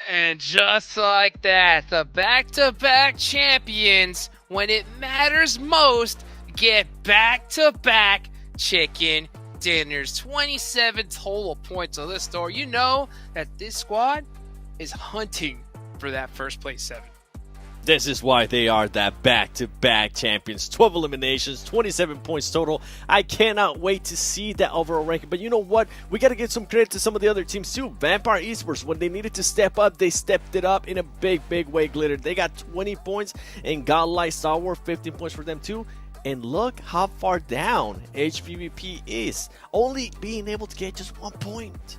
And just like that, the back-to-back champions, when it matters most, get back-to-back chicken dinners. 27 total points on this store. You know that this squad is hunting for that first place 7. This is why they are that back-to-back champions. 12 eliminations, 27 points total. I cannot wait to see that overall ranking. But you know what? We got to give some credit to some of the other teams too. Vampire Esports, when they needed to step up, they stepped it up in a big way, Glitter. They got 20 points, and Godlike Stalwart, 15 points for them too. And look how far down HVVP is, only being able to get just 1 point.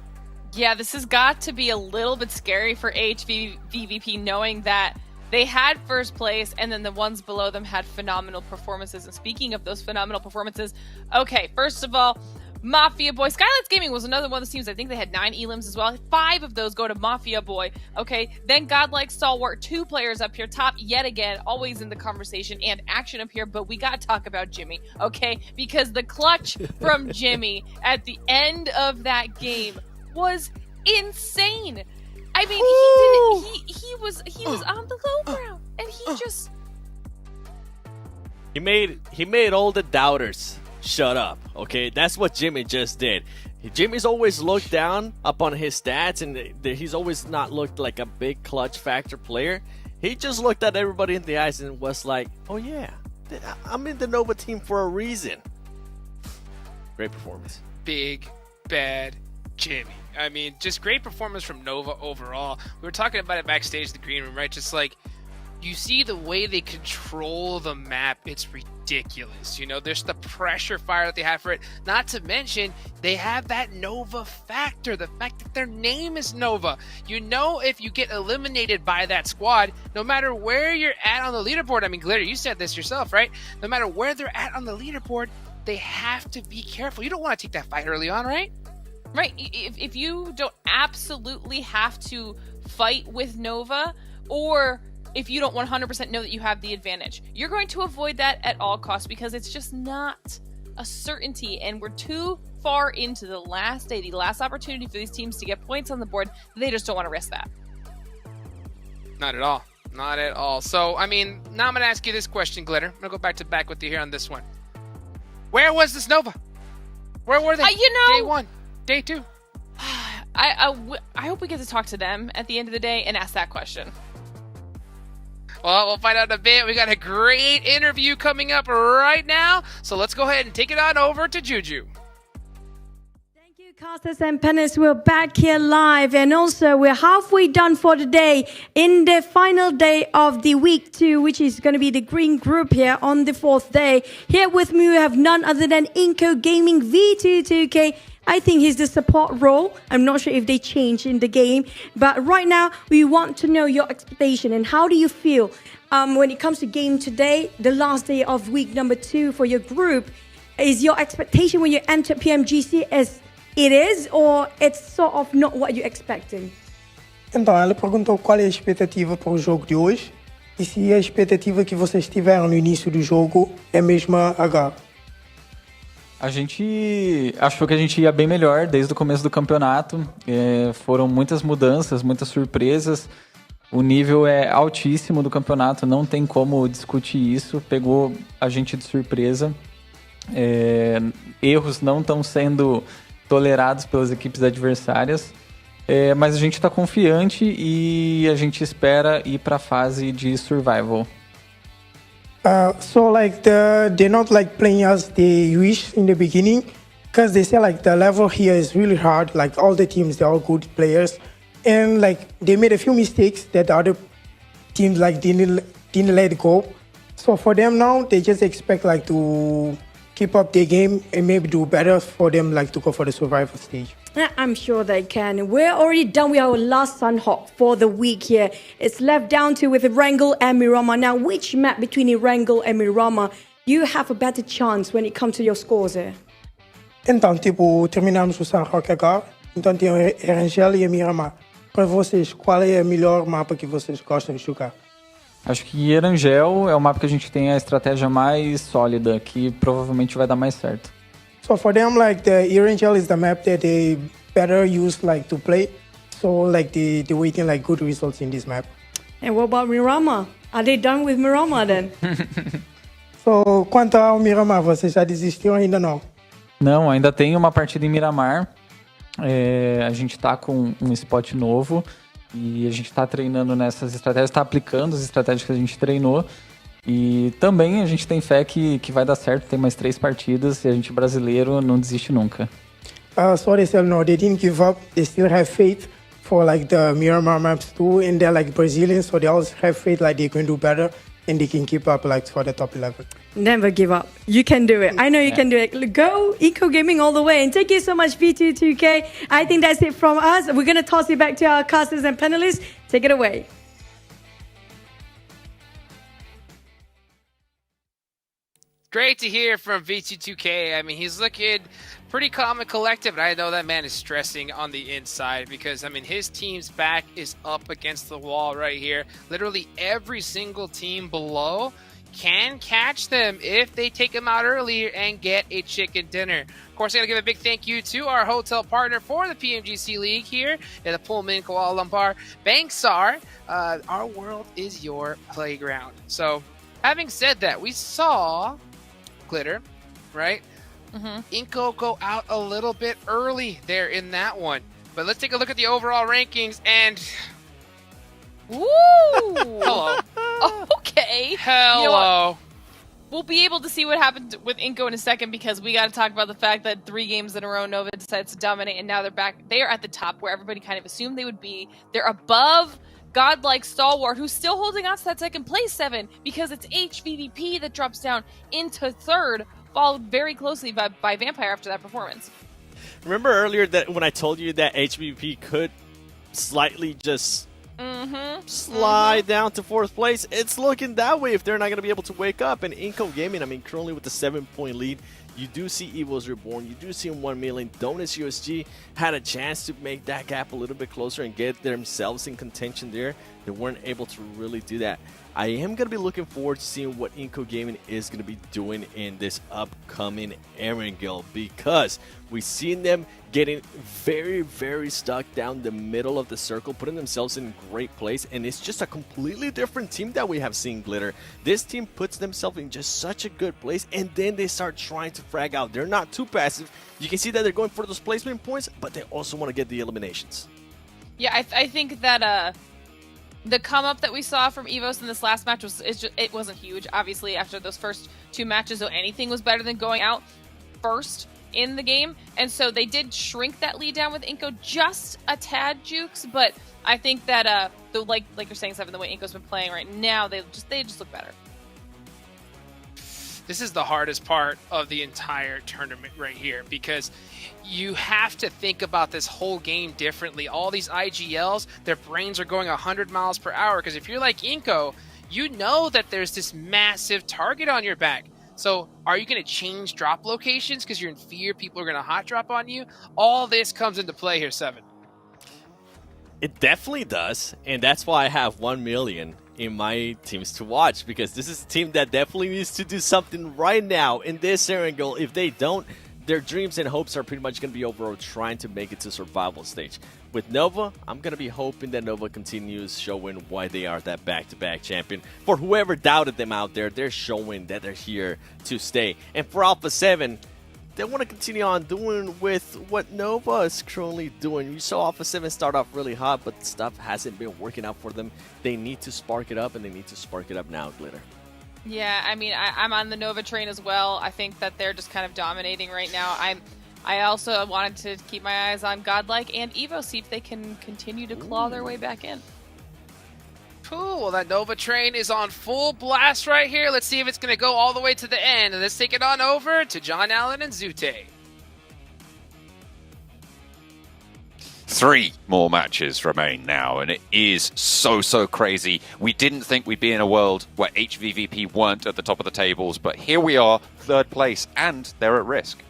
Yeah, this has got to be a little bit scary for HVVP, knowing that they had first place and then the ones below them had phenomenal performances. And speaking of those phenomenal performances, okay, first of all, Mafia Boy. Skylights Gaming was another one of the teams. I think they had 9 elims as well. 5 of those go to Mafia Boy. Okay, then Godlike Stalwart, 2 players up here top yet again, always in the conversation and action up here. But we got to talk about Jimmy, okay? Because the clutch from Jimmy at the end of that game was insane. I mean, he was on the low ground and he just he made all the doubters shut up, okay? That's what Jimmy just did. Jimmy's always looked down upon his stats, and he's always not looked like a big clutch factor player. He just looked at everybody in the eyes and was like, oh yeah, I'm in the Nova team for a reason. Great performance. Big, bad Jimmy. I mean, just great performance from Nova overall. We were talking about it backstage in the green room, right? Just like, you see the way they control the map, it's ridiculous. You know, there's the pressure fire that they have for it. Not to mention, they have that Nova factor, the fact that their name is Nova. You know, if you get eliminated by that squad, no matter where you're at on the leaderboard, I mean, Glitter, you said this yourself, right? No matter where they're at on the leaderboard, they have to be careful. You don't want to take that fight early on, right? Right. If you don't absolutely have to fight with Nova, or if you don't 100% know that you have the advantage, you're going to avoid that at all costs because it's just not a certainty. And we're too far into the last day, the last opportunity for these teams to get points on the board. They just don't want to risk that. Not at all. Not at all. So, I mean, now I'm going to ask you this question, Glitter. I'm going to go back with you here on this one. Where was this Nova? Where were they? Day 1, day 2. I hope we get to talk to them at the end of the day and ask that question. Well, we'll find out in a bit. We got a great interview coming up right now. So let's go ahead and take it on over to Juju. Thank you, Casters and Penners. We're back here live. And also, we're halfway done for the day in the final day of the week 2, which is going to be the green group here on the 4th day. Here with me, we have none other than Inco Gaming V22K. I think he's the support role. I'm not sure if they changed in the game. But right now, we want to know your expectation and how do you feel when it comes to game today, the last day of week number 2 for your group. Is your expectation when you enter PMGC as it is, or it's sort of not what you're expecting? Então, ela perguntou qual é a expectativa para o jogo de hoje e se a expectativa que vocês tiveram no início do jogo é a mesma agora. A gente achou que a gente ia bem melhor desde o começo do campeonato. Foram muitas mudanças, muitas surpresas. O nível é altíssimo do campeonato, não tem como discutir isso. Pegou a gente de surpresa. Erros não estão sendo tolerados pelas equipes adversárias. Mas a gente está confiante e a gente espera ir para a fase de survival. So like they're not like playing as they wish in the beginning, because they say like the level here is really hard. Like all the teams, they're all good players, and like they made a few mistakes that the other teams like didn't let go. So for them now, they just expect like to keep up their game and maybe do better for them like to go for the survival stage. I'm sure they can. We're already done with our last Sunhawk for the week here. It's left down to with Erangel and Miramar. Now, which map between Erangel and Miramar you have a better chance when it comes to your scores here? Então, tipo, terminamos o Sunhawk agora. Então tem Erangel e Miramar. Para vocês, qual é o melhor mapa que vocês gostam de jogar? Acho que Erangel é o mapa que a gente tem a estratégia mais sólida, que provavelmente vai dar mais certo. So for them, like the Erangel is the map that they better use like to play. So like they waiting like good results in this map. And what about Miramar? Are they done with Miramar then? So quanto ao Miramar, você já desistiu ou ainda não? Não, ainda tem uma partida em Miramar. A gente tá com um spot novo e a gente tá treinando nessas estratégias, tá aplicando as estratégias que a gente treinou. E também a gente tem fé que vai dar certo, tem mais 3 partidas e a gente brasileiro não desiste nunca. So they said no, they didn't give up. They still have faith for like the Miramar maps too, and they're like Brazilians, so they always have faith like they can do better. and they can keep up like for the top 11. Never give up. You can do it. I know you can do it. Go Eco Gaming all the way. And thank you so much, V22K. I think that's it from us. We're going to toss it back to our casters and panelists. Take it away. Great to hear from V22K. I mean, he's looking pretty calm and collected, but I know that man is stressing on the inside because, I mean, his team's back is up against the wall right here. Literally every single team below can catch them if they take them out earlier and get a chicken dinner. Of course, I gotta give a big thank you to our hotel partner for the PMGC League here in the Pullman, Kuala Lumpur, Bangsar. Our world is your playground. So, having said that, we saw Glitter, right? Inco go out a little bit early there in that one. But let's take a look at the overall rankings and... Woo! Hello. Okay. Hello. You know, we'll be able to see what happened with Inco in a second because we got to talk about the fact that 3 games in a row Nova decides to dominate and now they're back. They are at the top where everybody kind of assumed they would be. They're above Godlike Stalwart, who's still holding on to that second place 7 because it's HVVP that drops down into 3rd, followed very closely by Vampire after that performance. Remember earlier that when I told you that HVP could slightly just slide down to 4th place? It's looking that way if they're not going to be able to wake up. And Inco Gaming, I mean, currently with the 7-point lead, you do see Evo's Reborn. You do see 1 million. Donuts USG had a chance to make that gap a little bit closer and get themselves in contention there. They weren't able to really do that. I am going to be looking forward to seeing what Inco Gaming is going to be doing in this upcoming Erangel because we've seen them getting very, very stuck down the middle of the circle, putting themselves in a great place, and it's just a completely different team that we have seen, Glitter. This team puts themselves in just such a good place, and then they start trying to frag out. They're not too passive. You can see that they're going for those placement points, but they also want to get the eliminations. Yeah, I think that the come up that we saw from Evos in this last match it wasn't huge. Obviously, after those first 2 matches, though, anything was better than going out first in the game, and so they did shrink that lead down with Inco just a tad, Jukes. But I think that like you're saying, Seven, the way Inco's been playing right now, they just look better. This is the hardest part of the entire tournament right here because you have to think about this whole game differently. All these IGLs, their brains are going 100 miles per hour because if you're like Inco, you know that there's this massive target on your back. So are you going to change drop locations because you're in fear people are going to hot drop on you? All this comes into play here, Seven. It definitely does, and that's why I have 1 million in my teams to watch, because this is a team that definitely needs to do something right now in this Erangel. If they don't, their dreams and hopes are pretty much going to be over trying to make it to survival stage. With Nova, I'm going to be hoping that Nova continues showing why they are that back-to-back champion. For whoever doubted them out there, they're showing that they're here to stay. And for Alpha 7, they want to continue on doing with what Nova is currently doing. You saw Alpha 7 start off really hot, but stuff hasn't been working out for them. They need to spark it up, and they need to spark it up now, Glitter. Yeah, I mean, I'm on the Nova train as well. I think that they're just kind of dominating right now. I also wanted to keep my eyes on Godlike and Evo, see if they can continue to claw their way back in. Cool. Well, that Nova train is on full blast right here. Let's see if it's going to go all the way to the end. And let's take it on over to John Allen and Zute. 3 more matches remain now, and it is so crazy. We didn't think we'd be in a world where HVVP weren't at the top of the tables, but here we are, 3rd place, and they're at risk.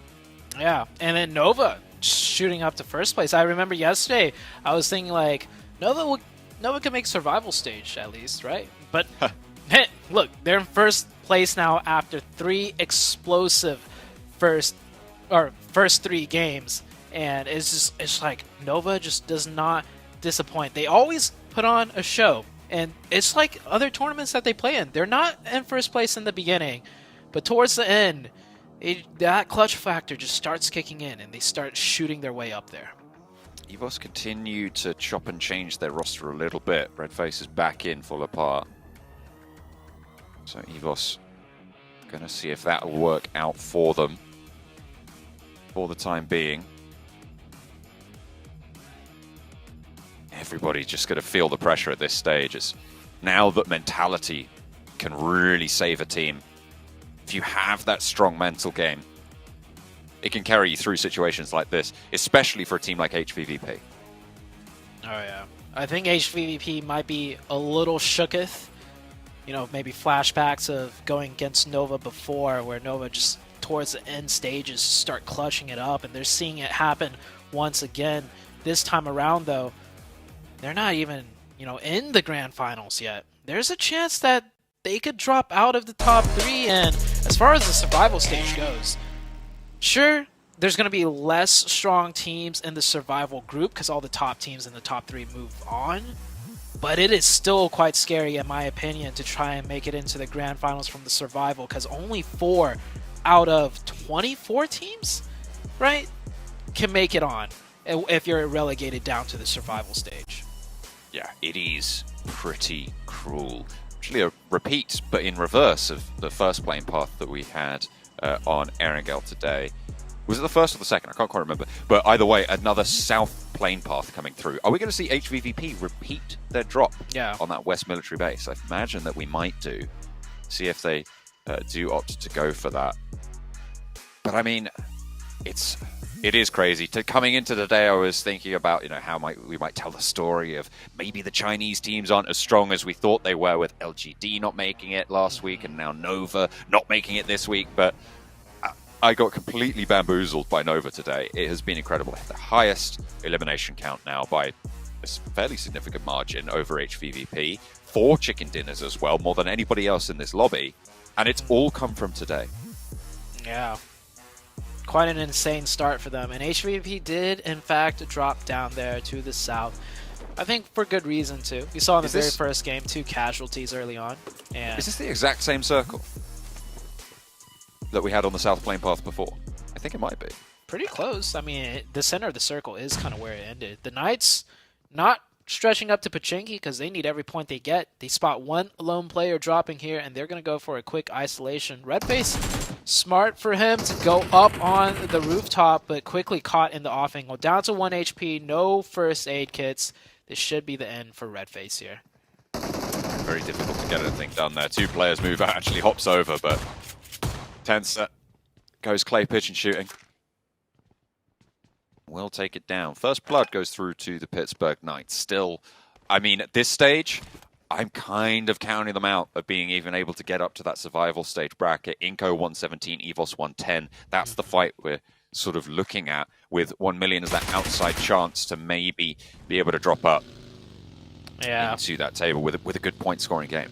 Yeah, and then Nova shooting up to 1st place. I remember yesterday, I was thinking, like, Nova can make survival stage at least, right? But look, they're in 1st place now after 3 explosive first 3 games. And it's like Nova just does not disappoint. They always put on a show. And it's like other tournaments that they play in. They're not in 1st place in the beginning. But towards the end, that clutch factor just starts kicking in. And they start shooting their way up there. EVOS continue to chop and change their roster a little bit. Redface is back in full apart. So EVOS going to see if that will work out for them for the time being. Everybody just going to feel the pressure at this stage. It's now that mentality can really save a team. If you have that strong mental game, it can carry you through situations like this, especially for a team like HVVP. Oh yeah, I think HVVP might be a little shooketh. You know, maybe flashbacks of going against Nova before, where Nova just towards the end stages start clutching it up, and they're seeing it happen once again. This time around, though, they're not even, you know, in the grand finals yet. There's a chance that they could drop out of the top 3, and as far as the survival stage goes, sure, there's going to be less strong teams in the survival group because all the top teams in the top 3 move on. But it is still quite scary, in my opinion, to try and make it into the grand finals from the survival, because only 4 out of 24 teams, right, can make it on if you're relegated down to the survival stage. Yeah, it is pretty cruel. Actually, a repeat, but in reverse of the first plane path that we had on Erangel today. Was it the first or the second? I can't quite remember. But either way, another south plane path coming through. Are we going to see HVVP repeat their drop on that west military base? I imagine that we might do. See if they do opt to go for that. But I mean, it is crazy. Coming into the day, I was thinking about, you know, how we might tell the story of maybe the Chinese teams aren't as strong as we thought they were, with LGD not making it last week and now Nova not making it this week. But I got completely bamboozled by Nova today. It has been incredible. They have the highest elimination count now by a fairly significant margin over HVVP. 4 chicken dinners as well, more than anybody else in this lobby. And it's all come from today. Yeah. Quite an insane start for them. And HVVP did, in fact, drop down there to the south. I think for good reason, too. We saw in the very first game 2 casualties early on. And is this the exact same circle that we had on the south plane path before? I think it might be. Pretty close. I mean, the center of the circle is kind of where it ended. The Knights not stretching up to Pachinki because they need every point they get. They spot 1 lone player dropping here, and they're going to go for a quick isolation. Redface, smart for him to go up on the rooftop, but quickly caught in the off angle. Down to 1 HP, no first aid kits. This should be the end for Redface here. Very difficult to get anything done there. 2 players move out, actually hops over, but Tensa goes clay pigeon shooting. Will take it down. First blood goes through to the Pittsburgh Knights. Still, I mean, at this stage, I'm kind of counting them out of being even able to get up to that survival stage bracket. Inco 117, EVOS 110. That's the fight we're sort of looking at, with 1 million as that outside chance to maybe be able to drop up into that table with a good point scoring game.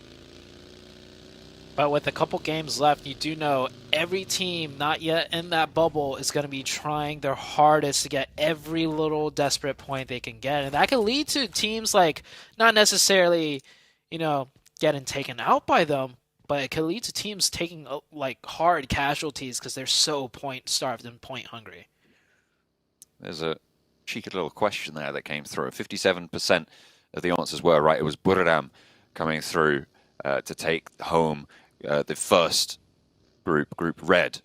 But with a couple games left, you do know every team not yet in that bubble is going to be trying their hardest to get every little desperate point they can get. And that could lead to teams like, not necessarily, you know, getting taken out by them, but it could lead to teams taking like hard casualties because they're so point starved and point hungry. There's a cheeky little question there that came through. 57% of the answers were right. It was Buradam coming through to take home the first group red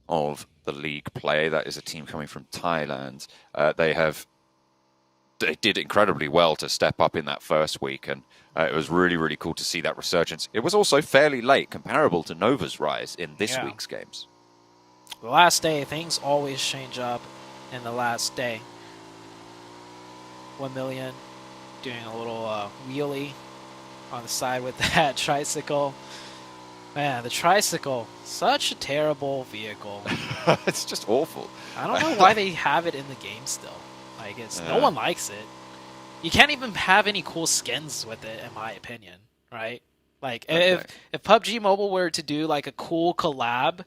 of the league play. That is a team coming from Thailand. They did incredibly well to step up in that first week, and it was really, really cool to see that resurgence. It was also fairly late, comparable to Nova's rise in this week's games. The last day, things always change up in the last day. 1 million doing a little wheelie on the side with that tricycle. Man, the tricycle, such a terrible vehicle. It's just awful. I don't know why they have it in the game still. Like, no one likes it. You can't even have any cool skins with it, in my opinion, right? Like, if PUBG Mobile were to do like a cool collab,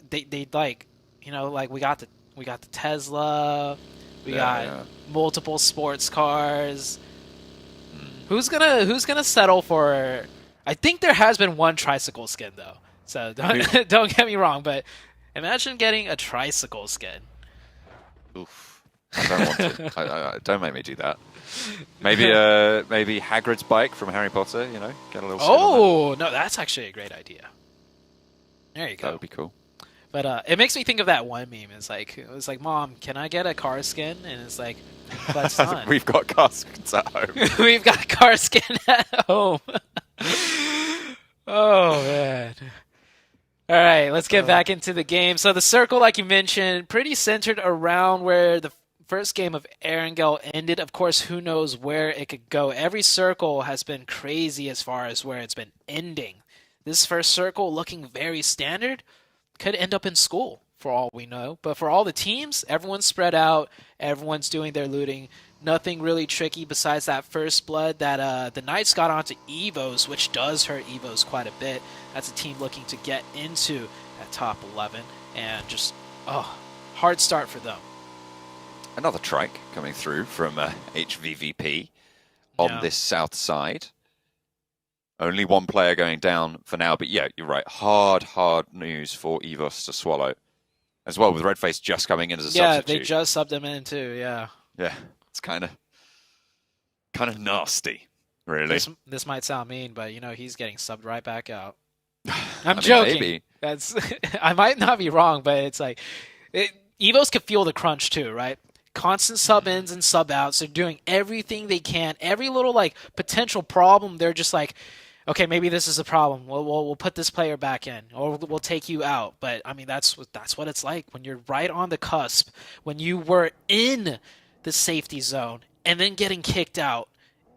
they'd like, you know, like we got the Tesla, we got multiple sports cars. Who's gonna settle for? I think there has been 1 tricycle skin though, so don't get me wrong, but imagine getting a tricycle skin. Oof. I don't want to. Don't make me do that. Maybe Hagrid's bike from Harry Potter, you know, get a little skin on that. No, that's actually a great idea. There you go. That would be cool. But it makes me think of that one meme. It was like, Mom, can I get a car skin? And it's like, but son, we've got car skins at home. We've got car skin at home. Oh, man. All right, let's get back into the game. So the circle, like you mentioned, pretty centered around where the first game of Erangel ended. Of course, who knows where it could go. Every circle has been crazy as far as where it's been ending. This first circle, looking very standard, could end up in school for all we know. But for all the teams, everyone's spread out. Everyone's doing their looting. Nothing really tricky besides that first blood that the Knights got onto Evos, which does hurt Evos quite a bit. That's a team looking to get into that top 11. And just, hard start for them. Another trike coming through from HVVP on this south side. Only one player going down for now, but yeah, you're right. Hard news for Evos to swallow. As well, with Redface just coming in as a substitute. Yeah, they just subbed him in too, yeah. Yeah, it's kind of nasty, really. This might sound mean, but he's getting subbed right back out. I'm joking. Maybe. That's I might not be wrong, but it's like Evos could feel the crunch too, right? Constant sub-ins and sub-outs. They're doing everything they can. Every little potential problem, they're just like, okay, maybe this is a problem. We'll put this player back in, or we'll take you out. But I mean, that's what it's like when you're right on the cusp, when you were in the safety zone and then getting kicked out,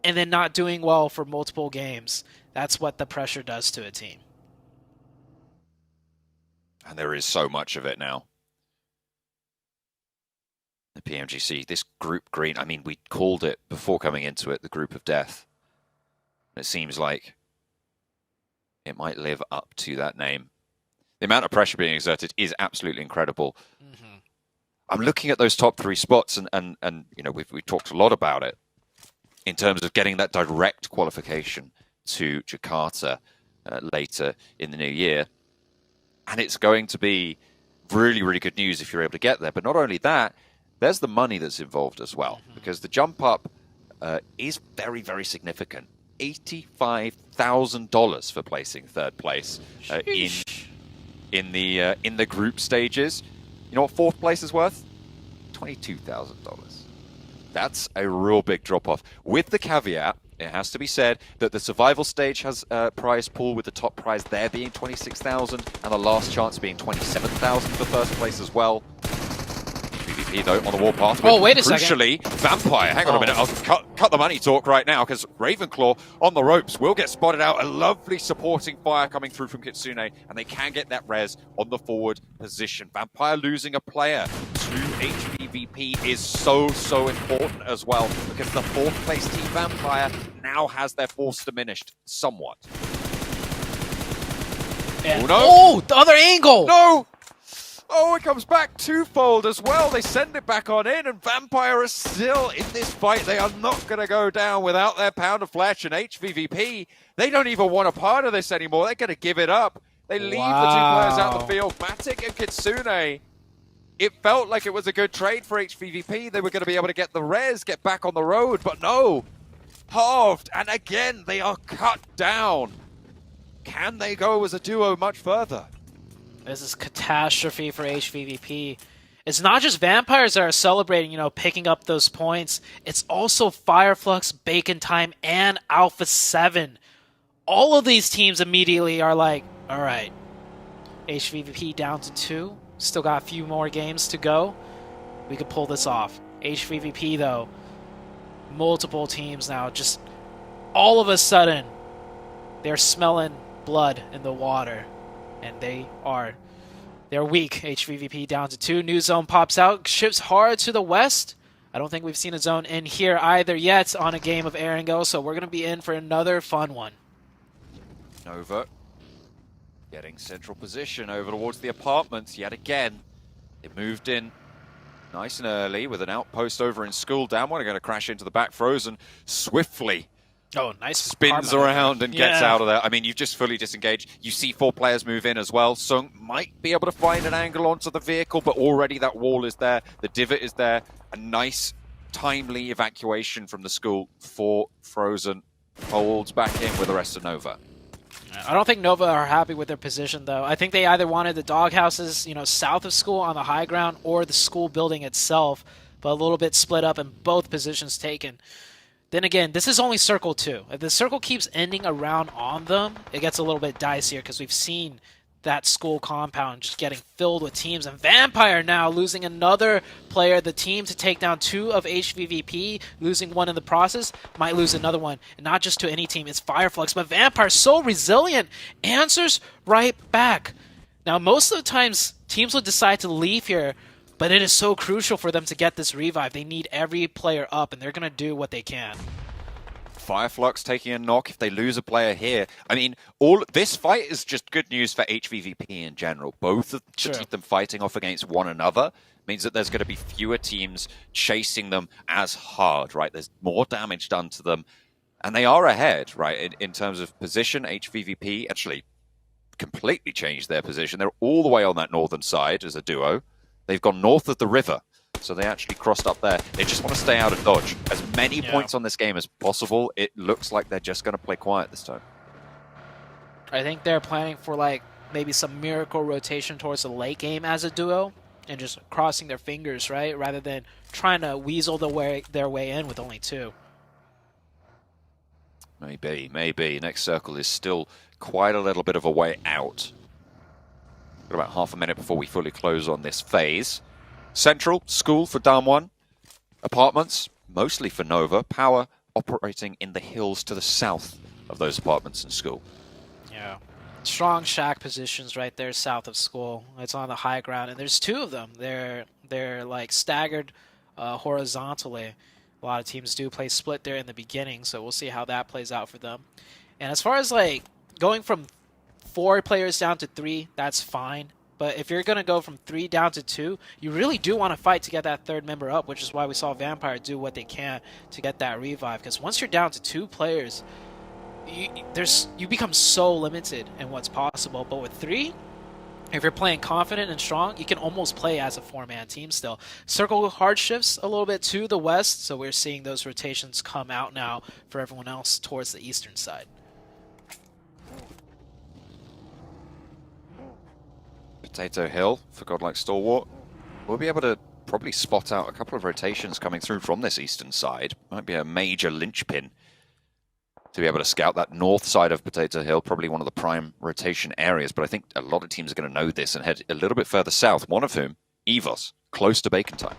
and then not doing well for multiple games. That's what the pressure does to a team. And there is so much of it now. The PMGC, this group green, I mean, we called it before coming into it the group of death. It seems like it might live up to that name. The amount of pressure being exerted is absolutely incredible. Mm-hmm. I'm looking at those top three spots, and we've talked a lot about it in terms of getting that direct qualification to Jakarta later in the new year. And it's going to be really, really good news if you're able to get there. But not only that, there's the money that's involved as well, because the jump up is very, very significant. $85,000 for placing third place in the group stages. You know what fourth place is worth? $22,000. That's a real big drop off. With the caveat, it has to be said that the survival stage has a prize pool, with the top prize there being $26,000 and the last chance being $27,000 for first place as well. HVVP though on the warpath. Oh, wait a crucially, second. Vampire. Hang on a minute. I'll cut the money talk right now, because Ravenclaw on the ropes will get spotted out. A lovely supporting fire coming through from Kitsune, and they can get that res on the forward position. Vampire losing a player to HVVP is so important as well, because the fourth place team Vampire now has their force diminished somewhat. And, oh no! Oh, the other angle! No! Oh, it comes back twofold as well. They send it back on in, and Vampire are still in this fight. They are not going to go down without their pound of flesh, and HVVP, they don't even want a part of this anymore. They're going to give it up. They leave the two players out the field, Matic and Kitsune. It felt like it was a good trade for HVVP. They were going to be able to get the res, get back on the road, but no. Halved, and again, they are cut down. Can they go as a duo much further? This is catastrophe for HVVP. It's not just Vampires that are celebrating, picking up those points. It's also Fireflux, Bacon Time, and Alpha 7. All of these teams immediately are like, all right, HVVP down to 2. Still got a few more games to go. We could pull this off. HVVP, though, multiple teams now, just all of a sudden, they're smelling blood in the water. And they're weak. HVVP down to 2. New zone pops out. Shifts hard to the west. I don't think we've seen a zone in here either yet on a game of Erangel, so we're going to be in for another fun one. Nova getting central position over towards the apartments yet again. They moved in nice and early with an outpost over in school. Down one are going to crash into the back. Frozen swiftly. Oh, nice. Spins around and gets out of there. I mean, you've just fully disengaged. You see 4 players move in as well. Sung might be able to find an angle onto the vehicle, but already that wall is there. The divot is there. A nice, timely evacuation from the school for Frozen. Holds back in with the rest of Nova. I don't think Nova are happy with their position, though. I think they either wanted the doghouses, south of school on the high ground, or the school building itself, but a little bit split up and both positions taken. Then again, this is only Circle 2. If the Circle keeps ending around on them, it gets a little bit dicier because we've seen that school compound just getting filled with teams. And Vampire now losing another player, the team to take down 2 of HVVP, losing one in the process, might lose another one. And not just to any team, it's Fireflux. But Vampire, so resilient, answers right back. Now, most of the times, teams will decide to leave here, but it is so crucial for them to get this revive. They need every player up, and they're going to do what they can. Fireflux taking a knock if they lose a player here. I mean, this fight is just good news for HVVP in general. Both of them fighting off against one another means that there's going to be fewer teams chasing them as hard, right? There's more damage done to them, and they are ahead, right? In terms of position, HVVP actually completely changed their position. They're all the way on that northern side as a duo. They've gone north of the river, so they actually crossed up there. They just want to stay out of dodge. As many points on this game as possible. It looks like they're just going to play quiet this time. I think they're planning for like maybe some miracle rotation towards the late game as a duo and just crossing their fingers, right? Rather than trying to weasel their way in with only 2. Maybe. Next circle is still quite a little bit of a way out. Got about half a minute before we fully close on this phase. Central, school for Damwon. Apartments, mostly for Nova. Power operating in the hills to the south of those apartments and school. Yeah. Strong shack positions right there south of school. It's on the high ground, and there's 2 of them. They're like staggered horizontally. A lot of teams do play split there in the beginning, so we'll see how that plays out for them. And as far as like going from 4 players down to 3, that's fine. But if you're going to go from 3 down to 2, you really do want to fight to get that 3rd member up, which is why we saw Vampire do what they can to get that revive. Because once you're down to 2 players, you become so limited in what's possible. But with 3, if you're playing confident and strong, you can almost play as a 4-man team still. Circle hard shifts a little bit to the west, so we're seeing those rotations come out now for everyone else towards the eastern side. Potato Hill for Godlike Stalwart. We'll be able to probably spot out a couple of rotations coming through from this eastern side. Might be a major linchpin to be able to scout that north side of Potato Hill, probably one of the prime rotation areas. But I think a lot of teams are going to know this and head a little bit further south, one of whom, EVOS, close to Bacon Time.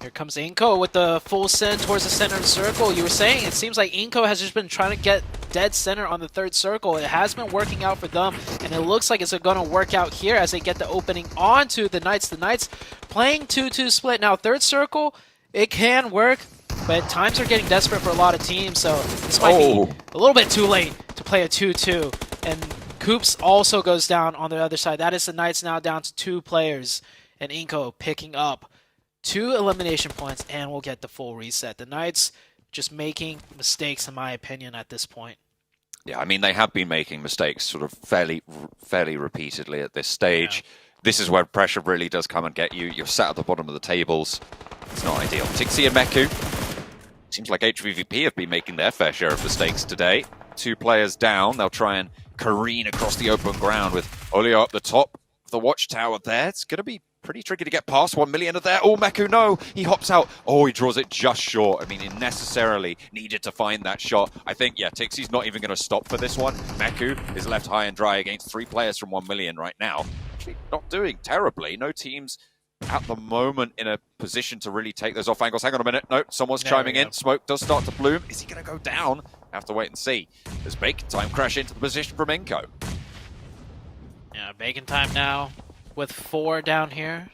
Here comes Inko with the full send towards the center of the circle. You were saying it seems like Inko has just been trying to get dead center on the 3rd circle. It has been working out for them, and it looks like it's going to work out here as they get the opening onto the Knights. The Knights playing 2-2 split. Now 3rd circle, it can work, but times are getting desperate for a lot of teams, so this might be a little bit too late to play a 2-2. And Coops also goes down on the other side. That is the Knights now down to 2 players, and Inko picking up 2 elimination points, and we'll get the full reset. The Knights just making mistakes, in my opinion, at this point. Yeah, I mean, they have been making mistakes sort of fairly repeatedly at this stage. Yeah. This is where pressure really does come and get you. You're sat at the bottom of the tables. It's not ideal. Tixi and Meku. Seems like HVVP have been making their fair share of mistakes today. 2 players down. They'll try and careen across the open ground with Olio up the top of the watchtower there. It's going to be pretty tricky to get past 1 million of there. Oh, Meku, no! He hops out. Oh, he draws it just short. I mean, he necessarily needed to find that shot. I think, yeah, Tixi's not even going to stop for this one. Meku is left high and dry against 3 players from 1 million right now. Actually, not doing terribly. No teams at the moment in a position to really take those off angles. Hang on a minute. No, someone's chiming in. Smoke does start to bloom. Is he going to go down? Have to wait and see. Does Bacon Time crash into the position from Inko? Yeah, Bacon Time now with 4 down here.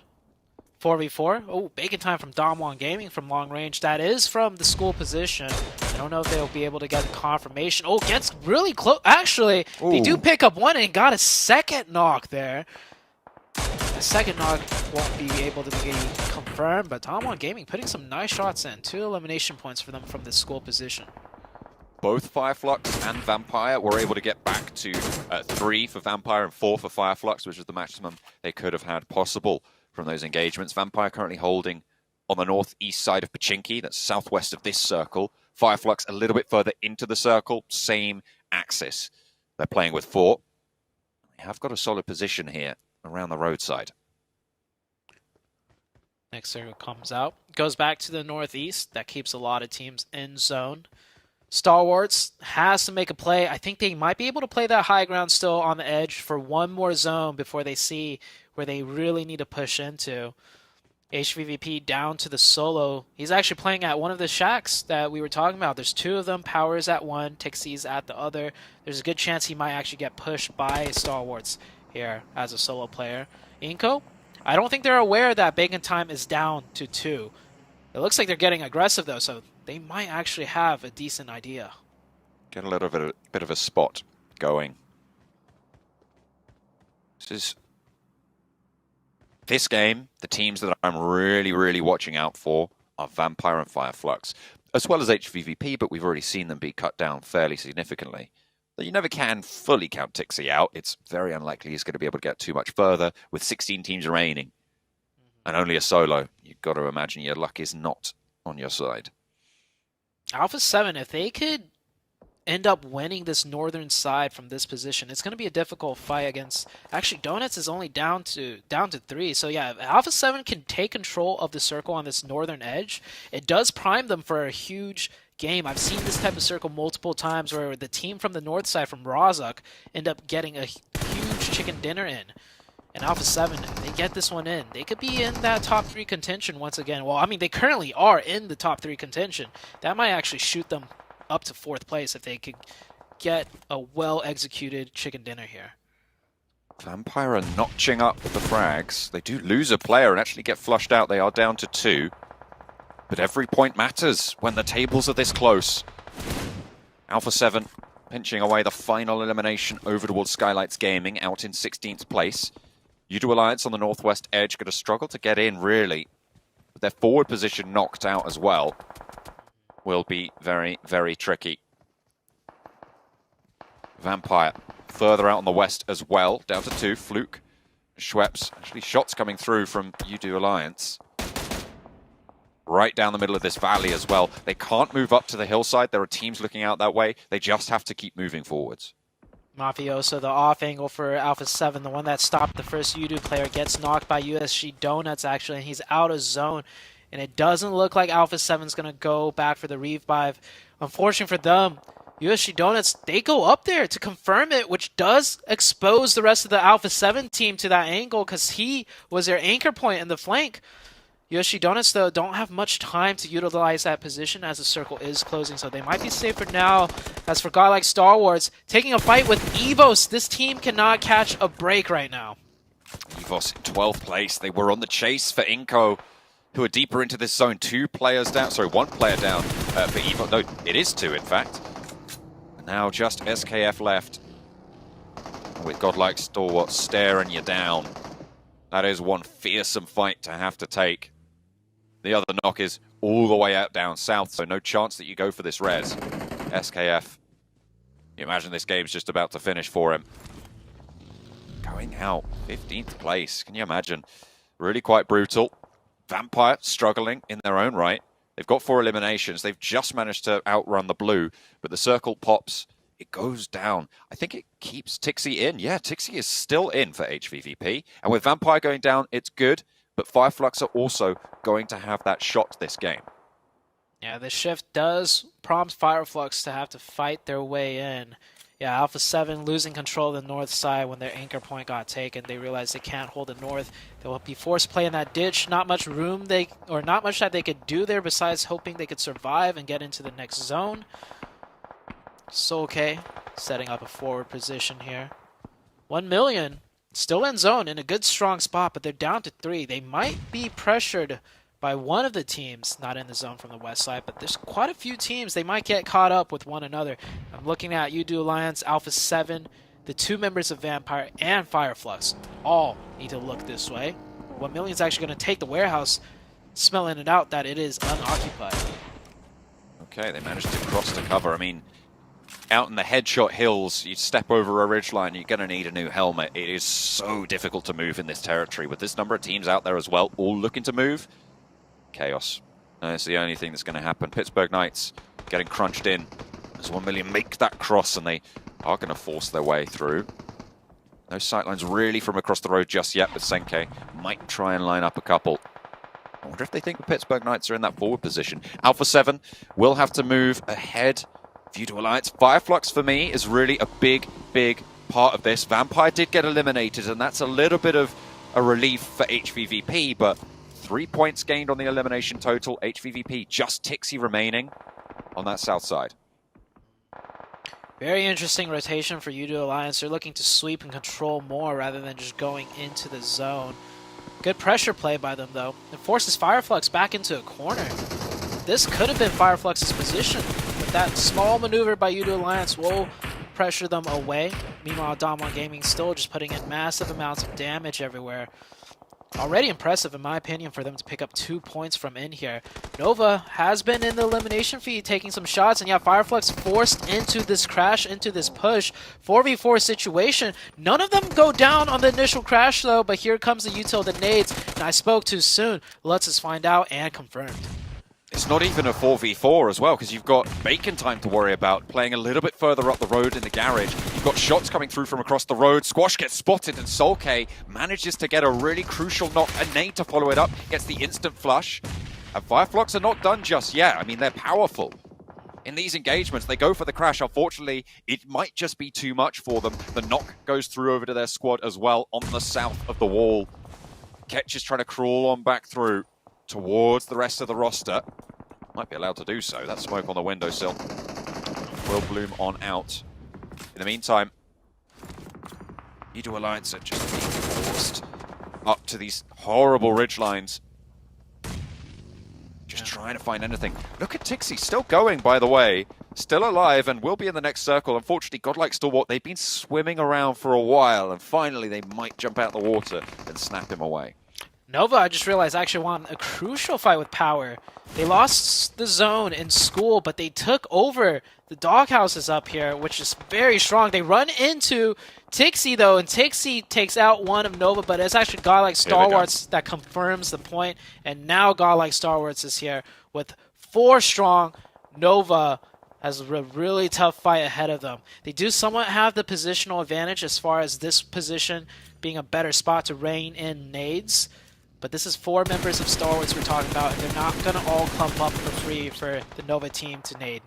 4v4. Oh, Bacon Time from Damwon Gaming from long range. That is from the school position. I don't know if they'll be able to get confirmation. Oh, gets really close. Actually, they do pick up 1 and got a 2nd knock there. The 2nd knock won't be able to be confirmed, but Damwon Gaming putting some nice shots in. 2 elimination points for them from the school position. Both Fireflux and Vampire were able to get back to 3 for Vampire and 4 for Fireflux, which is the maximum they could have had possible from those engagements. Vampire currently holding on the northeast side of Pachinki, that's southwest of this circle. Fireflux a little bit further into the circle, same axis. They're playing with 4. They have got a solid position here around the roadside. Next circle comes out. Goes back to the northeast. That keeps a lot of teams in zone. Stalwarts has to make a play. I think they might be able to play that high ground still on the edge for one more zone before they see where they really need to push into. HVVP down to the solo. He's actually playing at one of the shacks that we were talking about. There's two of them. Power's at one, Tixie's at the other. There's a good chance he might actually get pushed by Stalwarts here as a solo player. Inko, I don't think they're aware that Bacon Time is down to 2. It looks like they're getting aggressive though, so they might actually have a decent idea. Get a little bit of a spot going. This game, the teams that I'm really watching out for are Vampire and Fireflux, as well as HVVP, but we've already seen them be cut down fairly significantly. You never can fully count Tixie out. It's very unlikely he's going to be able to get too much further with 16 teams remaining and only a solo. You've got to imagine your luck is not on your side. Alpha 7, if they could end up winning this northern side from this position, it's going to be a difficult fight against... Actually, Donuts is only down to 3. So yeah, if Alpha 7 can take control of the circle on this northern edge, it does prime them for a huge game. I've seen this type of circle multiple times where the team from the north side, from Razak, end up getting a huge chicken dinner in. And Alpha 7, if they get this one in, they could be in that top 3 contention once again. Well, I mean, they currently are in the top 3 contention. That might actually shoot them up to 4th place if they could get a well-executed chicken dinner here. Vampire are notching up the frags. They do lose a player and actually get flushed out. They are down to 2. But every point matters when the tables are this close. Alpha 7 pinching away the final elimination over towards Skylights Gaming, out in 16th place. U2 Alliance on the northwest edge going to struggle to get in, really. With their forward position knocked out as well, will be very tricky. Vampire further out on the west as well, down to 2. Fluke, Schweppes, actually shots coming through from U2 Alliance. Right down the middle of this valley as well. They can't move up to the hillside. There are teams looking out that way. They just have to keep moving forwards. Mafioso, the off angle for Alpha 7, the one that stopped the first U2 player, gets knocked by USG Donuts, actually, and he's out of zone. And it doesn't look like Alpha 7's going to go back for the revive. Unfortunately for them, USG Donuts, they go up there to confirm it, which does expose the rest of the Alpha 7 team to that angle because he was their anchor point in the flank. USG Donuts, though, don't have much time to utilize that position as the circle is closing, so they might be safe for now. As for Godlike Stalwarts, taking a fight with EVOS, this team cannot catch a break right now. EVOS in 12th place. They were on the chase for Inko, who are deeper into this zone. 2 players down, sorry, 1 player down for EVOS. No, it is 2, in fact. Now just SKF left, with Godlike Stalwarts staring you down. That is one fearsome fight to have to take. The other knock is all the way out down south, so no chance that you go for this res. SKF, you imagine this game's just about to finish for him. Going out, 15th place, can you imagine? Really quite brutal. Vampire struggling in their own right. They've got 4 eliminations. They've just managed to outrun the blue, but the circle pops. It goes down. I think it keeps Tixie in. Yeah, Tixie is still in for HVVP. And with Vampire going down, it's good. But Fireflux are also going to have that shot this game. Yeah, the shift does prompt Fireflux to have to fight their way in. Yeah, Alpha 7 losing control of the north side when their anchor point got taken. They realized they can't hold the north. They will be forced to play in that ditch. Not much room not much that they could do there besides hoping they could survive and get into the next zone. So okay, setting up a forward position here. 1 million, still in zone, in a good strong spot, but they're down to 3. They might be pressured by one of the teams not in the zone from the west side, but there's quite a few teams. They might get caught up with one another. I'm looking at U2 Alliance, Alpha 7, the 2 members of Vampire, and Fireflux. All need to look this way. 1 million's actually going to take the warehouse, smelling it out that it is unoccupied. Okay, they managed to cross to cover. I mean, out in the headshot hills, you step over a ridgeline, you're going to need a new helmet. It is so difficult to move in this territory. With this number of teams out there as well, all looking to move, chaos. That's the only thing that's going to happen. Pittsburgh Knights getting crunched in as 1 million make that cross, and they are going to force their way through. No sightlines really from across the road just yet, but Senke might try and line up a couple. I wonder if they think the Pittsburgh Knights are in that forward position. Alpha 7 will have to move ahead. View to Alliance. Fireflux for me is really a big, big part of this. Vampire did get eliminated, and that's a little bit of a relief for HVVP, but 3 points gained on the elimination total. HVVP, just Tixie remaining on that south side. Very interesting rotation for U2 Alliance. They're looking to sweep and control more rather than just going into the zone. Good pressure play by them, though. It forces Fireflux back into a corner. This could have been Fireflux's position, but that small maneuver by U2 Alliance will pressure them away. Meanwhile, Damwon Gaming still just putting in massive amounts of damage everywhere. Already impressive, in my opinion, for them to pick up 2 points from in here. Nova has been in the elimination feed, taking some shots, and yeah, Fireflux forced into this crash, into this push. 4v4 situation. None of them go down on the initial crash, though, but here comes the util, the nades, and I spoke too soon. Let's us find out and confirmed. It's not even a 4v4 as well, because you've got Bacon Time to worry about, playing a little bit further up the road in the garage. You've got shots coming through from across the road. Squash gets spotted, and Solke manages to get a really crucial knock. A nade to follow it up, gets the instant flush. And Fireflux are not done just yet. I mean, they're powerful. In these engagements, they go for the crash. Unfortunately, it might just be too much for them. The knock goes through over to their squad as well on the south of the wall. Ketch is trying to crawl on back through towards the rest of the roster. Might be allowed to do so. That smoke on the windowsill will bloom on out. In the meantime, U2 Alliance are just being forced up to these horrible ridgelines. Just trying to find anything. Look at Tixie, still going, by the way. Still alive and will be in the next circle. Unfortunately, Godlike Stalwart, they've been swimming around for a while, and finally they might jump out the water and snap him away. Nova, I just realized, actually won a crucial fight with Power. They lost the zone in school, but they took over the doghouses up here, which is very strong. They run into Tixie, though, and Tixie takes out one of Nova, but it's actually Godlike Stalwarts that confirms the point. And now Godlike Stalwarts is here with 4 strong. Nova has a really tough fight ahead of them. They do somewhat have the positional advantage as far as this position being a better spot to rein in nades. But this is 4 members of Stalwarts we're talking about, and they're not going to all clump up for free for the Nova team to nade.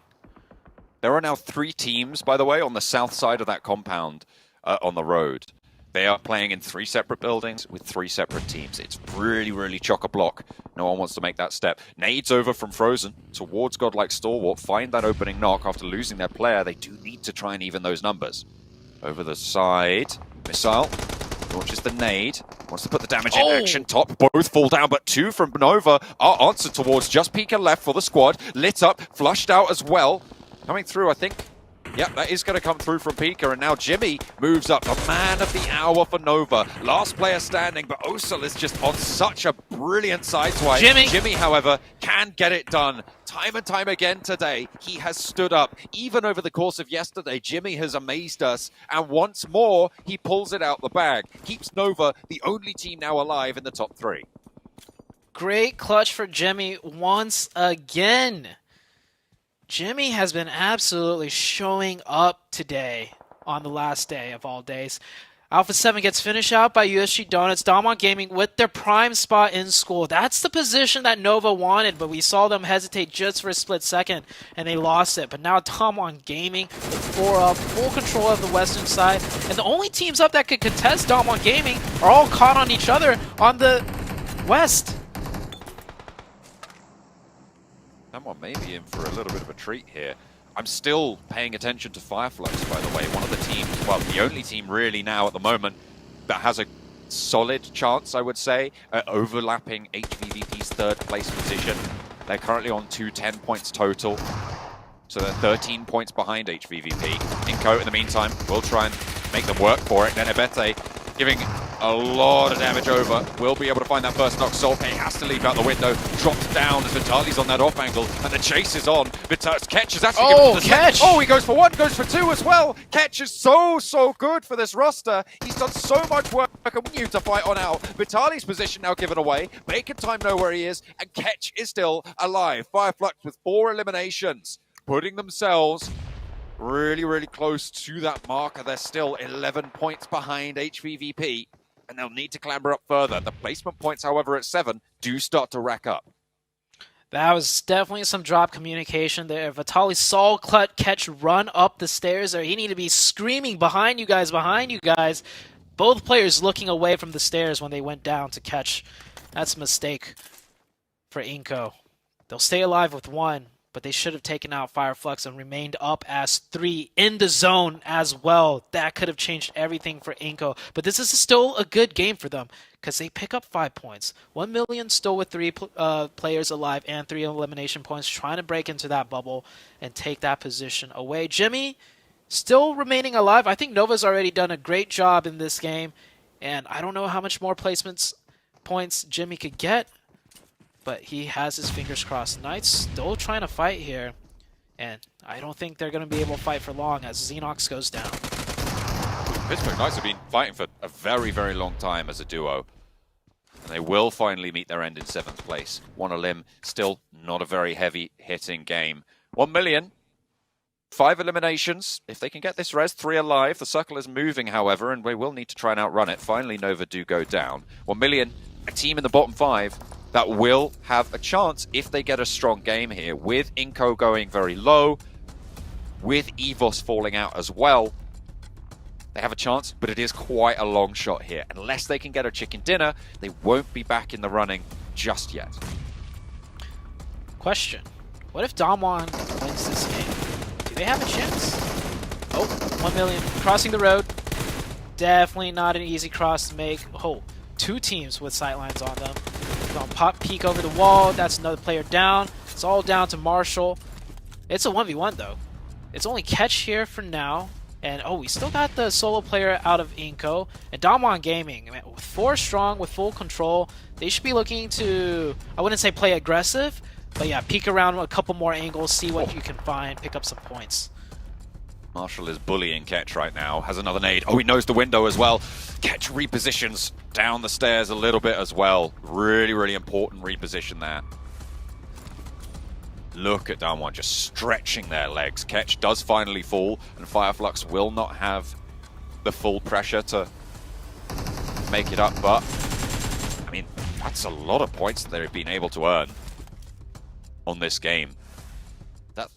There are now 3 teams, by the way, on the south side of that compound on the road. They are playing in 3 separate buildings with 3 separate teams. It's really, really chock-a-block. No one wants to make that step. Nades over from Frozen towards Godlike Stalwart. Find that opening knock after losing their player. They do need to try and even those numbers. Over the side, Missile launches the nade. Wants to put the damage in action. Top, both fall down, but 2 from Nova are answered towards. Just Pika left for the squad. Lit up, flushed out as well. Coming through, I think. Yep, that is going to come through from Pika, and now Jimmy moves up. The man of the hour for Nova. Last player standing, but Osel is just on such a brilliant sideswipe. Jimmy, however, can get it done. Time and time again today, he has stood up. Even over the course of yesterday, Jimmy has amazed us, and once more, he pulls it out the bag. Keeps Nova the only team now alive in the top 3. Great clutch for Jimmy once again. Jimmy has been absolutely showing up today on the last day of all days. Alpha 7 gets finished out by USG Donuts. Damwon Gaming with their prime spot in school. That's the position that Nova wanted, but we saw them hesitate just for a split second, and they lost it. But now Damwon Gaming with 4 up, full control of the western side. And the only teams up that could contest Damwon Gaming are all caught on each other on the west. Someone may be in for a little bit of a treat here. I'm still paying attention to Fireflux, by the way. One of the teams, well, the only team really now at the moment that has a solid chance, I would say, overlapping HVVP's 3rd place position. They're currently on 210 points total. So they're 13 points behind HVVP. Inco, in the meantime, will try and make them work for it. Nenebete giving a lot of damage over. Will be able to find that first knock. Solpe has to leap out the window. Drops down as Vitali's on that off angle. And the chase is on. Ketch is actually given to the Ketch! Oh, he goes for 1, goes for 2 as well. Ketch is so good for this roster. He's done so much work and we need to fight on out. Vitali's position now given away. Bacon Time know where he is. And Ketch is still alive. Fireflux with 4 eliminations. Putting themselves really close to that marker. They're still 11 points behind HVVP. and they'll need to clamber up further. The placement points, however, at 7 do start to rack up. That was definitely some drop communication there. Vitaly saw Ketch run up the stairs there. He needed to be screaming, behind you guys, behind you guys. Both players looking away from the stairs when they went down to Ketch. That's a mistake for Inco. They'll stay alive with 1, but they should have taken out Fireflux and remained up as 3 in the zone as well. That could have changed everything for Inco. But this is still a good game for them because they pick up 5 points. 1 million still with 3 players alive and 3 elimination points, trying to break into that bubble and take that position away. Jimmy still remaining alive. I think Nova's already done a great job in this game, and I don't know how much more placements points Jimmy could get, but he has his fingers crossed. Knights still trying to fight here, and I don't think they're going to be able to fight for long as Xenox goes down. Pittsburgh Knights have been fighting for a very, very long time as a duo, and they will finally meet their end in 7th place. 1 elim, still not a very heavy hitting game. 1 million, 5 eliminations. If they can get this res, 3 alive. The circle is moving, however, and we will need to try and outrun it. Finally, Nova do go down. 1 million, a team in the bottom 5 that will have a chance if they get a strong game here, with Inco going very low, with EVOS falling out as well. They have a chance, but it is quite a long shot here. Unless they can get a chicken dinner, they won't be back in the running just yet. Question. What if Damwon wins this game? Do they have a chance? Oh, 1 million. Crossing the road. Definitely not an easy cross to make. Oh, 2 teams with sightlines on them. Gonna pop peek over the wall. That's another player down. It's all down to Marshall. It's a 1v1 though. It's only Ketch here for now. And oh, we still got the solo player out of Inco. And Damwon Gaming, with 4 strong, with full control, they should be looking to, I wouldn't say play aggressive, but yeah, peek around a couple more angles, see what you can find, pick up some points. Marshall is bullying Ketch right now. Has another nade. Oh, he knows the window as well. Ketch repositions down the stairs a little bit as well. Really, really important reposition there. Look at Damwon just stretching their legs. Ketch does finally fall, and Fireflux will not have the full pressure to make it up, but I mean, that's a lot of points that they've been able to earn on this game. That's